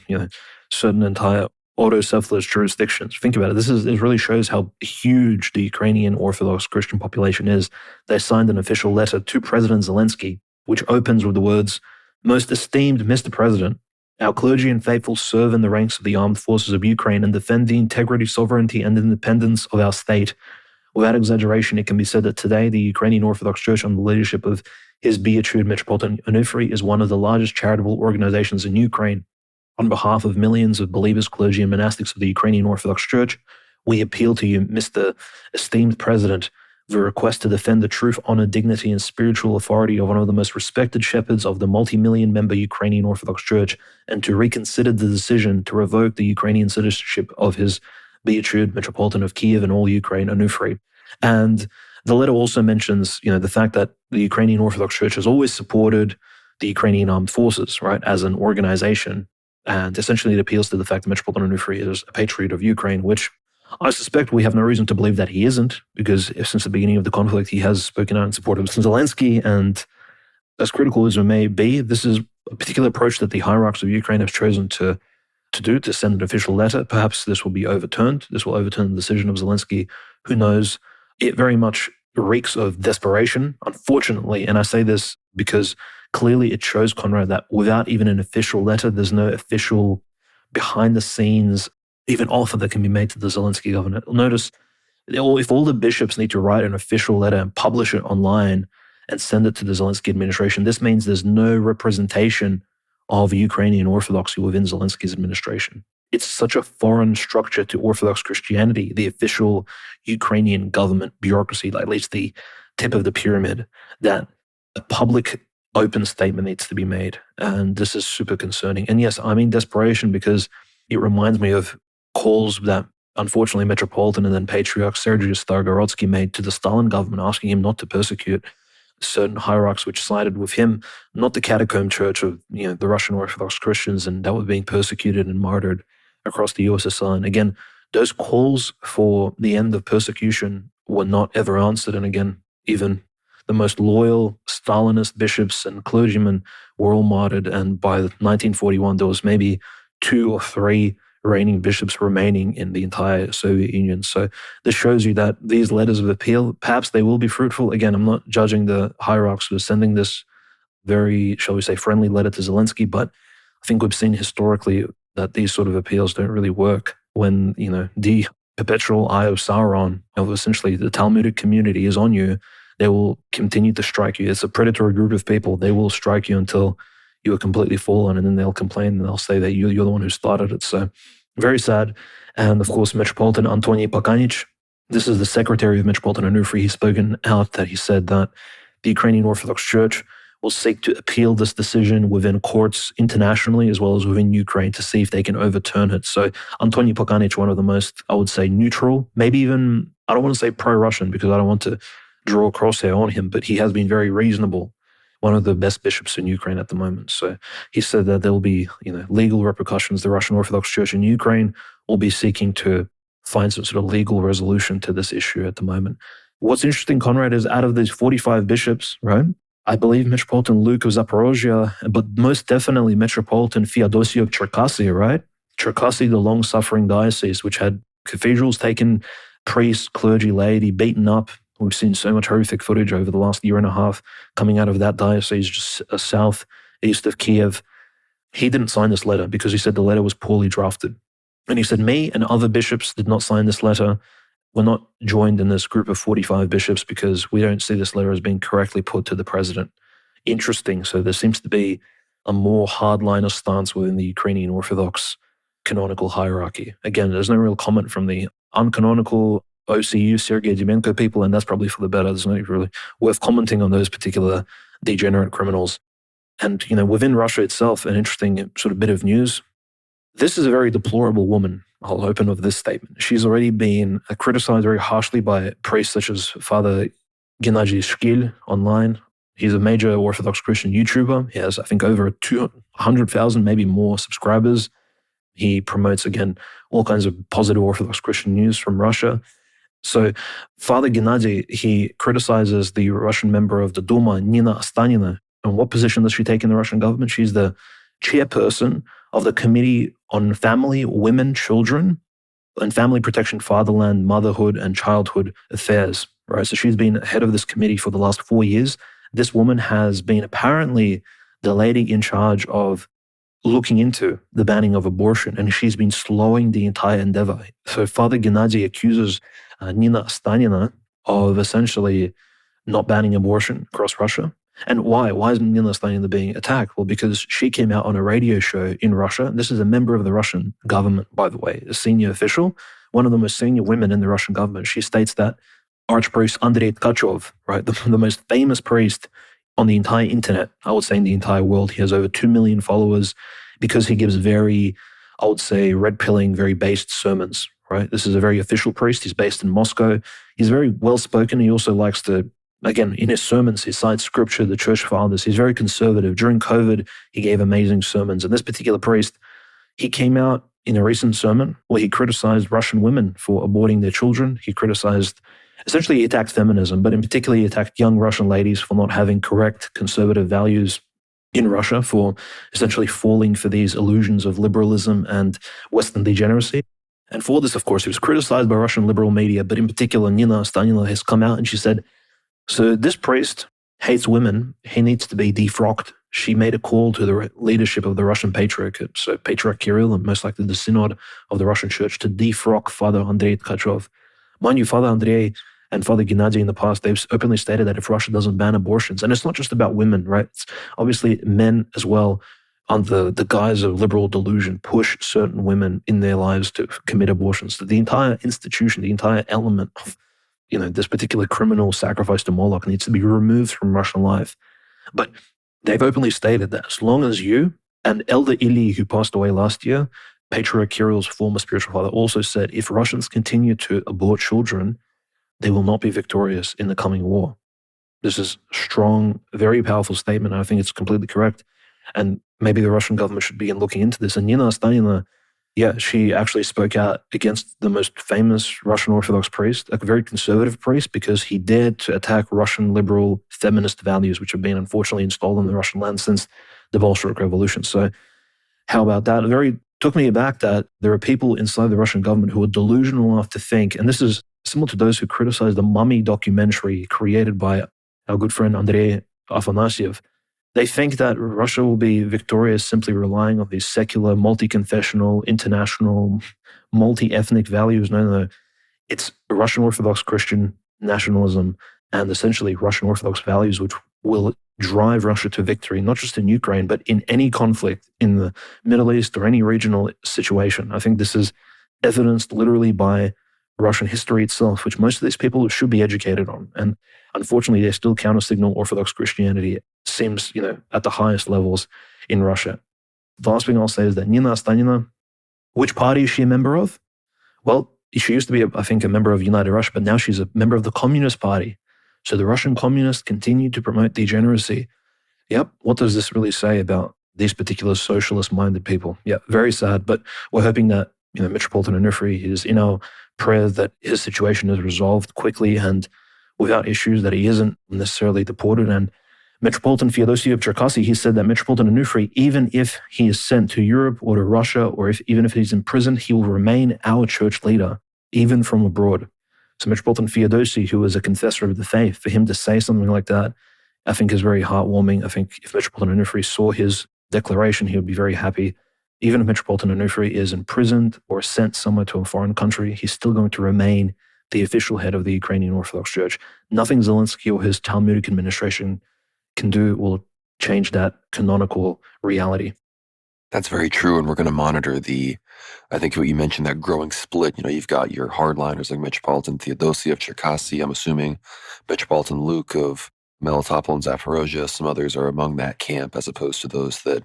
certain entire autocephalous jurisdictions. Think about it. It really shows how huge the Ukrainian Orthodox Christian population is. They signed an official letter to President Zelensky, which opens with the words, "Most esteemed Mr. President, our clergy and faithful serve in the ranks of the armed forces of Ukraine and defend the integrity, sovereignty, and independence of our state. Without exaggeration, it can be said that today the Ukrainian Orthodox Church, under the leadership of His Beatitude Metropolitan Onufry, is one of the largest charitable organizations in Ukraine. On behalf of millions of believers, clergy, and monastics of the Ukrainian Orthodox Church, we appeal to you, Mr. Esteemed President, the request to defend the truth, honor, dignity, and spiritual authority of one of the most respected shepherds of the multi-million member Ukrainian Orthodox Church, and to reconsider the decision to revoke the Ukrainian citizenship of His Beatitude Metropolitan of Kiev and all Ukraine, Onufry." And the letter also mentions, the fact that the Ukrainian Orthodox Church has always supported the Ukrainian armed forces, right, as an organization. And essentially it appeals to the fact that Metropolitan Onufry is a patriot of Ukraine, which I suspect we have no reason to believe that he isn't, because since the beginning of the conflict, he has spoken out in support of Zelensky. And as critical as it may be, this is a particular approach that the hierarchs of Ukraine have chosen to send an official letter. Perhaps this will be overturned. This will overturn the decision of Zelensky. Who knows? It very much reeks of desperation, unfortunately. And I say this because clearly it shows, Conrad, that without even an official letter, there's no official behind the scenes even offer that can be made to the Zelensky government. Notice, if all the bishops need to write an official letter and publish it online and send it to the Zelensky administration, this means there's no representation of Ukrainian Orthodoxy within Zelensky's administration. It's such a foreign structure to Orthodox Christianity, the official Ukrainian government bureaucracy, like at least the tip of the pyramid, that a public open statement needs to be made. And this is super concerning. And yes, I mean desperation because it reminds me of calls that unfortunately Metropolitan and then Patriarch Sergius Stargorodsky made to the Stalin government, asking him not to persecute certain hierarchs which sided with him, not the catacomb church of the Russian Orthodox Christians, and that were being persecuted and martyred across the USSR. And again, those calls for the end of persecution were not ever answered. And again, even the most loyal Stalinist bishops and clergymen were all martyred. And by 1941, there was maybe 2 or 3 reigning bishops remaining in the entire Soviet Union. So this shows you that these letters of appeal, perhaps they will be fruitful. Again, I'm not judging the hierarchs who are sending this very, shall we say, friendly letter to Zelensky, but I think we've seen historically that these sort of appeals don't really work when, the perpetual eye of Sauron, of essentially the Talmudic community, is on you. they will continue to strike you. It's a predatory group of people. They will strike you until you are completely fallen, and then they'll complain and they'll say that you're the one who started it. So very sad. And of course, Metropolitan Antoni Pakanic, this is the secretary of Metropolitan Onufri. He's spoken out that he said that the Ukrainian Orthodox Church will seek to appeal this decision within courts internationally as well as within Ukraine to see if they can overturn it. So Antoni Pakanic, one of the most, I would say, neutral, maybe even, I don't want to say pro-Russian because I don't want to draw a crosshair on him, but he has been very reasonable, one of the best bishops in Ukraine at the moment. So he said that there will be, legal repercussions. The Russian Orthodox Church in Ukraine will be seeking to find some sort of legal resolution to this issue at the moment. What's interesting, Conrad, is out of these 45 bishops, right, I believe Metropolitan Luke of Zaporozhye, but most definitely Metropolitan Feodosio of Cherkasy, right? Cherkasy, the long-suffering diocese, which had cathedrals taken, priests, clergy, laity beaten up. We've seen so much horrific footage over the last year and a half coming out of that diocese just southeast of Kiev. He didn't sign this letter because he said the letter was poorly drafted. And he said, me and other bishops did not sign this letter. We're not joined in this group of 45 bishops because we don't see this letter as being correctly put to the president. Interesting. So there seems to be a more hardliner stance within the Ukrainian Orthodox canonical hierarchy. Again, there's no real comment from the uncanonical OCU, Sergei Dymenko people, and that's probably for the better. There's no really worth commenting on those particular degenerate criminals. And, within Russia itself, an interesting sort of bit of news. This is a very deplorable woman. I'll open with this statement. She's already been criticized very harshly by priests such as Father Gennady Shkil online. He's a major Orthodox Christian YouTuber. He has, I think, over 200,000, maybe more subscribers. He promotes, again, all kinds of positive Orthodox Christian news from Russia. So Father Gennady, he criticizes the Russian member of the Duma, Nina Ostanina. And what position does she take in the Russian government? She's the chairperson of the Committee on Family, Women, Children, and Family Protection, Fatherland, Motherhood, and Childhood Affairs, right? So she's been head of this committee for the last 4 years. This woman has been apparently the lady in charge of looking into the banning of abortion, and she's been slowing the entire endeavor. So Father Gennady accuses Nina Ostanina of essentially not banning abortion across Russia. And why? Why is Nina Ostanina being attacked? Well, because she came out on a radio show in Russia. This is a member of the Russian government, by the way, a senior official, one of the most senior women in the Russian government. She states that Archpriest Andrei Tkachov, right, the most famous priest on the entire internet, I would say in the entire world, he has over 2 million followers because he gives very, I would say, red-pilling, very based sermons, right? This is a very official priest. He's based in Moscow. He's very well-spoken. He also likes to, again, in his sermons, he cites scripture, the church fathers. He's very conservative. During COVID, he gave amazing sermons. And this particular priest, he came out in a recent sermon where he criticized Russian women for aborting their children. He criticized, essentially he attacked feminism, but in particular he attacked young Russian ladies for not having correct conservative values in Russia, for essentially falling for these illusions of liberalism and Western degeneracy. And for this, of course, he was criticized by Russian liberal media, but in particular Nina Ostanina has come out and she said, so this priest hates women. He needs to be defrocked. She made a call to the leadership of the Russian Patriarchate, so Patriarch Kirill and most likely the Synod of the Russian Church, to defrock Father Andrei Tkachov. Mind you, Father Andrei and Father Gennady in the past, they've openly stated that if Russia doesn't ban abortions, and it's not just about women, right? It's obviously men as well, under the guise of liberal delusion, push certain women in their lives to commit abortions. So the entire institution, the entire element of this particular criminal sacrifice to Moloch needs to be removed from Russian life. But they've openly stated that as long as you and Elder Ili, who passed away last year, Patriarch Kirill's former spiritual father, also said if Russians continue to abort children, they will not be victorious in the coming war. This is a strong, very powerful statement. I think it's completely correct. And maybe the Russian government should begin looking into this. And Nina Ostanina, she actually spoke out against the most famous Russian Orthodox priest, a very conservative priest, because he dared to attack Russian liberal feminist values, which have been unfortunately installed in the Russian land since the Bolshevik Revolution. So how about that? It very took me aback that there are people inside the Russian government who are delusional enough to think, and this is similar to those who criticize the Mummy documentary created by our good friend Andrei Afanasyev. They think that Russia will be victorious simply relying on these secular, multi-confessional, international, multi-ethnic values. No. It's Russian Orthodox Christian nationalism and essentially Russian Orthodox values, which will drive Russia to victory, not just in Ukraine, but in any conflict in the Middle East or any regional situation. I think this is evidenced literally by Russian history itself, which most of these people should be educated on. And unfortunately, they still counter-signal Orthodox Christianity, seems, at the highest levels in Russia. The last thing I'll say is that Nina Ostanina, which party is she a member of? Well, she used to be, I think, a member of United Russia, but now she's a member of the Communist Party. So the Russian communists continue to promote degeneracy. Yep. What does this really say about these particular socialist-minded people? Yeah, very sad. But we're hoping that, Metropolitan Onufri is in our prayer that his situation is resolved quickly and without issues, that he isn't necessarily deported. And Metropolitan Feodosy of Cherkasy, he said that Metropolitan Onufri, even if he is sent to Europe or to Russia, or even if he's imprisoned, he will remain our church leader, even from abroad. So Metropolitan Feodosy, who is a confessor of the faith, for him to say something like that, I think is very heartwarming. I think if Metropolitan Onufri saw his declaration, he would be very happy. Even if Metropolitan Onufri is imprisoned or sent somewhere to a foreign country, he's still going to remain the official head of the Ukrainian Orthodox Church. Nothing Zelensky or his Talmudic administration can do will change that canonical reality. That's very true, and we're going to monitor I think what you mentioned, that growing split. You've got your hardliners like Metropolitan Theodosi of Cherkasy, I'm assuming Metropolitan Luke of Melitopol and Zaporozhye, some others are among that camp, as opposed to those that,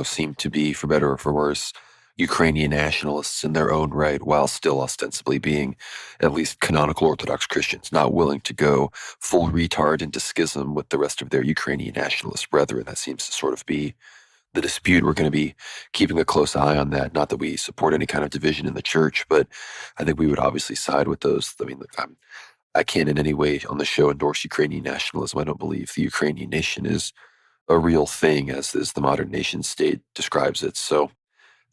seem to be, for better or for worse, Ukrainian nationalists in their own right, while still ostensibly being at least canonical Orthodox Christians, not willing to go full retard into schism with the rest of their Ukrainian nationalist brethren. That seems to sort of be the dispute. We're going to be keeping a close eye on that. Not that we support any kind of division in the church, but I think we would obviously side with those. I mean, I can't in any way on the show endorse Ukrainian nationalism. I don't believe the Ukrainian nation is a real thing, as the modern nation state describes it. So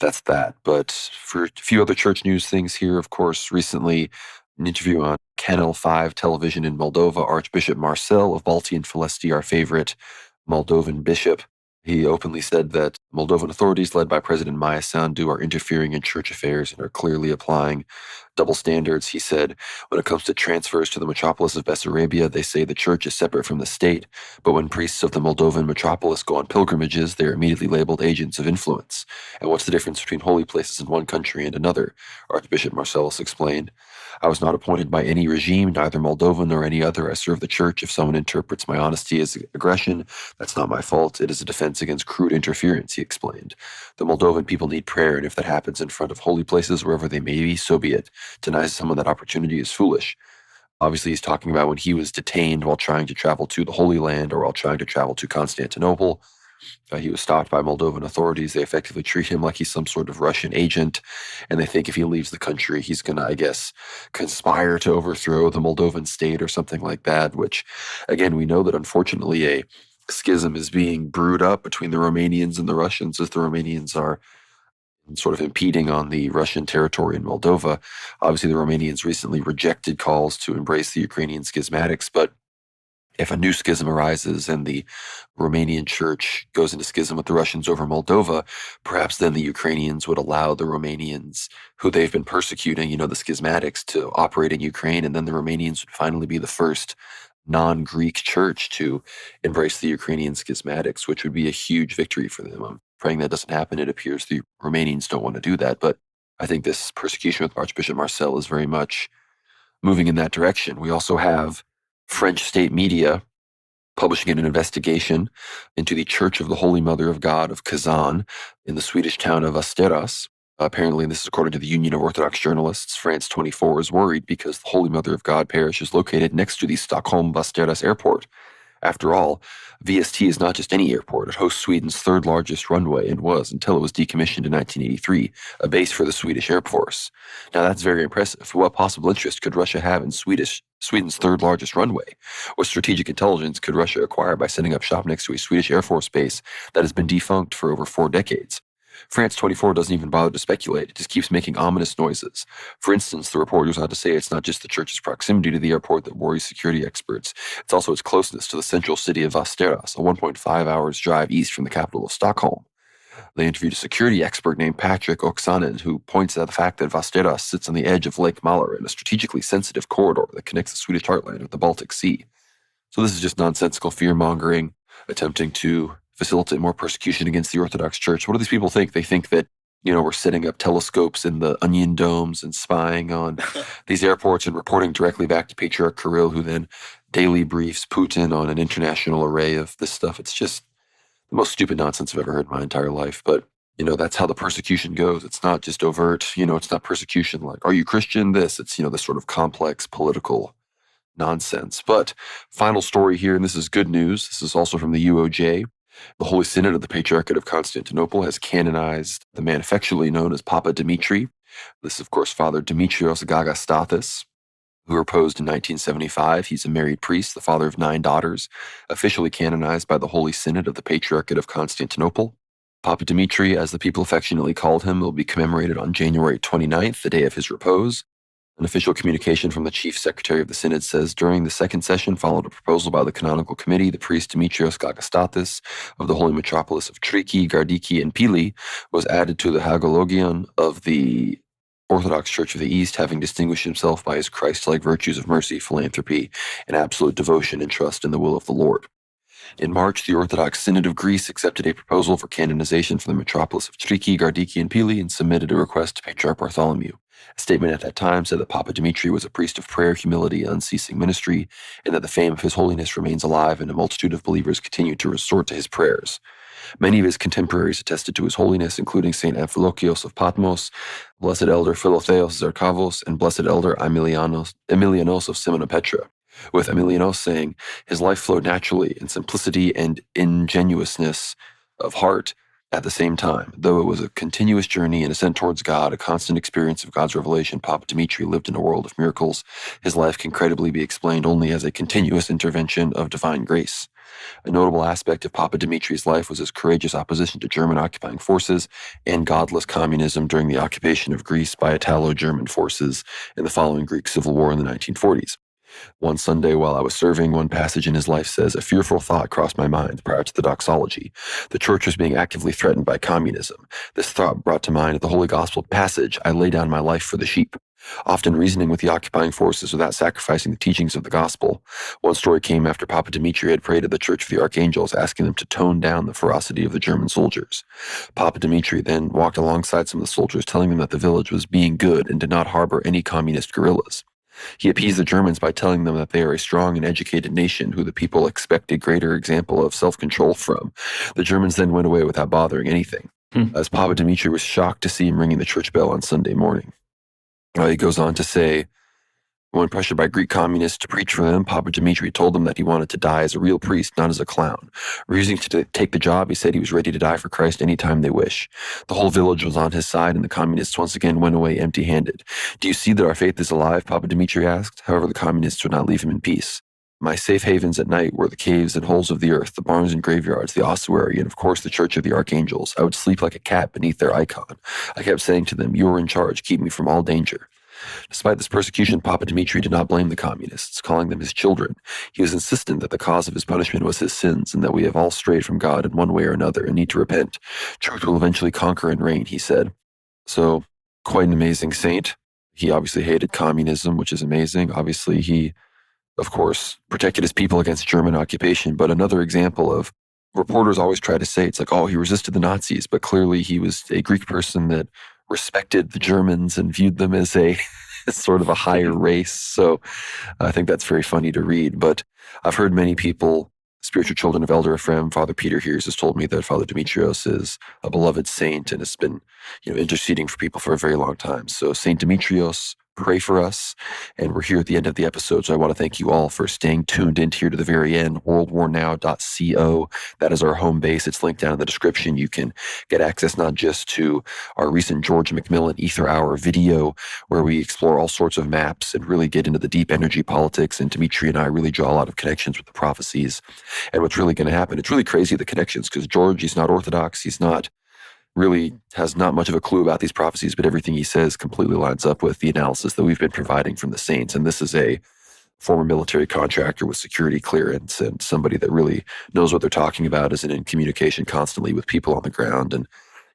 that's that. But for a few other church news things here, of course, recently an interview on Channel 5 television in Moldova, Archbishop Marcel of Balti and Felesti, our favorite Moldovan bishop, he openly said that Moldovan authorities led by President Maia Sandu are interfering in church affairs and are clearly applying double standards. He said, when it comes to transfers to the metropolis of Bessarabia, they say the church is separate from the state, but when priests of the Moldovan metropolis go on pilgrimages, they are immediately labeled agents of influence. And what's the difference between holy places in one country and another? Archbishop Marcellus explained, I was not appointed by any regime, neither Moldovan nor any other. I serve the church. If someone interprets my honesty as aggression, that's not my fault. It is a defense against crude interference, he explained. The Moldovan people need prayer, and if that happens in front of holy places, wherever they may be, so be it. Deny someone that opportunity is foolish. Obviously, he's talking about when he was detained while trying to travel to the Holy Land or while trying to travel to Constantinople. He was stopped by Moldovan authorities. They effectively treat him like he's some sort of Russian agent, and they think if he leaves the country, he's going to, I guess, conspire to overthrow the Moldovan state or something like that, which, again, we know that unfortunately a schism is being brewed up between the Romanians and the Russians, as the Romanians are sort of impeding on the Russian territory in Moldova. Obviously, the Romanians recently rejected calls to embrace the Ukrainian schismatics, but if a new schism arises and the Romanian church goes into schism with the Russians over Moldova, perhaps then the Ukrainians would allow the Romanians, who they've been persecuting, the schismatics, to operate in Ukraine, and then the Romanians would finally be the first non-Greek church to embrace the Ukrainian schismatics, which would be a huge victory for them. I'm praying that doesn't happen. It appears the Romanians don't want to do that, but I think this persecution with Archbishop Marcel is very much moving in that direction. We also have French state media publishing an investigation into the Church of the Holy Mother of God of Kazan in the Swedish town of Västerås. Apparently, and this is according to the Union of Orthodox Journalists, France 24 is worried because the Holy Mother of God parish is located next to the Stockholm-Västerås airport. After all, VST is not just any airport. It hosts Sweden's third largest runway and was, until it was decommissioned in 1983, a base for the Swedish Air Force. Now that's very impressive. What possible interest could Russia have in Sweden's third largest runway? What strategic intelligence could Russia acquire by setting up shop next to a Swedish Air Force base that has been defunct for over 4 decades? France 24 doesn't even bother to speculate. It just keeps making ominous noises. For instance, the report goes on to say it's not just the church's proximity to the airport that worries security experts. It's also its closeness to the central city of Västerås, a 1.5 hours drive east from the capital of Stockholm. They interviewed a security expert named Patrick Oksanen, who points out the fact that Vasteras sits on the edge of Lake Malar in a strategically sensitive corridor that connects the Swedish heartland with the Baltic Sea. So this is just nonsensical fear-mongering, attempting to facilitate more persecution against the Orthodox Church. What do these people think? They think that, we're setting up telescopes in the onion domes and spying on these airports and reporting directly back to Patriarch Kirill, who then daily briefs Putin on an international array of this stuff. It's just the most stupid nonsense I've ever heard in my entire life. But, that's how the persecution goes. It's not just overt, it's not persecution like, are you Christian? It's, this sort of complex political nonsense. But final story here, and this is good news. This is also from the UOJ. The Holy Synod of the Patriarchate of Constantinople has canonized the man affectionately known as Papa Dimitri. This is, of course, Father Dimitrios Gagastathis, who proposed in 1975. He's a married priest, the father of 9 daughters, officially canonized by the Holy Synod of the Patriarchate of Constantinople. Papa Dimitri, as the people affectionately called him, will be commemorated on January 29th, the day of his repose. An official communication from the chief secretary of the synod says, during the second session followed a proposal by the canonical committee. The priest Dimitrios Gagastathis of the holy metropolis of Triki, Gardiki, and Pili was added to the Hagologion of the Orthodox Church of the East, having distinguished himself by his Christ-like virtues of mercy, philanthropy, and absolute devotion and trust in the will of the Lord. In March, the Orthodox Synod of Greece accepted a proposal for canonization for the metropolis of Triki, Gardiki, and Pili and submitted a request to Patriarch Bartholomew. A statement at that time said that Papa Dimitri was a priest of prayer, humility, and unceasing ministry, and that the fame of his holiness remains alive, and a multitude of believers continue to resort to his prayers. Many of his contemporaries attested to his holiness, including St. Amphilochios of Patmos, Blessed Elder Philotheos Zarkavos, and Blessed Elder Emilianos of Simonopetra, with Emilianos saying, his life flowed naturally in simplicity and ingenuousness of heart at the same time. Though it was a continuous journey, an ascent towards God, a constant experience of God's revelation, Papa Dimitri lived in a world of miracles. His life can credibly be explained only as a continuous intervention of divine grace. A notable aspect of Papa Dimitri's life was his courageous opposition to German occupying forces and godless communism during the occupation of Greece by Italo-German forces in the following Greek Civil War in the 1940s. One Sunday while I was serving, one passage in his life says, a fearful thought crossed my mind prior to the doxology. The church was being actively threatened by communism. This thought brought to mind the Holy Gospel passage, I lay down my life for the sheep. Often reasoning with the occupying forces without sacrificing the teachings of the gospel. One story came after Papa Dimitri had prayed at the Church of the Archangels, asking them to tone down the ferocity of the German soldiers. Papa Dimitri then walked alongside some of the soldiers, telling them that the village was being good and did not harbor any communist guerrillas. He appeased the Germans by telling them that they are a strong and educated nation who the people expect a greater example of self-control from. The Germans then went away without bothering anything, as Papa Dimitri was shocked to see him ringing the church bell on Sunday morning. He goes on to say, when pressured by Greek communists to preach for them, Papa Dimitri told them that he wanted to die as a real priest, not as a clown. Refusing to take the job, he said he was ready to die for Christ any time they wish. The whole village was on his side, and the communists once again went away empty-handed. Do you see that our faith is alive? Papa Dimitri asked. However, the communists would not leave him in peace. My safe havens at night were the caves and holes of the earth, the barns and graveyards, the ossuary, and of course the Church of the Archangels. I would sleep like a cat beneath their icon. I kept saying to them, you are in charge, keep me from all danger. Despite this persecution, Papa Dimitri did not blame the communists, calling them his children. He was insistent that the cause of his punishment was his sins, and that we have all strayed from God in one way or another and need to repent. Truth will eventually conquer and reign, he said. So, quite an amazing saint. He obviously hated communism, which is amazing. Obviously, he, of course, protected his people against German occupation. But another example of, reporters always try to say, it's like, oh, he resisted the Nazis, but clearly he was a Greek person that respected the Germans and viewed them as a sort of a higher race. So I think that's very funny to read. But I've heard many people, spiritual children of Elder Ephraim, Father Peter Hears has told me that Father Demetrios is a beloved saint and has been, interceding for people for a very long time. So Saint Demetrios, pray for us. And we're here at the end of the episode. So I want to thank you all for staying tuned in here to the very end. worldwarnow.co. That is our home base. It's linked down in the description. You can get access not just to our recent George McMillan Ether Hour video, where we explore all sorts of maps and really get into the deep energy politics. And Dimitri and I really draw a lot of connections with the prophecies and what's really going to happen. It's really crazy, the connections, because George, he's not Orthodox. He's not really has not much of a clue about these prophecies, but everything he says completely lines up with the analysis that we've been providing from the saints. And this is a former military contractor with security clearance and somebody that really knows what they're talking about, is in communication constantly with people on the ground and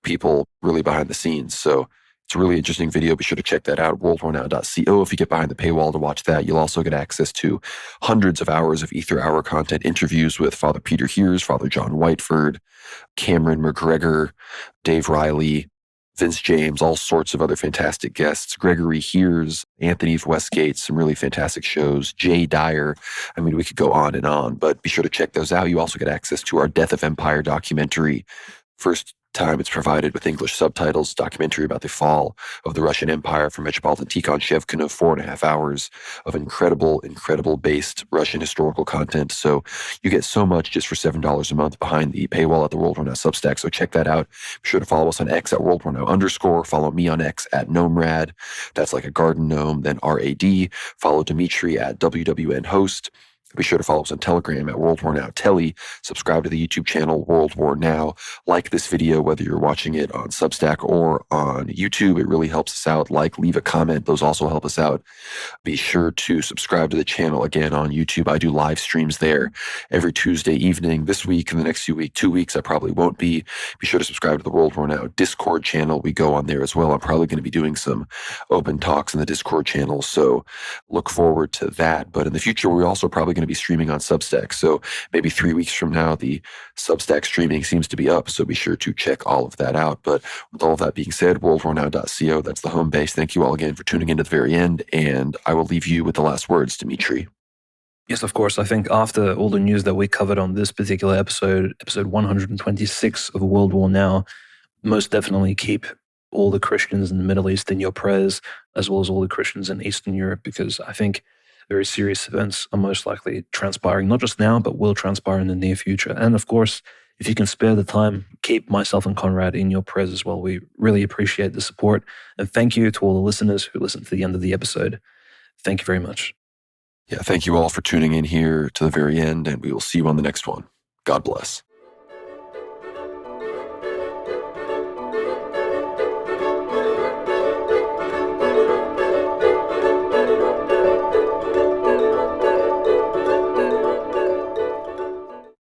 people really behind the scenes. So it's a really interesting video. Be sure to check that out, worldwarnow.co. If you get behind the paywall to watch that, you'll also get access to hundreds of hours of Ether Hour content, interviews with Father Peter Heers, Father John Whiteford, Cameron McGregor, Dave Riley, Vince James, all sorts of other fantastic guests, Gregory Heers, Anthony Westgate, some really fantastic shows, Jay Dyer. I mean, we could go on, but be sure to check those out. You also get access to our Death of Empire documentary. First time it's provided with English subtitles, documentary about the fall of the Russian Empire from Metropolitan Tikhon Shevkino, 4.5 hours of incredible based Russian historical content. So you get so much just for $7 a month behind the paywall at the World War Now Substack. So check that out. Be sure to follow us on X at World War Now _. Follow me on X at GnomeRad. That's like a garden gnome, then RAD. Follow Dimitri at WWN Host. Be sure to follow us on Telegram at World War Now Telly. Subscribe to the YouTube channel World War Now. Like this video, whether you're watching it on Substack or on YouTube. It really helps us out. Leave a comment. Those also help us out. Be sure to subscribe to the channel again on YouTube. I do live streams there every Tuesday evening. This week and the next 2 weeks, I probably won't be. Be sure to subscribe to the World War Now Discord channel. We go on there as well. I'm probably going to be doing some open talks in the Discord channel, so look forward to that. But in the future, we're also probably going to be streaming on Substack. So maybe 3 weeks from now, the Substack streaming seems to be up. So be sure to check all of that out. But with all of that being said, worldwarnow.co, that's the home base. Thank you all again for tuning in to the very end. And I will leave you with the last words, Dimitri. Yes, of course. I think after all the news that we covered on this particular episode 126 of World War Now, most definitely keep all the Christians in the Middle East in your prayers, as well as all the Christians in Eastern Europe, because I think very serious events are most likely transpiring, not just now, but will transpire in the near future. And of course, if you can spare the time, keep myself and Conrad in your prayers as well. We really appreciate the support. And thank you to all the listeners who listened to the end of the episode. Thank you very much. Yeah, thank you all for tuning in here to the very end, and we will see you on the next one. God bless.